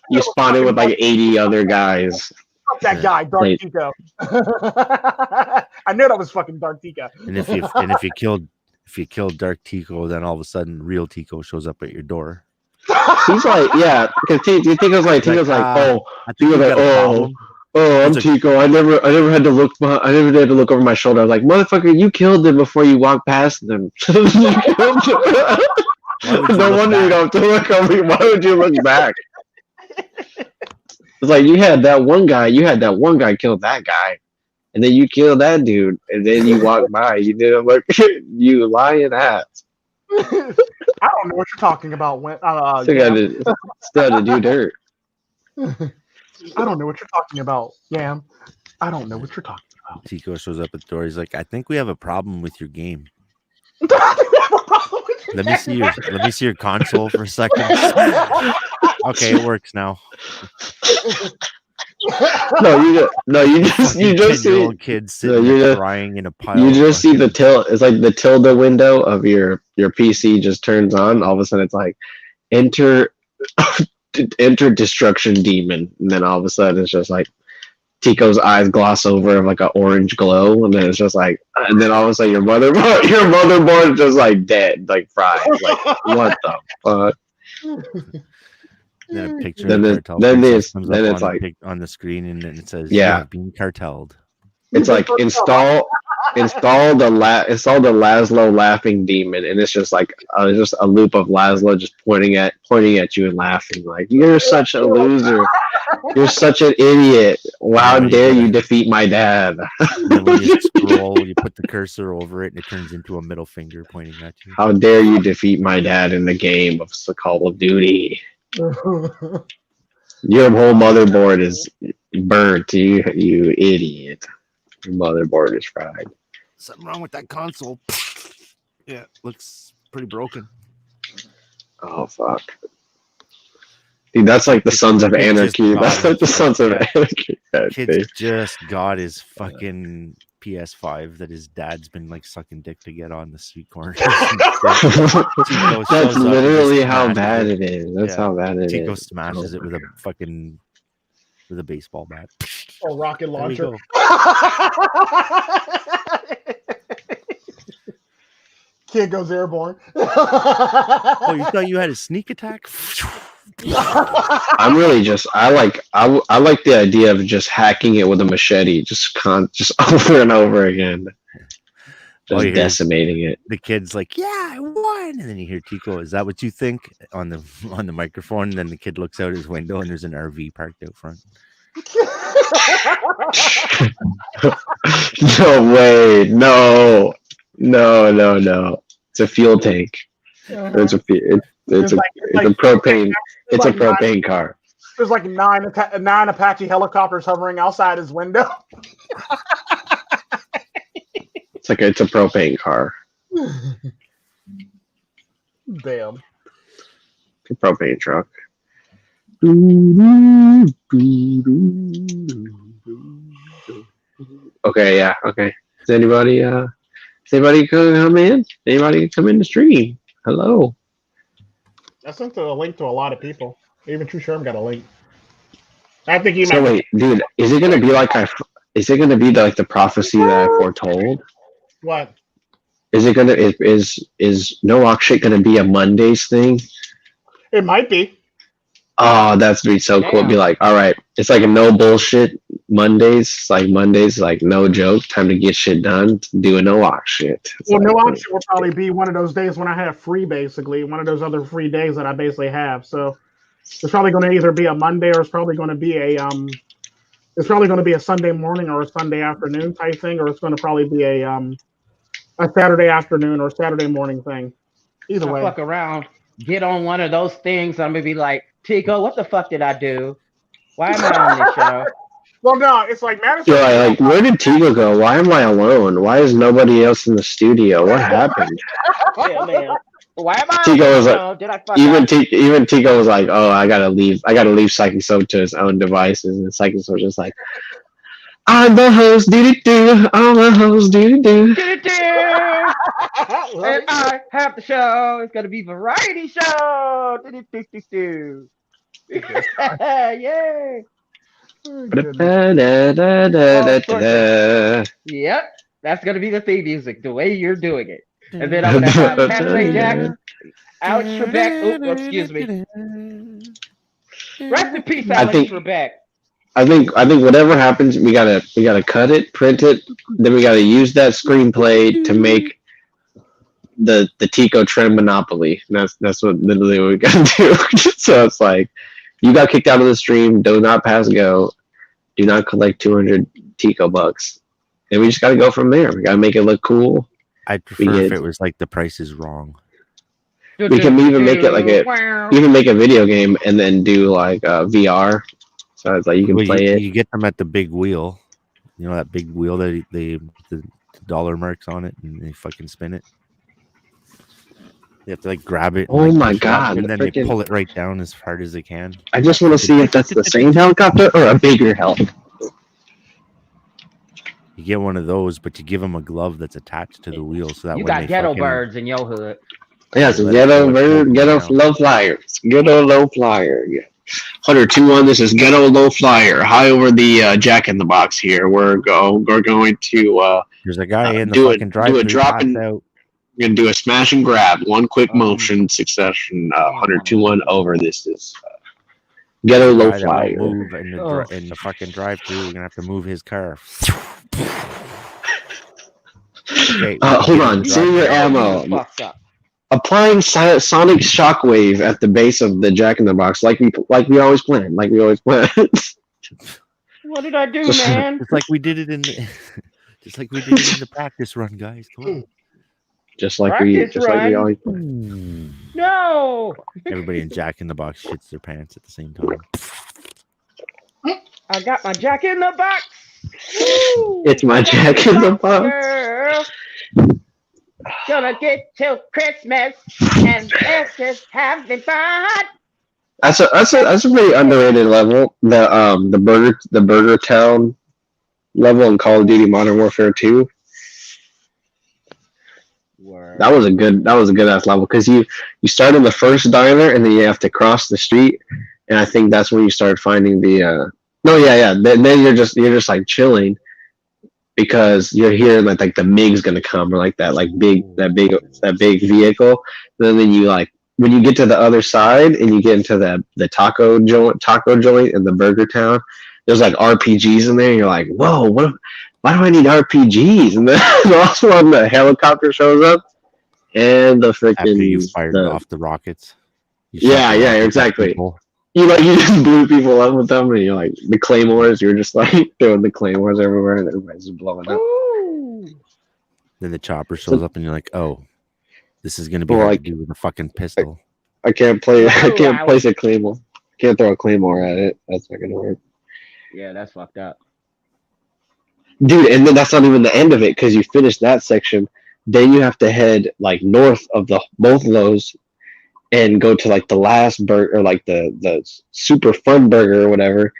like 80 other guys. Fuck that guy, Dark Tico. I knew that was fucking Dark Tico. And if you killed Dark Tico, then all of a sudden real Tico shows up at your door. He's like, yeah, because Tico's like, oh, Oh, I'm Tico. I never had to look. I never had to look over my shoulder. I was like, motherfucker, you killed him before you walked past them. No wonder you don't have to look over. Why would you look back? It's like you had that one guy killed that guy, and then you killed that dude, and then you walked by. You didn't look. You lying ass. I don't know what you're talking about. Still to do dirt. I don't know what you're talking about, Yam. I don't know what you're talking about. Tico shows up at the door. He's like, I think we have a problem with your game. Let me see your console for a second. Okay, it works now. You just see kids sitting crying in a pile. You just see the tilt. It's like the tilde window of your PC just turns on. All of a sudden, it's like enter destruction demon, and then all of a sudden, it's just like Tico's eyes gloss over of like an orange glow, and then it's just like, and then all of a sudden, your motherboard is just like dead, like fried. Like what the fuck? Then a picture then of it's like on the screen, and then it says, yeah, being cartelled. It's like install the Laszlo laughing demon, and it's just like just a loop of Laszlo just pointing at you and laughing like, you're such a loser, you're such an idiot. How dare you defeat my dad? And when you scroll, you put the cursor over it, and it turns into a middle finger pointing at you. How dare you defeat my dad in the game of Call of Duty? Your whole motherboard is burnt, you idiot. Your motherboard is fried. Something wrong with that console. Yeah, looks pretty broken. Oh fuck. Dude, that's like the Sons of Anarchy. That's like the Sons of Anarchy. Kid just got his fucking PS5 that his dad's been like sucking dick to get on the street corner. That's literally how bad it is. That's how bad it is. Tico smashes it with a baseball bat. Or rocket launcher. Kid goes airborne. Oh, you thought you had a sneak attack? I'm really I like the idea of just hacking it with a machete, just over and over again, just decimating it. The kid's like, "Yeah, I won," and then you hear Tico, "Is that what you think?" on the microphone. And then the kid looks out his window, and there's an RV parked out front. No way! No! It's a fuel tank. It's a propane. It's a propane car. There's like nine Apache helicopters hovering outside his window. It's a propane car. Damn. It's a propane truck. Okay, yeah, okay. Is anybody come in? Anybody come in the stream? Hello. I sent a link to a lot of people. Even True Sherm got a link. I think So wait, dude, is it gonna be like the prophecy that I foretold? What? Is it gonna is no rock shit gonna be a Mondays thing? It might be. Oh, that's be so cool. It'd be like, all right, it's like a no bullshit Mondays. It's like Mondays, like no joke, time to get shit done, doing no rock shit. Well, no rock shit will probably be one of those days when I have free, basically, one of those other free days that I basically have. So it's probably going to either be a Monday or it's probably going to be a Sunday morning or a Sunday afternoon type thing, or it's going to probably be a Saturday afternoon or Saturday morning thing. Either way, fuck around, get on one of those things. I'm gonna be like, Tico, what the fuck did I do? Why am I on this show? Well, no, it's like Madison. Yeah, like where did Tico go? Why am I alone? Why is nobody else in the studio? What happened? Yeah, man. Why am I? Tico was like, did I fuck even Tico was like, oh, I gotta leave PsycheSoap to his own devices, and PsycheSoap just like, I'm the host, do. I'm the host, do. And I have the show. It's gonna be variety show. Yay! Yep, that's gonna be the theme music, the way you're doing it. And then I'm gonna have Cafe Jack, Alex Trebek. Oh, excuse me. Rest in peace, Alex Trebek. I think whatever happens, we gotta cut it, print it, then we gotta use that screenplay to make the Tico Tren monopoly. And that's what literally we gotta do. So it's like, you got kicked out of the stream, do not pass go, do not collect 200 Tico bucks, and we just gotta go from there. We gotta make it look cool. I'd prefer if it was like The Price is Wrong. We can even make it like even make a video game and then do like VR. So it's like you can play it. You get them at the big wheel. You know that big wheel that the dollar marks on it, and they fucking spin it. You have to like grab it. Oh my god! And then they pull it right down as hard as they can. I just want to see if that's the same helicopter or a bigger helicopter. You get one of those, but you give them a glove that's attached to the wheel, so that you when got they ghetto fucking... birds in your hood. Yes, ghetto bird, ghetto low flyers, ghetto low flyer. Yeah. 102-1. This is ghetto low flyer. High over the Jack in the Box here. We're going to. There's a guy in the fucking drive. Do a drop and we're gonna do a smash and grab. One quick motion succession. 102-1 over. This is ghetto low flyer. Move in the fucking drive-through. We're gonna have to move his car. Okay, hold on. Save your ammo. Applying sonic shockwave at the base of the Jack in the Box, like we always plan. Like we always plan. What did I do, man? It's like we did it in the practice run, guys. Come on. Just like we always plan. No. Everybody in Jack in the Box shits their pants at the same time. I got my Jack in the Box. Woo! It's my Jack in the Box. Girl. Gonna get till Christmas and let's just having fun. That's a pretty underrated level. The Burger Town level in Call of Duty Modern Warfare 2. That was a good ass level because you start in the first diner and then you have to cross the street, and I think that's when you start finding the Then you're just like chilling. Because you're hearing like the MIG's gonna come or like that big vehicle. And then you like when you get to the other side and you get into the taco joint in the Burger Town, there's like RPGs in there. And you're like, whoa, why do I need RPGs? And then also when the helicopter shows up and the freaking after you fired off the rockets. Yeah, exactly. You just blew people up with them, and you're like the claymores. You're just like throwing the claymores everywhere, and everybody's just blowing up. Ooh. Then the chopper shows up, and you're like, "Oh, this is gonna be hard to do with a fucking pistol." I can't play. I can't place a claymore. Can't throw a claymore at it. That's not gonna work. Yeah, that's fucked up, dude. And then that's not even the end of it because you finish that section. Then you have to head like north of both of those. And go to like the last burger, or like the super fun burger or whatever,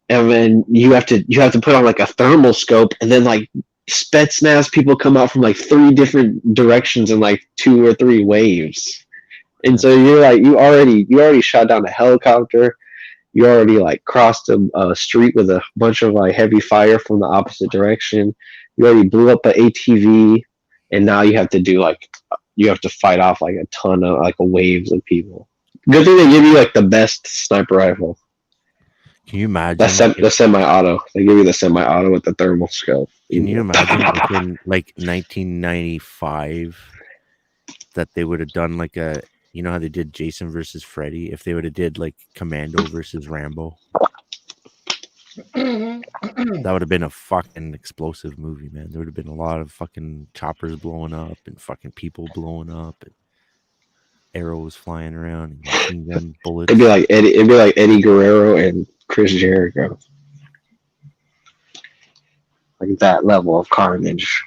and then you have to put on like a thermal scope, and then like Spetsnaz people come out from like 3 different directions in like 2 or 3 waves, and so you're like you already shot down a helicopter, you already like crossed a street with a bunch of like heavy fire from the opposite direction, you already blew up an ATV, and now you have to do like. You have to fight off like a ton of like waves of people. Good thing they give you like the best sniper rifle. Can you imagine? The semi-auto. They give you the semi-auto with the thermal scope. Can you imagine if in like 1995 that they would have done like how they did Jason versus Freddy? If they would have did like Commando versus Rambo. That would have been a fucking explosive movie, man. There would have been a lot of fucking choppers blowing up and fucking people blowing up and arrows flying around and machine gun bullets. It'd be like Eddie Guerrero and Chris Jericho. Like that level of carnage.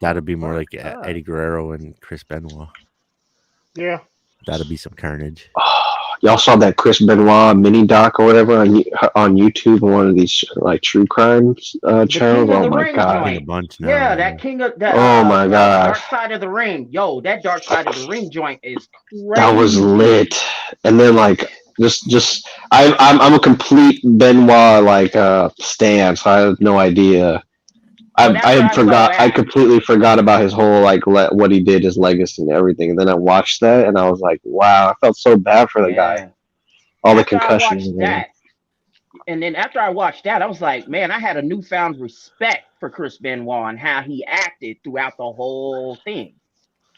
That'd be more like Eddie Guerrero and Chris Benoit. Yeah. That'd be some carnage. Y'all saw that Chris Benoit mini doc or whatever on YouTube on one of these like true crime channels. Oh my god! Yeah, that King of that. Oh my god! Dark Side of the Ring. Yo, that Dark Side of the Ring joint is crazy. That was lit. And then like I'm a complete Benoit like stan, so I have no idea. I completely forgot about his whole like what he did, his legacy and everything. And then I watched that and I was like, wow, I felt so bad for the guy. All the concussions. and then after I watched that, I was like, man, I had a newfound respect for Chris Benoit and how he acted throughout the whole thing.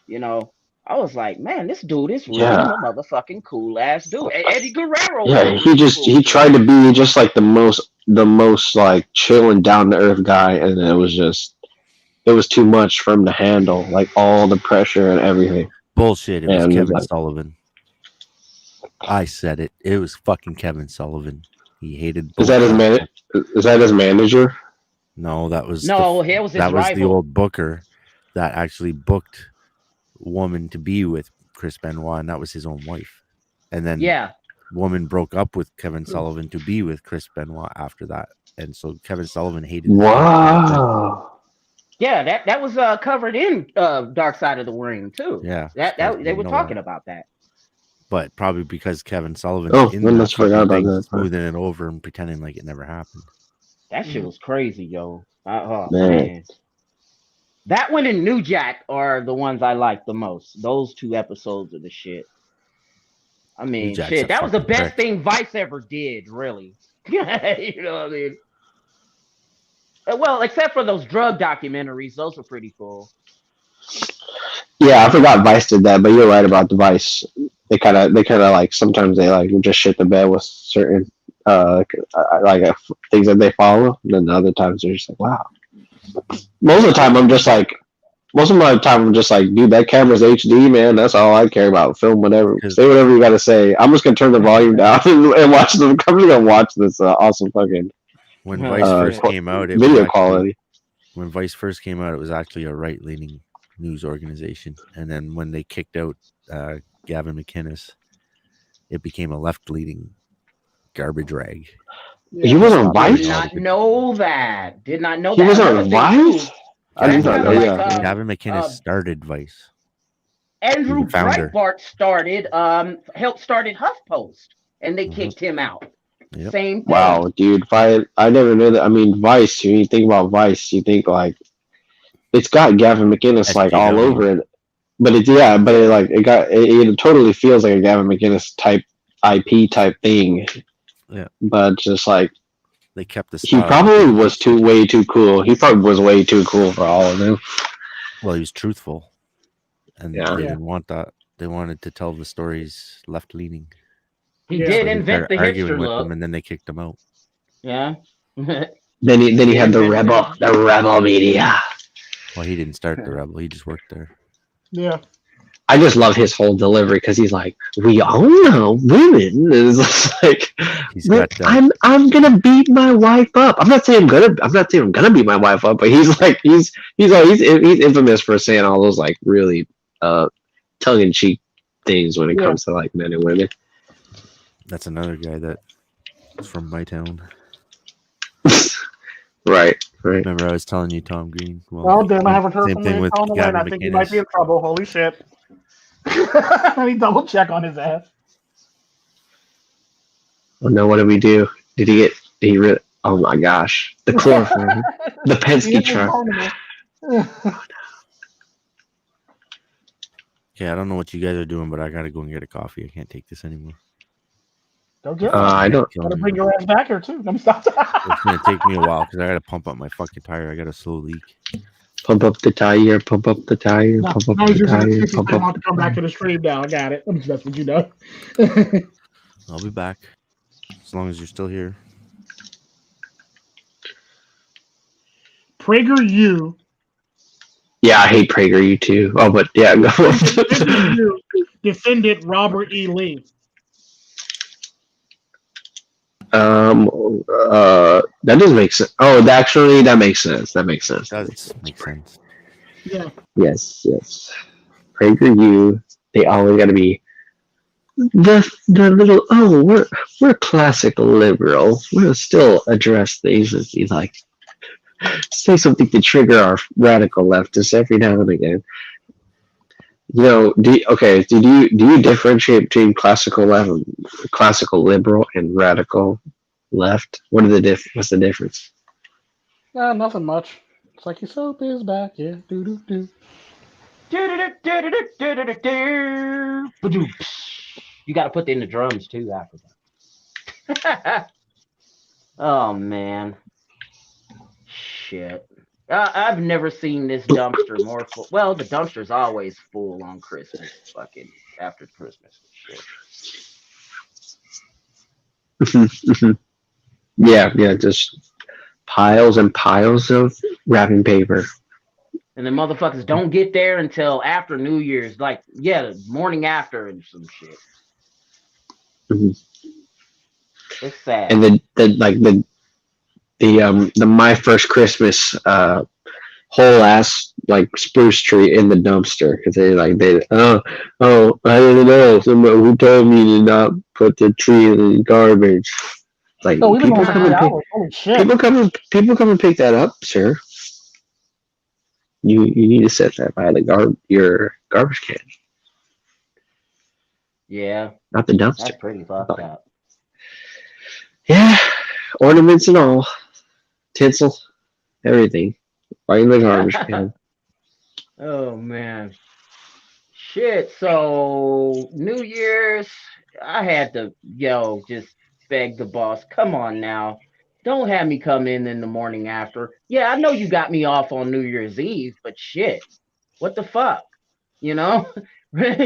You know, I was like, man, this dude is really a motherfucking cool ass dude. Eddie Guerrero. Yeah, he tried to be just like the most like chill and down to earth guy, and it was too much for him to handle, like all the pressure and everything. Bullshit. It was Kevin Sullivan. I said it. It was fucking Kevin Sullivan. He hated. Is that his manager? No, that was it was his that was rival. the old booker that actually booked woman to be with Chris Benoit, and that was his own wife. And then woman broke up with Kevin Sullivan to be with Chris Benoit after that, and so Kevin Sullivan hated. Wow. Yeah, that was covered in Dark Side of the Ring too. Yeah, that they were talking about that. But probably because Kevin Sullivan forgot about that. Smoothing it over and pretending like it never happened. That shit was crazy, yo. Man. That one and New Jack are the ones I like the most. Those 2 episodes of the shit. I mean, shit, that was the best thing Vice ever did, really. You know what I mean? Well, except for those drug documentaries, those were pretty cool. Yeah, I forgot Vice did that, but you're right about the Vice. They kind of like sometimes they like just shit the bed with certain things that they follow, and then the other times they're just like, wow. Most of the time I'm just like, dude, that camera's HD, man. That's all I care about. Film whatever, say whatever you gotta say. I'm just gonna turn the volume down and watch them. I'm just gonna watch this awesome fucking. When Vice first came out, it video was quality. When Vice first came out, it was actually a right-leaning news organization, and then when they kicked out Gavin McInnes, it became a left-leaning garbage rag. He was on Vice? Did not know that. He was on Vice? I didn't know that. Gavin McInnes started Vice. Andrew Breitbart helped started HuffPost, and they kicked him out. Yep. Same thing. Wow, dude. I never knew that. I mean, Vice, when you think about Vice, you think like it's got Gavin McInnes like all over it. But it totally feels like a Gavin McInnes type IP type thing. Yeah. But just like they kept this. He probably was way too cool. He probably was way too cool for all of them. Well, he was truthful. And they didn't want that. They wanted to tell the stories left leaning. He did invent the hipster with look. them, and then they kicked him out. Yeah. Then he had the rebel media. Well, he didn't start the rebel. He just worked there. Yeah. I just love his whole delivery because he's like, we all know women. It's like, I'm gonna beat my wife up. I'm not saying I'm gonna beat my wife up, but he's like, he's infamous for saying all those like really tongue-in-cheek things when it comes to like men and women. That's another guy that's from my town. Right. Remember, I was telling you Tom Green. Well, damn, I haven't heard from him. I think he might be in trouble. Holy shit! Let me double check on his ass. Oh no! What did we do? Did he really? Oh my gosh! The chloroform, the Penske truck. Okay, I don't know what you guys are doing, but I gotta go and get a coffee. I can't take this anymore. Don't get I don't. Gotta bring your ass back here too. It's gonna take me a while because I gotta pump up my fucking tire. I got a slow leak. Pump up the tire. Pump up the tire. Pump up the tire. I want to come back to the stream now. I got it. That's what you know. I'll be back as long as you're still here. PragerU. Yeah, I hate PragerU too. Oh, but yeah, go. Defended Robert E. Lee. That doesn't make sense. Oh, actually, that makes sense. That makes sense. Does make sense. Yeah. Yes. PragerU. They always got to be the little. Oh, we're classical liberal. We'll still address things as you like. Say something to trigger our radical leftists every now and again. You know, do you differentiate between classical liberal, and radical left? What's the difference? Nothing much. PsycheSoap is back, yeah. You got to put in the drums too after that. Oh man, shit. I've never seen this dumpster more full. Well, the dumpster's always full on Christmas, fucking after Christmas and shit. Yeah, just piles and piles of wrapping paper. And then motherfuckers don't get there until after New Year's, like the morning after and some shit. It's sad. And the My First Christmas whole ass like spruce tree in the dumpster because they I didn't know who told me to not put the tree in the garbage. Like people come and pick that up, sir. You need to set that by your garbage can. Yeah. Not the dumpster. That's pretty fucked up. Yeah. Ornaments and all. Tinsel. Everything. Right in the garbage can. Oh man. Shit. So New Year's, I had to just beg the boss. Come on now. Don't have me come in the morning after. Yeah, I know you got me off on New Year's Eve, but shit. What the fuck? Don't let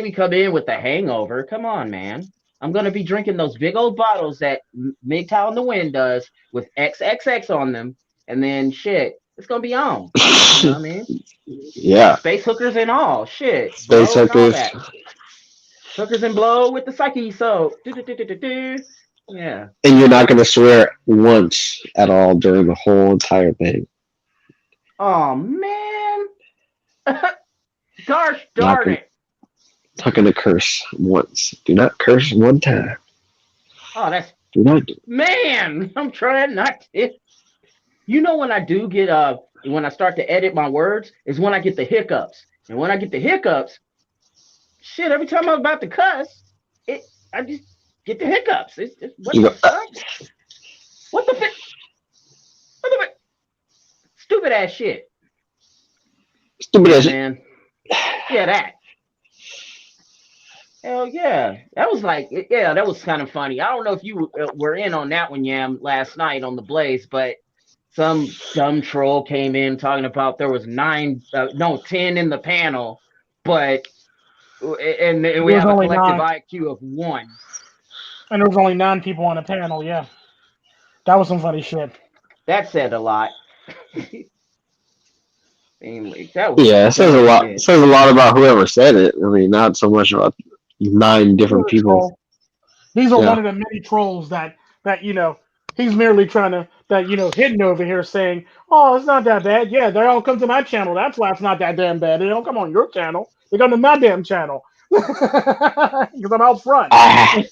me come in with the hangover. Come on, man. I'm going to be drinking those big old bottles that MGTOW in the Wind does with XXX on them. And then shit, it's going to be on. You know what I mean? Yeah. Space hookers and all. Shit. Space hookers. Hookers and blow with the PsycheSoap. Yeah. And you're not going to swear once at all during the whole entire thing. Oh, man. Gosh darn it. Not going to curse once. Do not curse one time. Oh, that's... Do not do. Man, I'm trying not to. When I do get, when I start to edit my words, is when I get the hiccups. And when I get the hiccups, shit, every time I'm about to cuss, I just get the hiccups. It's what the fuck? What the fuck? Stupid ass shit. Stupid ass shit. Man. Yeah, that. Hell yeah. That was that was kind of funny. I don't know if you were in on that one, Yam, last night on the Blaze, but some dumb troll came in talking about there was 10 in the panel, but and we have a collective IQ of 1. And there was only 9 people on the panel, yeah. That was some funny shit. That said a lot. It says a lot. It says a lot about whoever said it. I mean, not so much about 9 different people. These are one of the many trolls that he's merely trying to hidden over here saying, "Oh, it's not that bad." Yeah, they all come to my channel. That's why it's not that damn bad. They don't come on your channel. They come to my damn channel because I'm out front. Of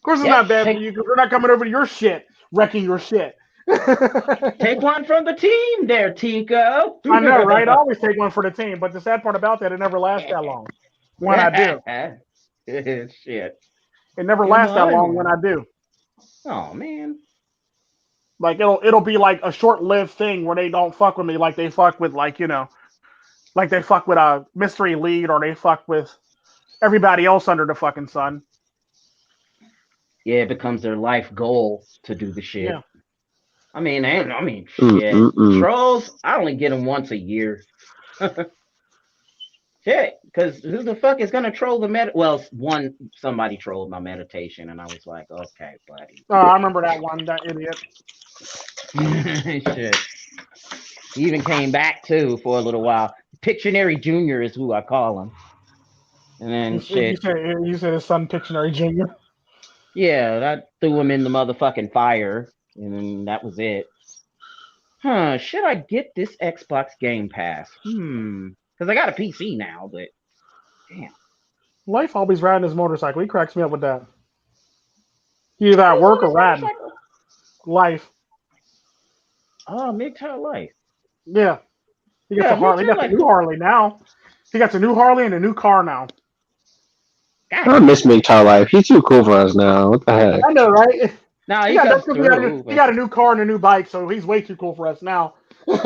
course, it's not bad for you because we're not coming over to your shit, wrecking your shit. Take one from the team there, Tico. I know, right? I always take one for the team, but the sad part about that, it never lasts that long. When I do. Shit. It never lasts that long when I do. Oh, man. Like, it'll be like a short-lived thing where they don't fuck with me like they fuck with, like they fuck with a mystery lead or they fuck with everybody else under the fucking sun. Yeah, it becomes their life goal to do the shit. Yeah. I mean, shit. Trolls, I only get them once a year. Shit, because who the fuck is gonna troll the Well, somebody trolled my meditation, and I was like, okay, buddy. Oh, I remember that one, that idiot. Shit. He even came back too for a little while. Pictionary Junior is who I call him. And then shit. You said his son Pictionary Junior. Yeah, that threw him in the motherfucking fire. And then that was it. Should I get this Xbox Game Pass? Because I got a PC now, but damn. Life always riding his motorcycle. He cracks me up with that. He either at work or riding. Life. Oh, MGTOW Life. Yeah. He got the Harley. He got the new Harley now. He got the new Harley and a new car now. I miss MGTOW Life. He's too cool for us now. What the heck? I know, right? No, he got a new car and a new bike, so he's way too cool for us now. He's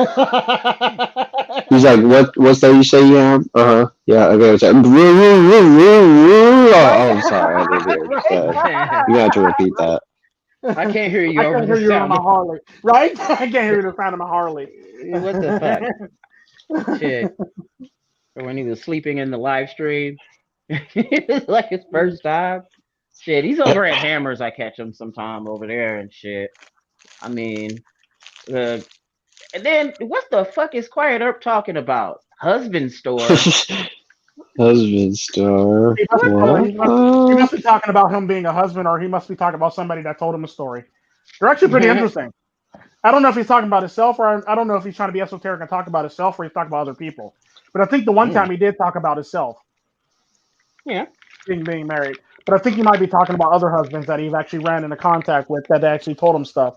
like, what's that you say you have? Yeah, okay. I'm sorry. I didn't hear what you said. You got to repeat that. I can't hear you I over can't the hear you on sound. my Harley, right? I can't hear the sound of my Harley. What the fuck? Shit. Or when he was sleeping in the live stream. It was like his first time. Shit, he's over at Hammers. I catch him sometime over there and shit. I mean, and then what the fuck is Quiet Earp talking about? Husband store. Husband store. He must be talking about him being a husband, or he must be talking about somebody that told him a story. They're actually pretty interesting. I don't know if he's talking about himself, or I don't know if he's trying to be esoteric and talk about himself, or he's talking about other people. But I think the one time he did talk about himself. Yeah. Being married. But I think he might be talking about other husbands that he's actually ran into contact with that actually told him stuff.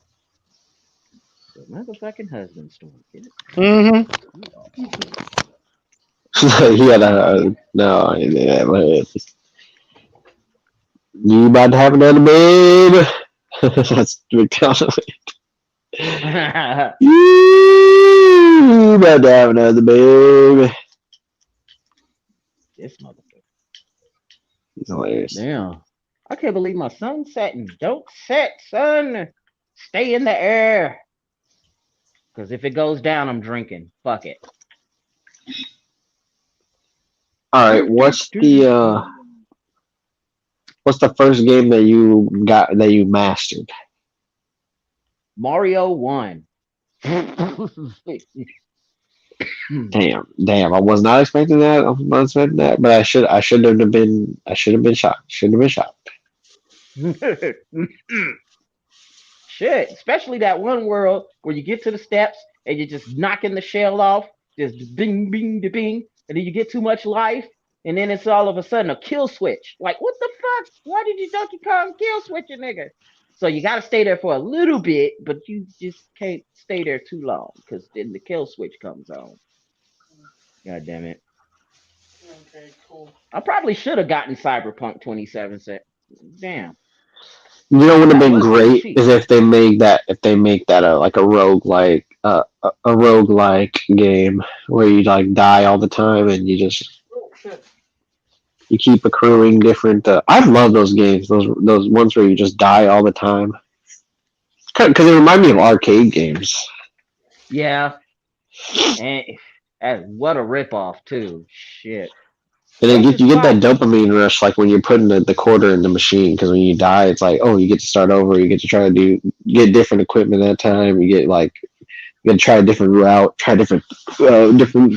The motherfucking husband story. Mm-hmm. He had a no. You about to have another baby? That's McDonald. You about to have another baby? This motherfucker. He's hilarious. Damn. I can't believe my sun's setting. Don't set, son. Stay in the air. Because if it goes down, I'm drinking. Fuck it. All right. What's the first game that you mastered? Mario 1. Damn! I was not expecting that. But I should have been shocked. Shit, especially that one world where you get to the steps and you're just knocking the shell off, just bing, bing, da, bing, and then you get too much life, and then it's all of a sudden a kill switch. Like, what the fuck? Why did you Donkey Kong kill switch a nigga? So you gotta stay there for a little bit, but you just can't stay there too long because then the kill switch comes on. God damn it. Okay, cool. I probably should have gotten Cyberpunk 2077. Damn. You know what would have been great is if they make that like a roguelike game where you like die all the time and you just you keep accruing different. I love those games. Those ones where you just die all the time. Because it remind me of arcade games. Yeah. And what a ripoff too. Shit. And then you get that dopamine rush like when you're putting the quarter in the machine, because when you die, it's like, oh, you get to start over. You get to try to get different equipment that time. You get like, you got to try a different route, try different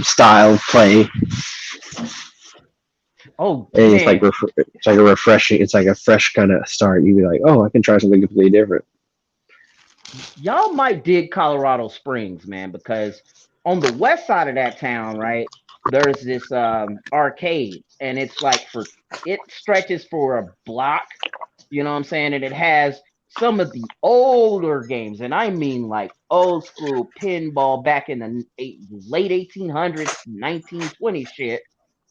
style of play. Oh, and it's like a refreshing. It's like a fresh kind of start. You be like, oh, I can try something completely different. Y'all might dig Colorado Springs, man, because on the west side of that town, right, there's this arcade, and it's like it stretches for a block, you know what I'm saying? And it has some of the older games, and I mean like old school pinball back in the late 1800s, 1920 shit,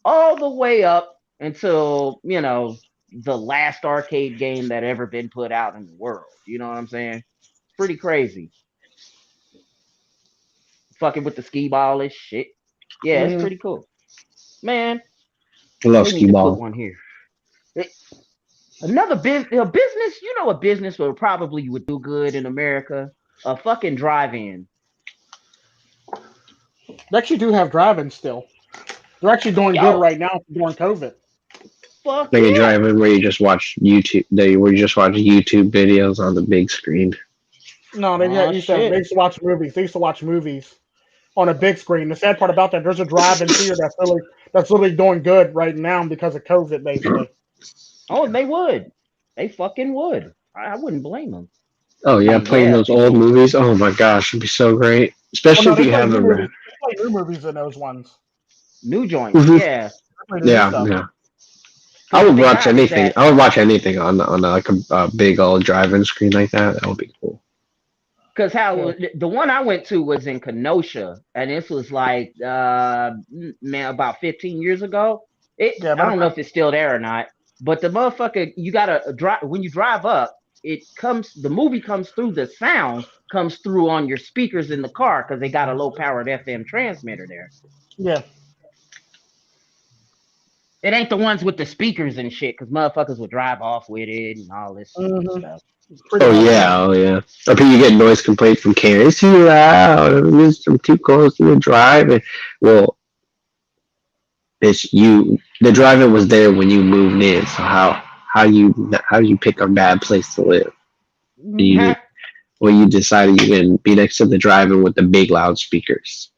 all the way up until, you know, the last arcade game that ever been put out in the world. You know what I'm saying? Pretty crazy. Fucking with the skee ball and shit. Yeah, it's pretty cool. Man, I love skee ball. Put one here. Another business, you know, a business where probably would do good in America. A fucking drive-in. They actually do have drive-ins still. They're actually doing good right now during COVID. Fuck like a drive-in where you just watch YouTube. Where you just watch YouTube videos on the big screen. No, they used to watch movies. They used to watch movies on a big screen. The sad part about that, there's a drive-in theater that's literally doing good right now because of COVID, basically. Oh, they would. They fucking would. I wouldn't blame them. Oh yeah, playing those old movies. Oh my gosh, it'd be so great. Especially if you have them. They play new movies in those ones. New joints, yeah. Yeah. I would watch anything. I would watch anything on like a big old drive-in screen like that. That would be cool. Because the one I went to was in Kenosha, and this was like about 15 years ago. I don't know if it's still there or not, but the motherfucker, you gotta drive when you drive up. The movie comes through, the sound comes through on your speakers in the car because they got a low-powered FM transmitter there. Yeah. It ain't the ones with the speakers and shit, because motherfuckers would drive off with it and all this stuff. Oh yeah. Or people get noise complaints from Karen. It's too loud. I'm too close to the drive. Well, it's you. The drive-in was there when you moved in. So how you pick a bad place to live? You decided you're gonna be next to the drive-in with the big loudspeakers.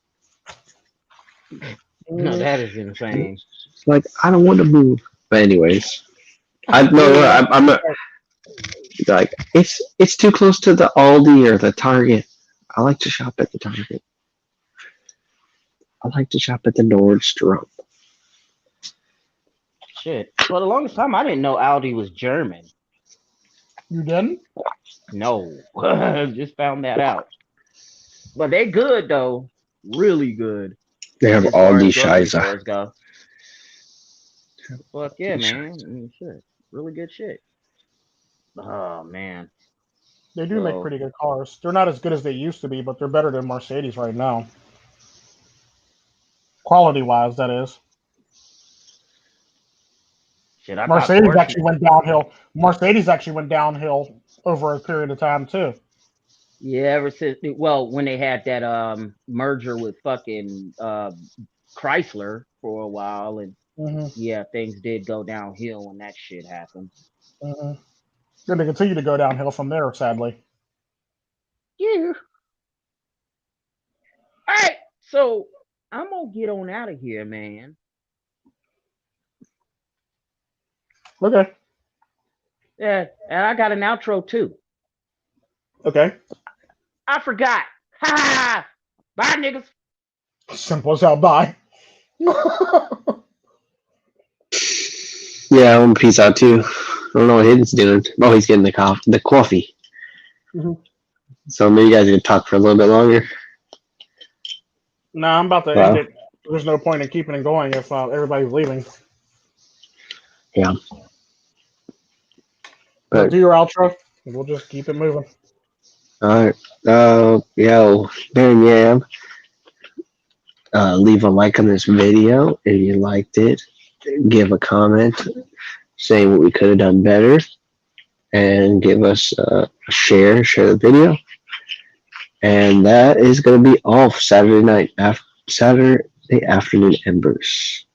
No, that is insane. It's like I don't want to move. But anyways, I'm like it's too close to the Aldi or the Target. I like to shop at the Target. I like to shop at the Nordstrom. Shit. For the longest time, I didn't know Aldi was German. You didn't? No. Just found that out. But they good, though. Really good. They have Aldi Scheiße. Go. Fuck yeah, man. I mean, shit. Really good shit. Oh, man. They do make pretty good cars. They're not as good as they used to be, but they're better than Mercedes right now. Quality-wise, that is. Shit, Mercedes actually went downhill. Mercedes actually went downhill over a period of time, too. Yeah, ever since, when they had that merger with fucking Chrysler for a while, and yeah, things did go downhill when that shit happened. Going to continue to go downhill from there, sadly. Yeah. All right, so I'm gonna get on out of here, man. Okay. Yeah, and I got an outro too. Okay. I forgot. Ha! Bye, niggas. Simple as hell. Bye. Yeah, I want to peace out too. I don't know what Hidden's doing. Oh, he's getting the coffee. So maybe you guys can talk for a little bit longer. Nah, I'm about to end it. There's no point in keeping it going if everybody's leaving. Yeah. But do your outro, and we'll just keep it moving. All right. Baron leave a like on this video if you liked it. Give a comment saying what we could have done better, and give us a share the video. And that is going to be all for Saturday afternoon Embers.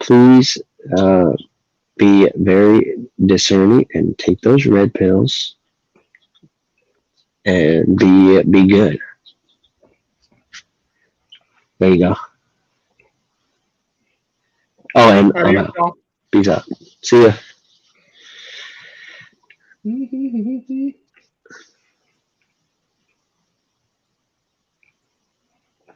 Please be very discerning and take those red pills and be good. There you go. Oh, and I'm out. Peace out. See ya.